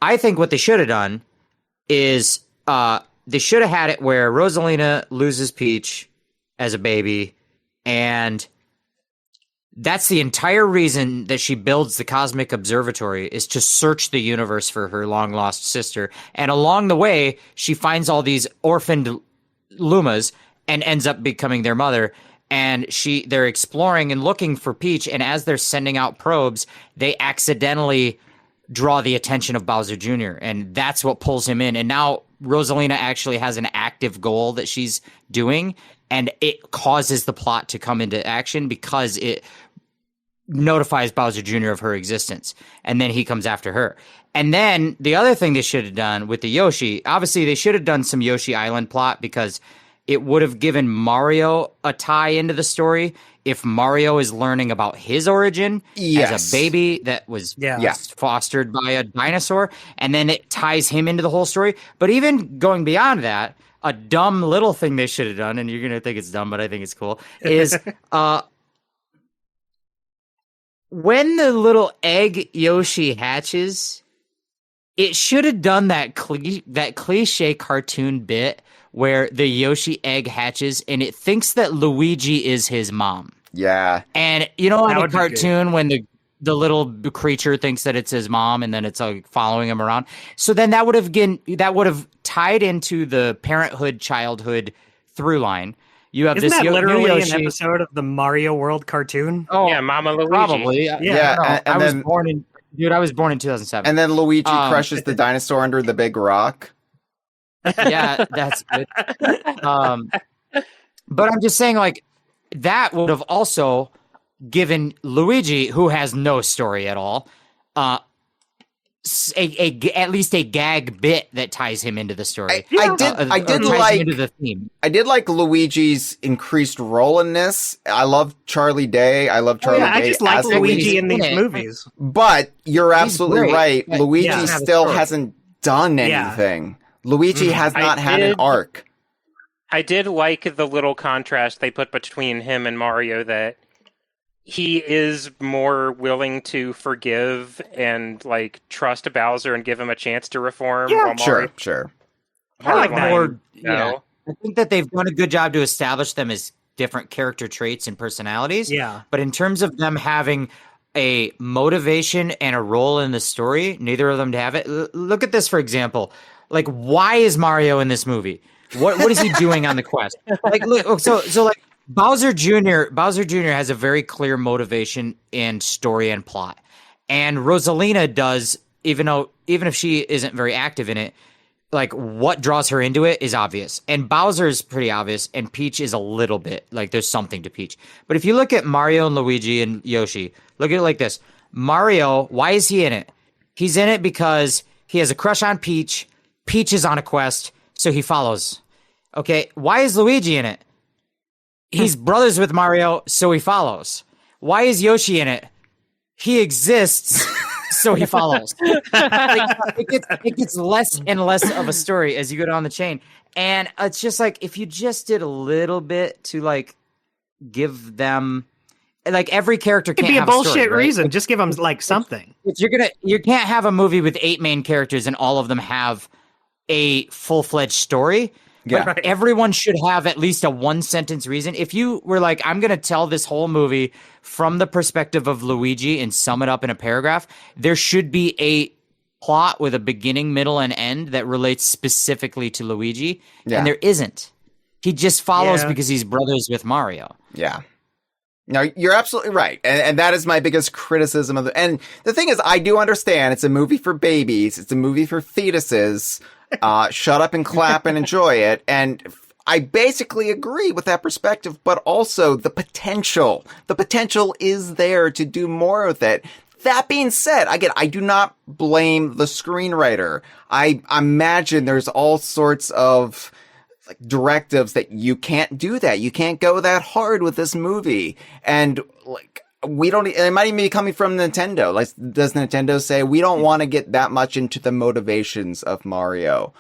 I think what they should have done is they should have had it where Rosalina loses Peach as a baby. And that's the entire reason that she builds the Cosmic Observatory, is to search the universe for her long-lost sister. And along the way, she finds all these orphaned Lumas and ends up becoming their mother. And they're exploring and looking for Peach, and as they're sending out probes, they accidentally draw the attention of Bowser Jr., and that's what pulls him in. And now Rosalina actually has an active goal that she's doing, and it causes the plot to come into action because it notifies Bowser Jr. of her existence, and then he comes after her. And then the other thing they should have done with the Yoshi, obviously they should have done some Yoshi Island plot, because it would have given Mario a tie into the story if Mario is learning about his origin as a baby that was fostered by a dinosaur, and then it ties him into the whole story. But even going beyond that, a dumb little thing they should have done, and you're going to think it's dumb, but I think it's cool, is when the little egg Yoshi hatches, it should have done that cliche cartoon bit where the Yoshi egg hatches and it thinks that Luigi is his mom. Yeah. And in a cartoon when the little creature thinks that it's his mom and then it's following him around. So then that would have tied into the parenthood childhood through line. You have Isn't this that literally Yoshi, an episode of the Mario World cartoon? Oh yeah, Mama Luigi. Probably. Yeah. I was born in 2007. And then Luigi crushes the dinosaur under the big rock. Yeah, that's good. But I'm just saying, like, that would have also given Luigi, who has no story at all, at least a gag bit that ties him into the story. I did like Luigi's increased role in this. I love Charlie Day. I love Charlie Day. I just like Luigi in these movies. But you're absolutely right. Luigi still hasn't done anything. Yeah. Luigi has not had an arc. I did like the little contrast they put between him and Mario, that he is more willing to forgive and like trust Bowser and give him a chance to reform. Yeah, sure. I like that. I think that they've done a good job to establish them as different character traits and personalities. Yeah. But in terms of them having a motivation and a role in the story, neither of them have it. Look at this, for example. Like, why is Mario in this movie? What is he doing on the quest? Like, look, so like Bowser Jr. has a very clear motivation and story and plot, and Rosalina does, even if she isn't very active in it. Like, what draws her into it is obvious, and Bowser is pretty obvious, and Peach is a little bit like there's something to Peach. But if you look at Mario and Luigi and Yoshi, look at it like this: Mario, why is he in it? He's in it because he has a crush on Peach. Peach is on a quest, so he follows. Okay, why is Luigi in it? He's brothers with Mario, so he follows. Why is Yoshi in it? He exists, so he follows. Like, it gets less and less of a story as you go down the chain. And it's just like, if you just did a little bit to like give them, like, every character can't It'd be a have bullshit story, right? reason. Just give them like something. You can't have a movie with 8 main characters and all of them have a full-fledged story. Yeah. But everyone should have at least a 1-sentence reason. If you were like, I'm going to tell this whole movie from the perspective of Luigi and sum it up in a paragraph, there should be a plot with a beginning, middle, and end that relates specifically to Luigi. Yeah. And there isn't. He just follows because he's brothers with Mario. Yeah. No, you're absolutely right. And that is my biggest criticism of the, and the thing is, I do understand it's a movie for babies. It's a movie for fetuses. Shut up and clap and enjoy it. And I basically agree with that perspective, but also the potential is there to do more with it. That being said, again, I do not blame the screenwriter. I imagine there's all sorts of like directives that you can't do that. You can't go that hard with this movie. And like, it might even be coming from Nintendo. Like, does Nintendo say, we don't want to get that much into the motivations of Mario?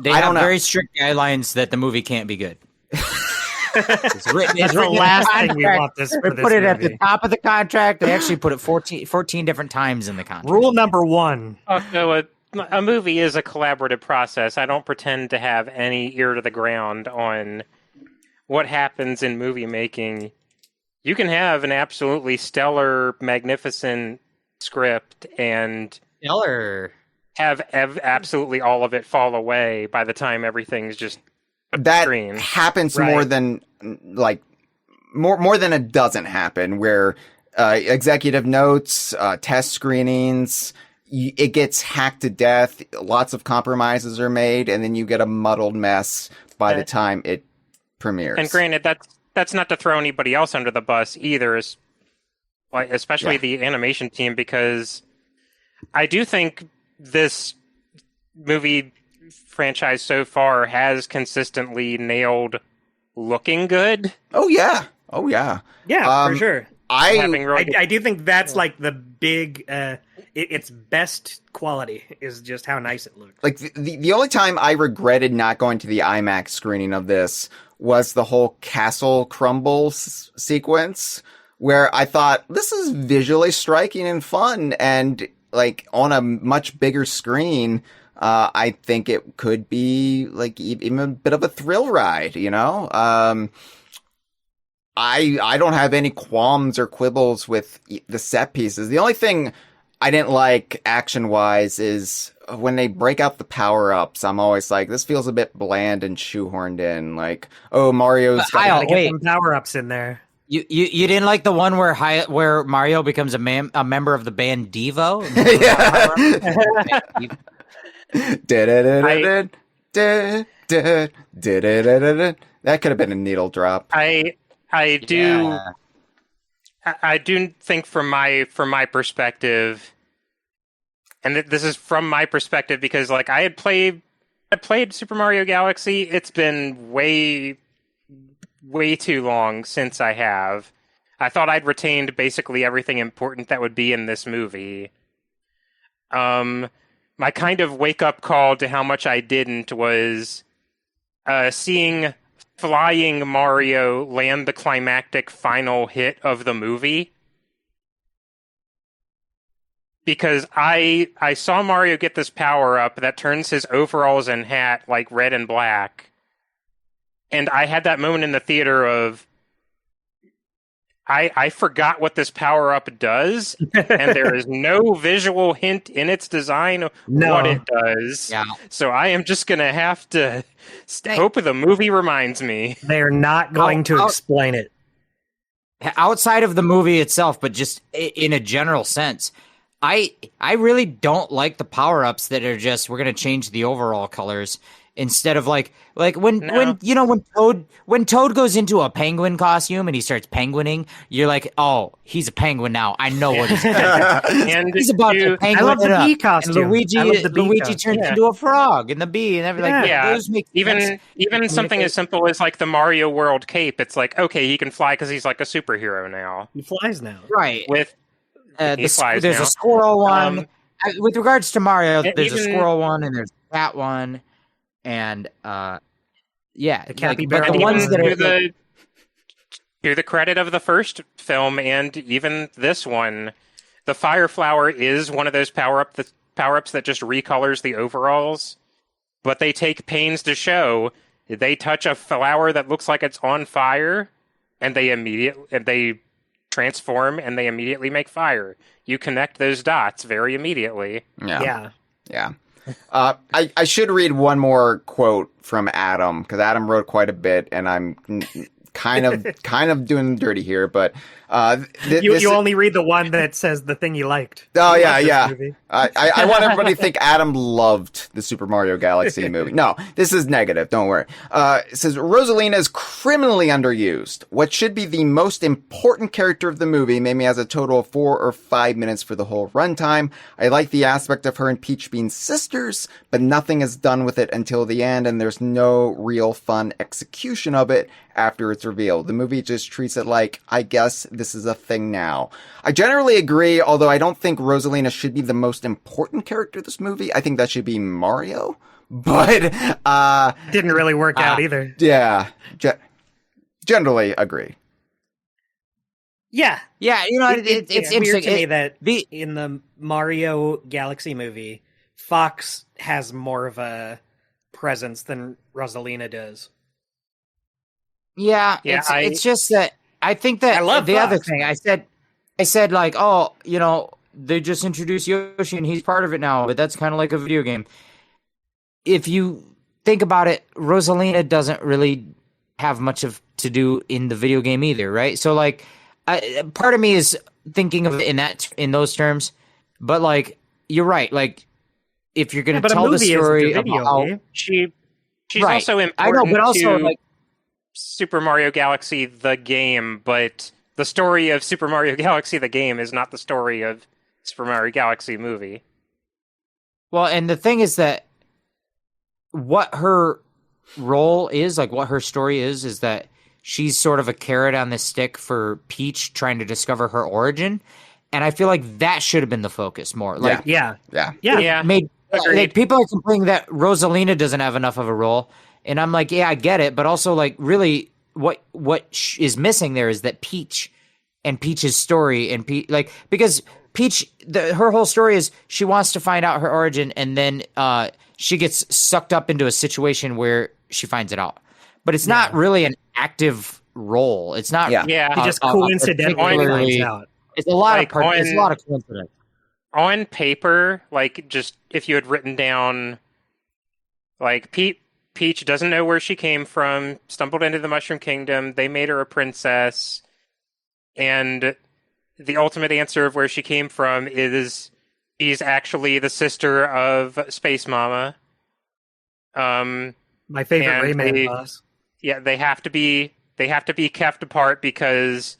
They have very strict guidelines that the movie can't be good. It's written, That's the last thing we want this for this put it movie. at the top of the contract. They actually put it 14 different times in the contract. Rule number 1. So a movie is a collaborative process. I don't pretend to have any ear to the ground on what happens in movie making. You can have an absolutely stellar, magnificent script and have absolutely all of it fall away by the time everything's just that screen. Happens more than like more than it doesn't happen, where executive notes, test screenings, it gets hacked to death. Lots of compromises are made, and then you get a muddled mess by the time it premieres. And granted, that's not to throw anybody else under the bus either, especially the animation team, because I do think this movie franchise so far has consistently nailed looking good. Oh yeah. Yeah, for sure. I do think that's like the big its best quality is just how nice it looks. Like the only time I regretted not going to the IMAX screening of this was the whole castle crumble sequence, where I thought this is visually striking and fun, and like on a much bigger screen, I think it could be like even a bit of a thrill ride, you know? I don't have any qualms or quibbles with the set pieces. The only thing I didn't like action-wise is when they break out the power-ups. I'm always like, this feels a bit bland and shoehorned in. Like, oh, Mario's got to get some power-ups in there. You didn't like the one where Mario becomes a member of the band Devo? That could have been a needle drop. I do think from my perspective, and this is from my perspective because like I played Super Mario Galaxy. It's been way too long since I have. I thought I'd retained basically everything important that would be in this movie. My kind of wake up call to how much I didn't was seeing flying Mario land the climactic final hit of the movie. Because I saw Mario get this power up that turns his overalls and hat like red and black. And I had that moment in the theater of I forgot what this power up does, and there is no visual hint in its design what it does. Yeah. So I am just gonna have to hope the movie reminds me. They're not going to explain it. Outside of the movie itself, but just in a general sense, I really don't like the power-ups that are just we're gonna change the overall colors instead of like when Toad goes into a penguin costume and he starts penguining, you're like, oh, he's a penguin now. I know what he's And he's about to penguin. I love the bee costume. And Luigi turns into a frog and the bee and everything. Yeah, Those make even something as simple as like the Mario World cape. It's like, okay, he can fly because he's like a superhero now. He flies now. Right. With there's now. a squirrel one. With regards to Mario, there's a even- squirrel one and there's a cat one, and yeah, The capybara but the one. ones that are to the credit of the first film and even this one, the Fire Flower is one of those power-ups that just recolors the overalls, but they take pains to show they touch a flower that looks like it's on fire, and they transform and they immediately make fire. You connect those dots very immediately. Yeah. I should read one more quote from Adam, because Adam wrote quite a bit, and I'm kind of doing dirty here, but you only read the one that says the thing you liked. Oh, You yeah, loved this yeah. movie. I want everybody to think Adam loved the Super Mario Galaxy movie. No, this is negative. Don't worry. It says, Rosalina is criminally underused. What should be the most important character of the movie maybe has a total of 4 or 5 minutes for the whole runtime. I like the aspect of her and Peach being sisters, but nothing is done with it until the end, and there's no real fun execution of it after it's revealed. The movie just treats it like, I guess this is a thing now. I generally agree, although I don't think Rosalina should be the most important character of this movie. I think that should be Mario. But, Didn't really work out either. yeah, generally agree. Yeah. Yeah, it's weird interesting to me that in the Mario Galaxy movie, Fox has more of a presence than Rosalina does. Yeah, it's just that I think that I love the Fox. other thing I said like, oh, they just introduced Yoshi and he's part of it now, but that's kind of like a video game. If you think about it, Rosalina doesn't really have much to do in the video game either, right? So like, part of me is thinking of it in those terms, but like you're right. Like if you're going to tell the story of how She's right. also important. I know, but also to like Super Mario Galaxy the game, but the story of Super Mario Galaxy the game is not the story of Super Mario Galaxy movie. well, and the thing is that what her role is, like what her story is that she's sort of a carrot on the stick for Peach trying to discover her origin, and I feel like that should have been the focus more. Like, Yeah. made like people are complaining that Rosalina doesn't have enough of a role, and I'm like, yeah, I get it, but also like really, what is missing there is that Peach and Peach's story and because Peach, her whole story is she wants to find out her origin, and then she gets sucked up into a situation where she finds it out, but it's not really an active role. It's not. Yeah. He just coincidentally finds out. It's a lot Like, of it's a lot of coincidence. On paper, like just if you had written down, like Peach doesn't know where she came from, stumbled into the Mushroom Kingdom, they made her a princess, and the ultimate answer of where she came from is she's actually the sister of Space Mama. My favorite Rayman boss. Yeah, they have to be kept apart because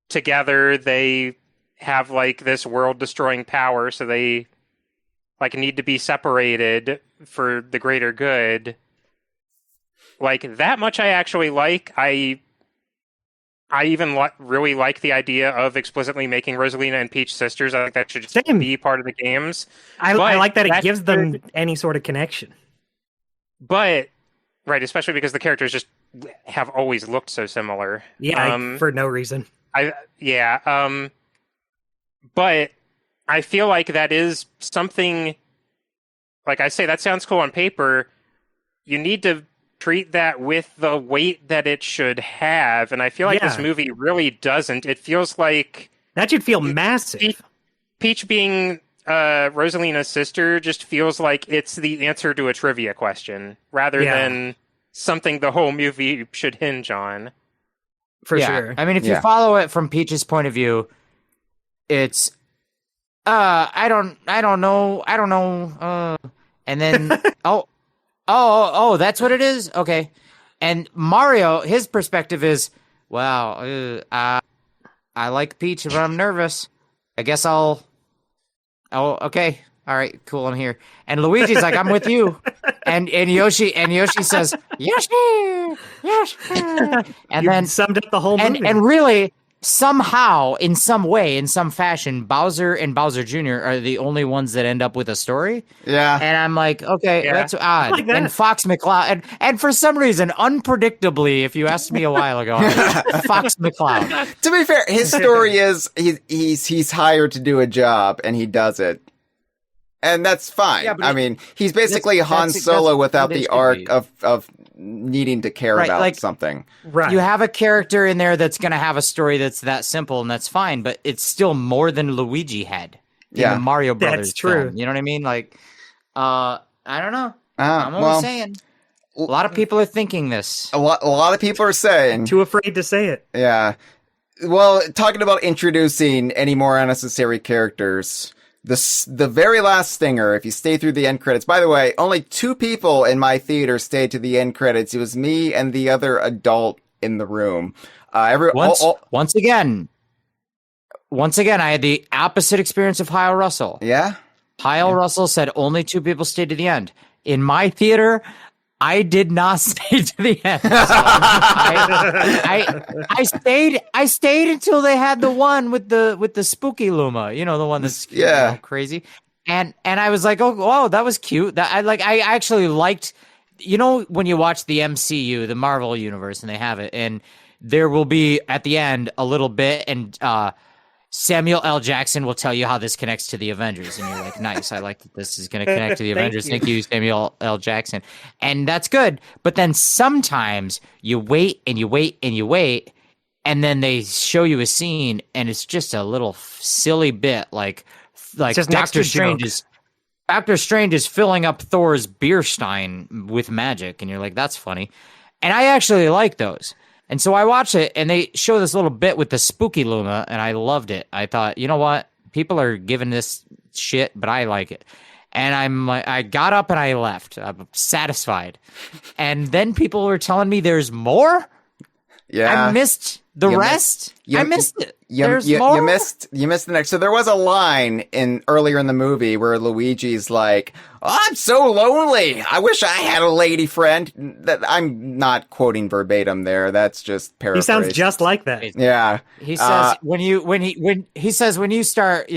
together they have like this world-destroying power, so they like need to be separated for the greater good. Like that much I actually like. I even really like the idea of explicitly making Rosalina and Peach sisters. I think that should just be part of the games. I like that it gives them any sort of connection. But, right, especially because the characters just have always looked so similar. Yeah, for no reason. But I feel like that is something, like I say, that sounds cool on paper. You need to treat that with the weight that it should have, and I feel like this movie really doesn't. It feels like that should feel massive. Peach being Rosalina's sister just feels like it's the answer to a trivia question rather than something the whole movie should hinge on. For sure. I mean, if you follow it from Peach's point of view, it's I don't know. And then oh, that's what it is. Okay. And Mario, his perspective is, wow, I like Peach, but I'm nervous. I guess Oh, okay. All right, cool. I'm here. And Luigi's like, I'm with you. And Yoshi says, Yoshi. And then summed up the whole movie. And really, somehow, in some way, in some fashion, Bowser and Bowser Jr. are the only ones that end up with a story. Yeah. And I'm like, okay, that's odd. Like that. And Fox McCloud, and for some reason, unpredictably, if you asked me a while ago, Fox McCloud. To be fair, his story is he's hired to do a job, and he does it. And that's fine. Yeah, I mean, he's basically Han Solo without the arc of needing to care about something. Right. You have a character in there that's going to have a story that's that simple, and that's fine, but it's still more than Luigi had in the Mario Brothers That's true. film. You know what I mean? Like, I don't know. I'm only saying. A lot of people are thinking this. A lot of people are saying. Too afraid to say it. Yeah. Well, talking about introducing any more unnecessary characters... The very last stinger, if you stay through the end credits. By the way, only 2 people in my theater stayed to the end credits. It was me and the other adult in the room. Once again, I had the opposite experience of Hyle Russell. Yeah? Hyle Russell said only 2 people stayed to the end. In my theater, I did not stay to the end. So I stayed until they had the one with the spooky Luma, the one that's crazy. And I was like, oh, that was cute. I actually liked, when you watch the MCU, the Marvel universe, and they have it, and there will be at the end a little bit, and Samuel L. Jackson will tell you how this connects to the Avengers. And you're like, nice. I like that this is going to connect to the Avengers. Thank you, Samuel L. Jackson. And that's good. But then sometimes you wait and you wait and you wait, and then they show you a scene, and it's just a little silly bit like Doctor Strange is filling up Thor's beer stein with magic. And you're like, that's funny. And I actually like those. And so I watched it, and they show this little bit with the spooky Luma, and I loved it. I thought, you know what? People are giving this shit, but I like it. And I got up and I left. I'm satisfied. And then people were telling me there's more. Yeah, I missed the rest. I missed it. There's more. You missed the next. So there was a line earlier in the movie where Luigi's like, "Oh, I'm so lonely. I wish I had a lady friend." I'm not quoting verbatim there. That's just paraphrased. He sounds just like that. Yeah. He says when you start,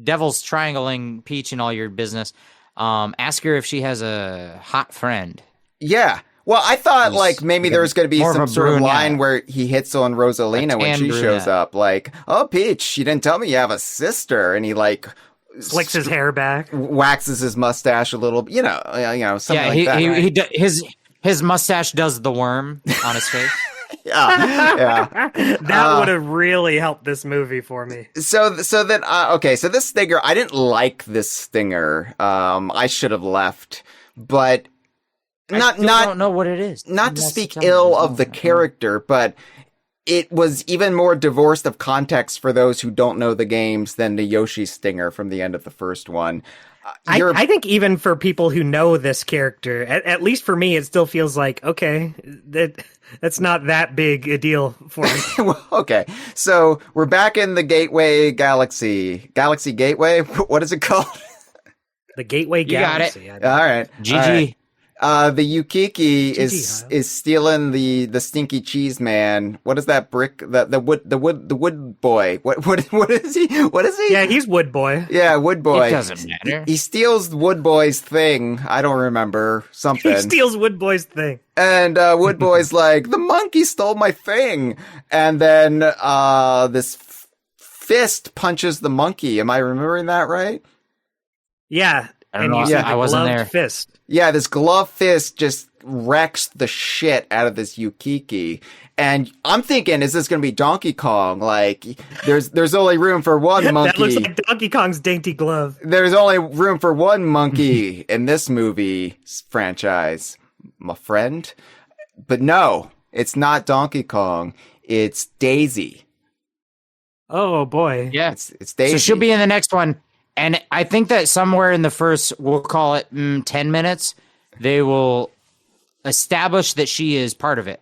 devil's triangling Peach and all your business, ask her if she has a hot friend. Yeah. Well, I thought maybe there's going to be some sort of line where he hits on Rosalina when she shows up. Like, "Oh, Peach, you didn't tell me you have a sister," and he slicks his hair back, waxes his mustache a little, something like that. His mustache does the worm on his face. Yeah. That would have really helped this movie for me. So then, okay, so this stinger, I didn't like this stinger. I should have left, but. I don't know what it is. Not to speak ill of the character, but it was even more divorced of context for those who don't know the games than the Yoshi stinger from the end of the first one. I think even for people who know this character, at least for me, it still feels like, okay, that's not that big a deal for me. Well, okay, so we're back in the Gateway Galaxy Gateway. What is it called? The Gateway Galaxy. You got it. All right. GG. All right. The Yukiki is stealing the stinky cheese man. What is that brick? The wood boy. What is he? What is he? Yeah, he's Wood Boy. Yeah, Wood Boy. It doesn't matter. He steals Wood Boy's thing. I don't remember something. He steals Wood Boy's thing. And Wood Boy's like, the monkey stole my thing. And then this fist punches the monkey. Am I remembering that right? Yeah. I wasn't there. Fist. Yeah, this glove fist just wrecks the shit out of this Yukiki. And I'm thinking, is this going to be Donkey Kong? Like, there's only room for one monkey. That looks like Donkey Kong's dainty glove. There's only room for one monkey in this movie franchise, my friend. But no, it's not Donkey Kong. It's Daisy. Oh boy. Yeah. It's Daisy. So she'll be in the next one. And I think that somewhere in the first, we'll call it 10 minutes, they will establish that she is part of it.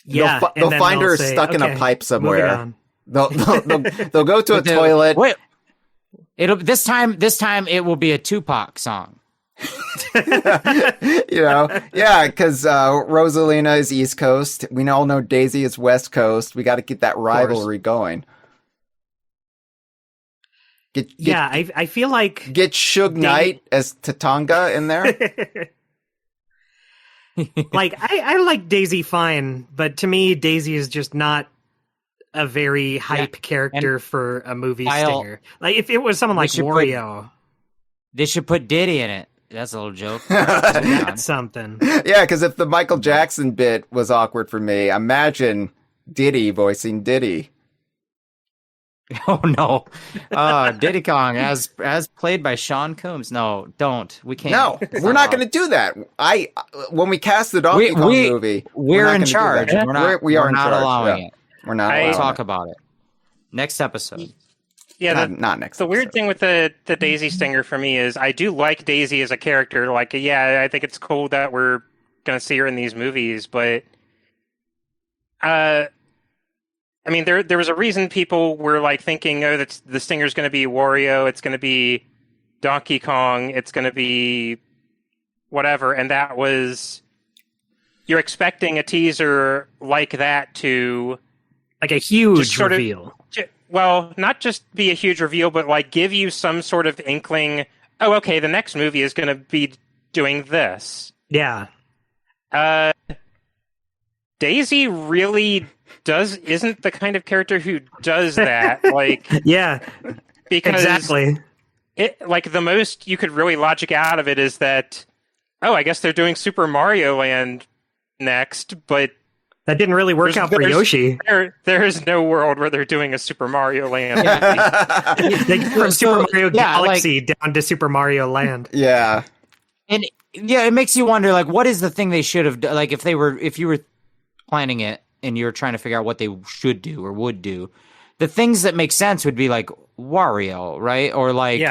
Yeah, they'll find her stuck in a pipe somewhere. They'll go to a toilet. Wait, this time it will be a Tupac song. Yeah, because Rosalina is East Coast. We all know Daisy is West Coast. We got to get that rivalry going. I feel like get Suge Knight as Tatanga in there. Like I like Daisy fine, but to me Daisy is just not a very hype character for a movie stinger. Like if it was someone like Wario, they should put Diddy in it. That's a little joke. That's something. Yeah, because if the Michael Jackson bit was awkward for me, imagine Diddy voicing Diddy. Oh no, Diddy Kong as played by Sean Combs. No, don't. We can't. No, we're not going to do that. When we cast the Donkey Kong movie, we're in charge. We're not allowing it. We're not. We'll talk about it next episode. Yeah, not next. The weird thing with the Daisy stinger for me is I do like Daisy as a character. Like, yeah, I think it's cool that we're going to see her in these movies, but I mean, there was a reason people were like thinking, oh, that's the stinger's going to be Wario, it's going to be Donkey Kong, it's going to be whatever, and that was you're expecting a teaser like that to like a huge reveal. Well, not just be a huge reveal, but like give you some sort of inkling. Oh, okay, the next movie is going to be doing this. Yeah. Daisy really isn't the kind of character who does that. Like, yeah, because exactly. It like the most you could really logic out of it is that, oh, I guess they're doing Super Mario Land next, but that didn't really work out for Yoshi. There is no world where they're doing a Super Mario Land. They go from Super Mario Galaxy down to Super Mario Land. Yeah, and it makes you wonder, like, what is the thing they should have done? Like, if you were planning it and you're trying to figure out what they should do or would do, the things that make sense would be like Wario, right? Or like,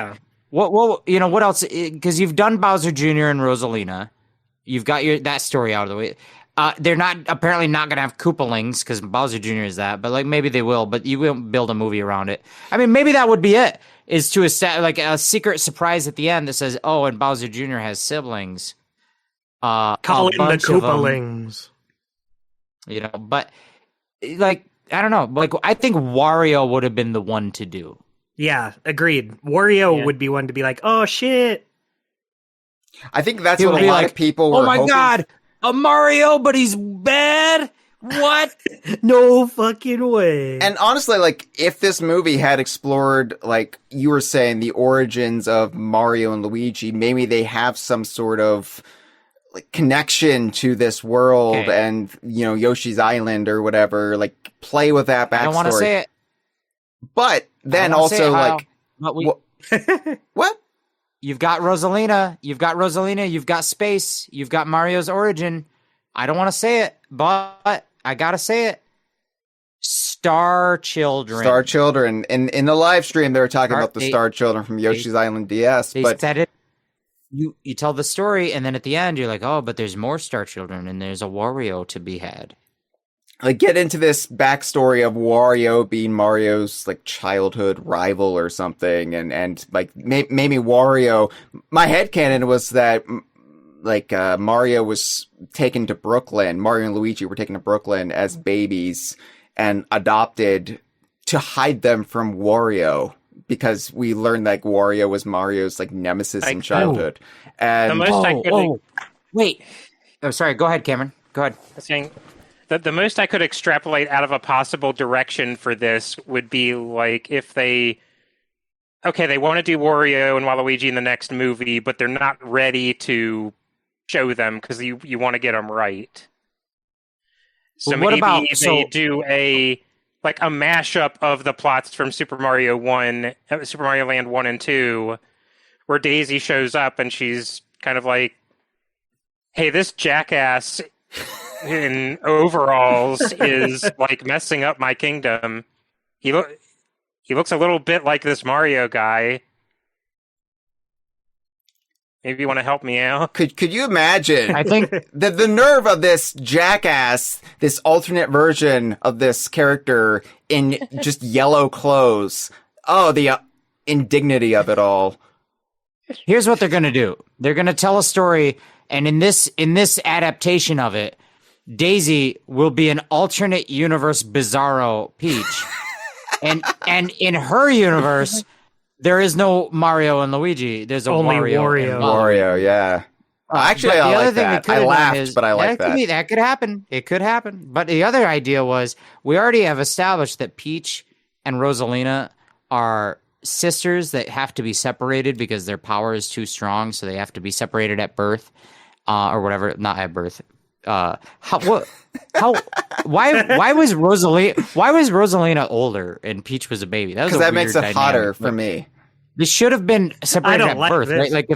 what what else? Because you've done Bowser Jr. and Rosalina, you've got that story out of the way. They're apparently not going to have Koopalings because Bowser Jr. is that, but like maybe they will. But you won't build a movie around it. I mean, maybe that would be it. Is to like a secret surprise at the end that says, "Oh, and Bowser Jr. has siblings." Call in the Koopalings. But like I don't know. Like I think Wario would have been the one to do. Yeah, agreed. Wario would be one to be like, "Oh shit." I think that's what a lot of people were. Oh my god, a Mario, but he's bad. What? No fucking way. And honestly, like, if this movie had explored, like you were saying, the origins of Mario and Luigi, maybe they have some sort of like connection to this world and, Yoshi's Island or whatever, like play with that backstory. I don't want to say it. But then also, like, what? You've got Rosalina, you've got space, you've got Mario's origin. I don't want to say it, but I gotta say it. Star Children. In the live stream, they were talking about the Star Children from Yoshi's Island DS. They said it. You tell the story, and then at the end, you're like, oh, but there's more Star Children, and there's a Wario to be had. Like, get into this backstory of Wario being Mario's, like, childhood rival or something, and like, maybe Wario... My headcanon was that, like, Mario was taken to Brooklyn, Mario and Luigi were taken to Brooklyn as babies and adopted to hide them from Wario. Because we learned that Wario was Mario's like nemesis in childhood. And wait. Oh, sorry. Go ahead, Cameron. Go ahead. I was saying that the most I could extrapolate out of a possible direction for this would be like if they want to do Wario and Waluigi in the next movie, but they're not ready to show them because you want to get them right. So Well, what maybe about- they do a mashup of the plots from Super Mario Land 1 and 2, where Daisy shows up and she's kind of like, hey, this jackass in overalls is like messing up my kingdom. He looks a little bit like this Mario guy. Maybe you want to help me out? Could you imagine? I think The nerve of this jackass, this alternate version of this character in just yellow clothes. Oh, the indignity of it all. here's what they're going to do. They're going to tell a story, and in this adaptation of it, Daisy will be an alternate universe Bizarro Peach. and in her universe, there is no Mario and Luigi. There's Only Wario. and Wario, yeah. Actually, but I the other like thing that. they I could've done laughed, is- but I like that. That could happen. It could happen. But the other idea was we already have established that Peach and Rosalina are sisters that have to be separated because their power is too strong, so they have to be separated at birth, or whatever. Not at birth. Why was Rosalina older and Peach was a baby? That was Because a that makes it weird hotter dynamic. for me. They should have been separated don't at like birth, this. right?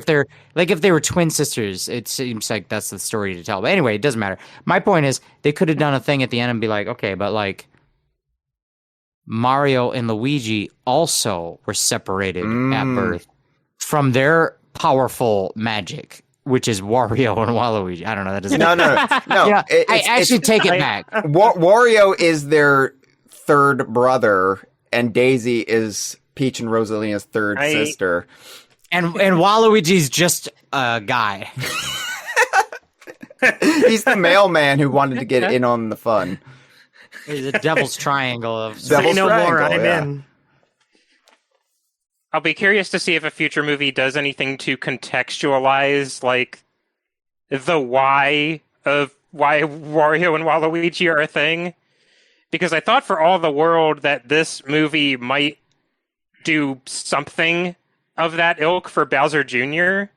If they were twin sisters, it seems like that's the story to tell. But anyway, it doesn't matter. My point is they could have done a thing at the end and be like, okay, but like Mario and Luigi also were separated at birth from their powerful magic, which is Wario and Waluigi. I don't know. That doesn't. No. Yeah, I actually take it back. Wario is their third brother, and Daisy is Peach and Rosalina's third sister. And Waluigi's just a guy. He's the mailman who wanted to get in on the fun. He's a devil's triangle of. Say Devil's no more. Triangle, I'm yeah. in. I'll be curious to see if a future movie does anything to contextualize like the why of why Wario and Waluigi are a thing. Because I thought for all the world that this movie might do something of that ilk for Bowser Jr.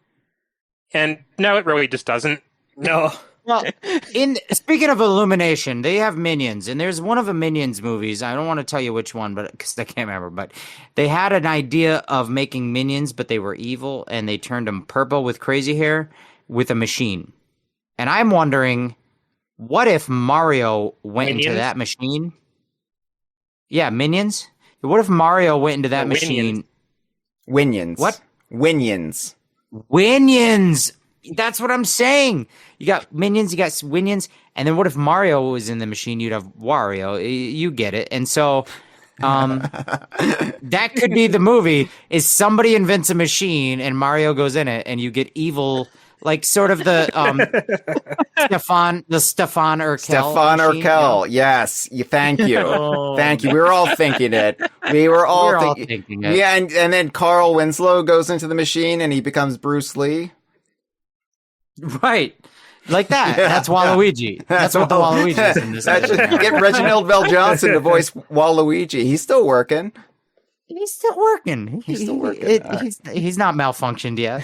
And no, it really just doesn't. No. Well, speaking of Illumination, they have Minions, and there's one of the Minions movies. I don't want to tell you which one, but because I can't remember. But they had an idea of making Minions, but they were evil, and they turned them purple with crazy hair with a machine. And I'm wondering, what if Mario went into Minions? that machine? Yeah, Minions. What if Mario went into that machine? Winions. What? Winions. Winions. That's what I'm saying. You got Minions, you got Winions, and then what if Mario was in the machine? You'd have Wario. You get it. And so that could be the movie, is somebody invents a machine and Mario goes in it, and you get evil, like sort of the Stefan Urkel. Stefan machine, Urkel. Yes. Thank you. Oh. Thank you. We were all thinking it. We were all thinking it. Yeah, and then Carl Winslow goes into the machine and he becomes Bruce Lee. Right. Like that. That's Waluigi. That's what the Waluigi is in this. Get Reginald Bell Johnson to voice Waluigi. He's still working. He's still working. He's still working. He's not malfunctioned yet.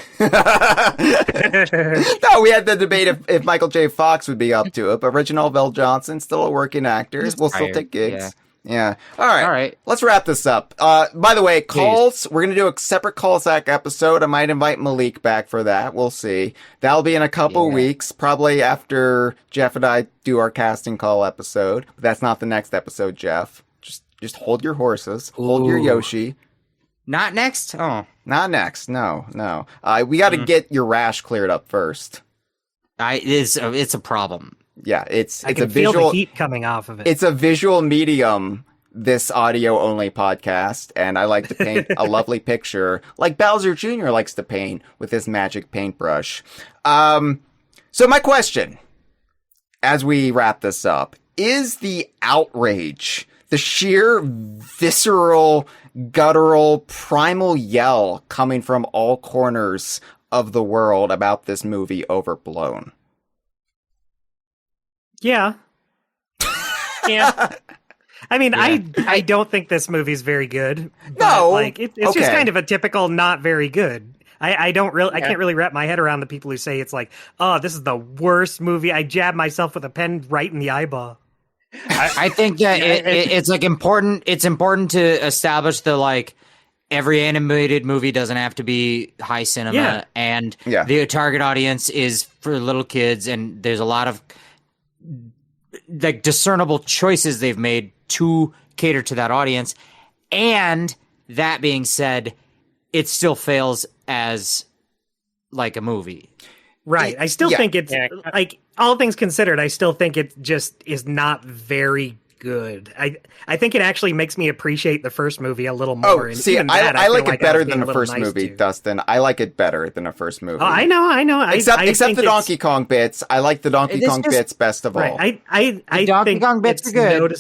No, we had the debate if Michael J. Fox would be up to it, but Reginald Bell Johnson, still a working actor. He's We'll still tired, take gigs. yeah. Yeah. All right. All right. Let's wrap this up. By the way, calls, we're going to do a separate call sack episode. I might invite Malik back for that. We'll see. That'll be in a couple weeks, probably after Jeff and I do our casting call episode. But that's not the next episode, Jeff. Just hold your horses. Hold your Yoshi. Not next? Oh. Not next. No. We got to get your rash cleared up first. It's a problem. Yeah, it's I a can feel visual the heat coming off of it. It's a visual medium, this audio only podcast, and I like to paint a lovely picture like Bowser Jr. likes to paint with his magic paintbrush. So my question, as we wrap this up, is the outrage, the sheer visceral, guttural, primal yell coming from all corners of the world about this movie overblown? Yeah. Yeah. I mean, I don't think this movie's very good. But, No. like it's just Okay. kind of a typical not very good. I don't really, I can't really wrap my head around the people who say it's like, oh, this is the worst movie. I jabbed myself with a pen right in the eyeball. I think that it's like important. It's important to establish the like every animated movie doesn't have to be high cinema, and the target audience is for little kids, and there's a lot of like discernible choices they've made to cater to that audience. And that being said, it still fails as like a movie. Right. I still think it's like, all things considered, I still think it just is not very good. I think it actually makes me appreciate the first movie a little more. Oh, see, I like it better than the first movie, Dustin. I like it better than the first movie. Oh, I know. Except the Donkey Kong bits. I like the Donkey Kong bits best of all. Right. I Donkey think Kong bits are good.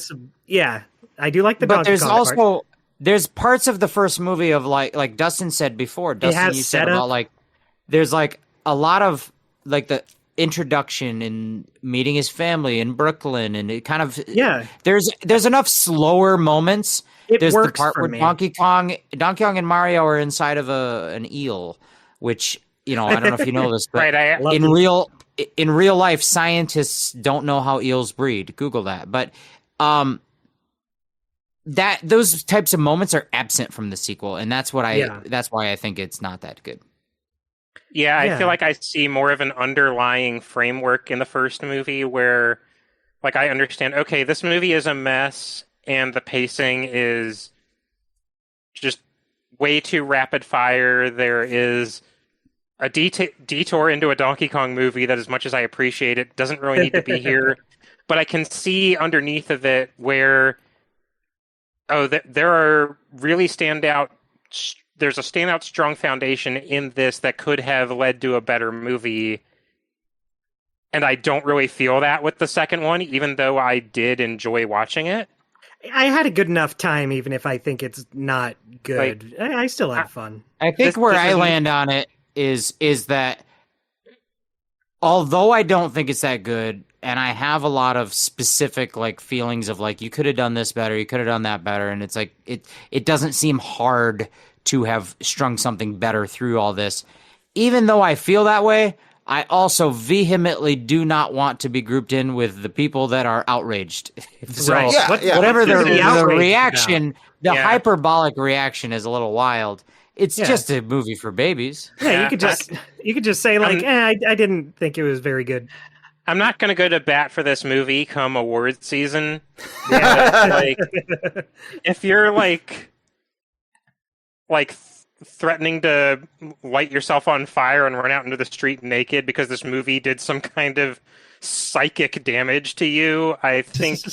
Yeah, I do like the Donkey Kong part. There's parts of the first movie of like Dustin said before. Dustin, you said about like there's like a lot of like the introduction and meeting his family in Brooklyn, and it kind of There's enough slower moments. There's the part where Donkey Kong and Mario are inside of an eel, which I don't know if you know this, but in real life, scientists don't know how eels breed. Google that, but that those types of moments are absent from the sequel, and that's why I think it's not that good. Yeah, I feel like I see more of an underlying framework in the first movie where, like, I understand, okay, this movie is a mess, and the pacing is just way too rapid fire. There is a detour into a Donkey Kong movie that, as much as I appreciate it, doesn't really need to be here. But I can see underneath of it where, there are really there's a standout strong foundation in this that could have led to a better movie. And I don't really feel that with the second one, even though I did enjoy watching it. I had a good enough time, even if I think it's not good. I still had fun. I think where I land on it is that although I don't think it's that good, and I have a lot of specific like feelings of like, you could have done this better, you could have done that better, and it's like it doesn't seem hard to have strung something better through all this. Even though I feel that way, I also vehemently do not want to be grouped in with the people that are outraged. So whatever the reaction, the hyperbolic reaction is a little wild. It's just a movie for babies. Yeah, you could just say like, I didn't think it was very good. I'm not going to go to bat for this movie come awards season. Like, if you're like threatening to light yourself on fire and run out into the street naked because this movie did some kind of psychic damage to you, I think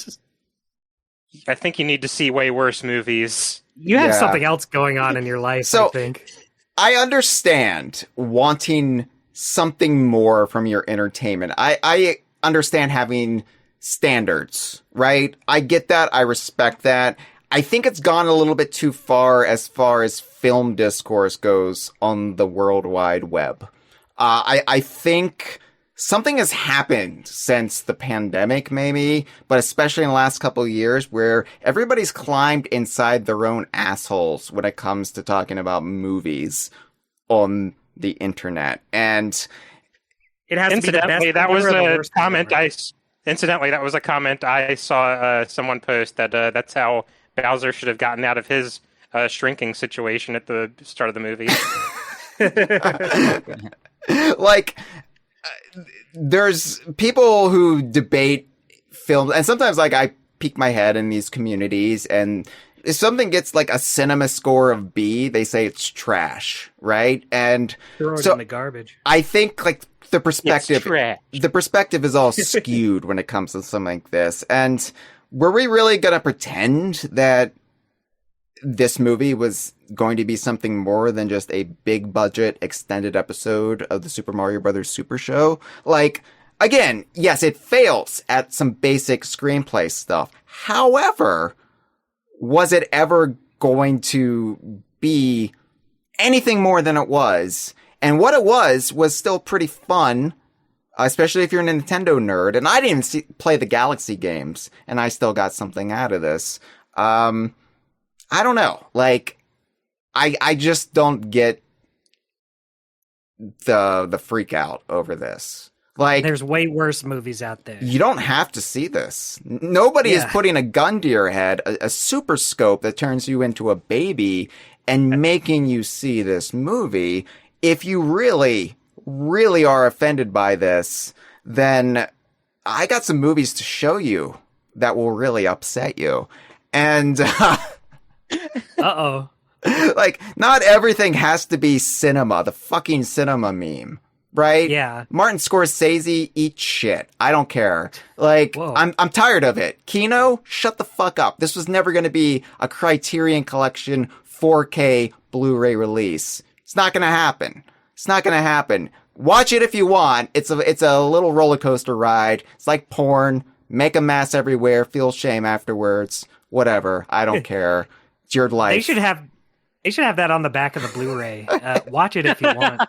you need to see way worse movies. You have something else going on in your life, so, I think. I understand wanting something more from your entertainment. I understand having standards, right? I get that. I respect that. I think it's gone a little bit too far as film discourse goes on the World Wide Web. I think something has happened since the pandemic, maybe, but especially in the last couple of years, where everybody's climbed inside their own assholes when it comes to talking about movies on the internet. And it has to be the best. That was a comment Incidentally, that was a comment I saw someone post that that's how Bowser should have gotten out of his shrinking situation at the start of the movie. Like, there's people who debate films, and sometimes like I peek my head in these communities, and if something gets like a cinema score of B, they say it's trash, right? And throw it in the garbage. I think like the perspective is all skewed when it comes to something like this. And were we really going to pretend that this movie was going to be something more than just a big budget extended episode of the Super Mario Brothers Super Show? Like, again, yes, it fails at some basic screenplay stuff. However, was it ever going to be anything more than it was? And what it was still pretty fun, especially if you're a Nintendo nerd. And I didn't even play the Galaxy games, and I still got something out of this. I don't know. Like, I just don't get the freak out over this. Like, there's way worse movies out there. You don't have to see this. Nobody is putting a gun to your head, a super scope that turns you into a baby, and making you see this movie. If you really, really are offended by this, then I got some movies to show you that will really upset you. And Uh-oh. like, not everything has to be cinema, the fucking cinema meme, right? Yeah. Martin Scorsese, eat shit. I don't care. Like, Whoa. I'm tired of it. Kino, shut the fuck up. This was never going to be a Criterion Collection 4K Blu-ray release. It's not going to happen. It's not going to happen. Watch it if you want. It's a little roller coaster ride. It's like porn. Make a mess everywhere. Feel shame afterwards. Whatever. I don't care. It's your life. They should have that on the back of the Blu-ray. Watch it if you want.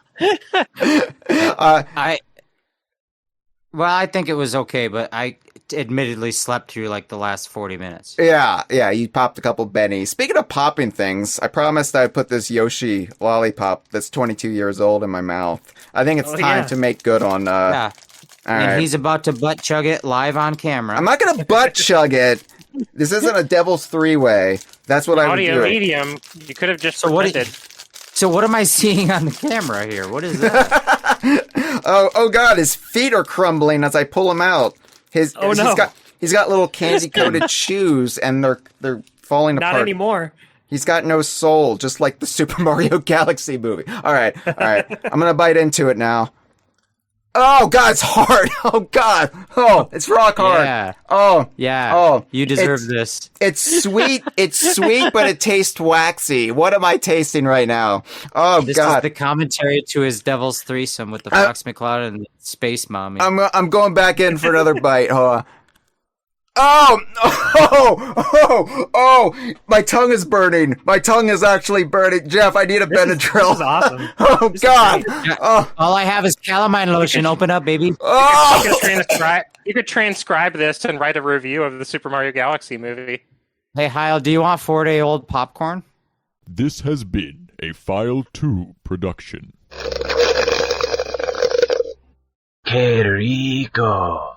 I think it was okay, but I admittedly slept through like the last 40 minutes. Yeah, you popped a couple bennies. Speaking of popping things, I promised I'd put this Yoshi lollipop that's 22 years old in my mouth. I think it's time to make good on... Yeah. And right. he's about to butt chug it live on camera. I'm not going to butt chug it. This isn't a devil's three-way. That's what I would do. Audio medium. You could have just pretended. So what am I seeing on the camera here? What is that? oh God, his feet are crumbling as I pull him out. He's got little candy-coated shoes, and they're falling apart. Not anymore. He's got no soul, just like the Super Mario Galaxy movie. All right. I'm gonna bite into it now. Oh God, it's hard. Oh God. Oh, it's rock hard. Yeah. Oh. Yeah. Oh. You deserve this. It's sweet. It's sweet, but it tastes waxy. What am I tasting right now? Oh This God. is the commentary to his Devil's Threesome with the Fox McCloud and the Space Mommy. I'm going back in for another bite. Hold on. Oh, my tongue is burning. My tongue is actually burning. Jeff, I need a Benadryl. This is awesome. Oh, God. Oh. All I have is calamine lotion. Open up, baby. Oh. You could transcribe this and write a review of the Super Mario Galaxy movie. Hey, Hyle, do you want 4-day-old popcorn? This has been a File 2 production. Que rico.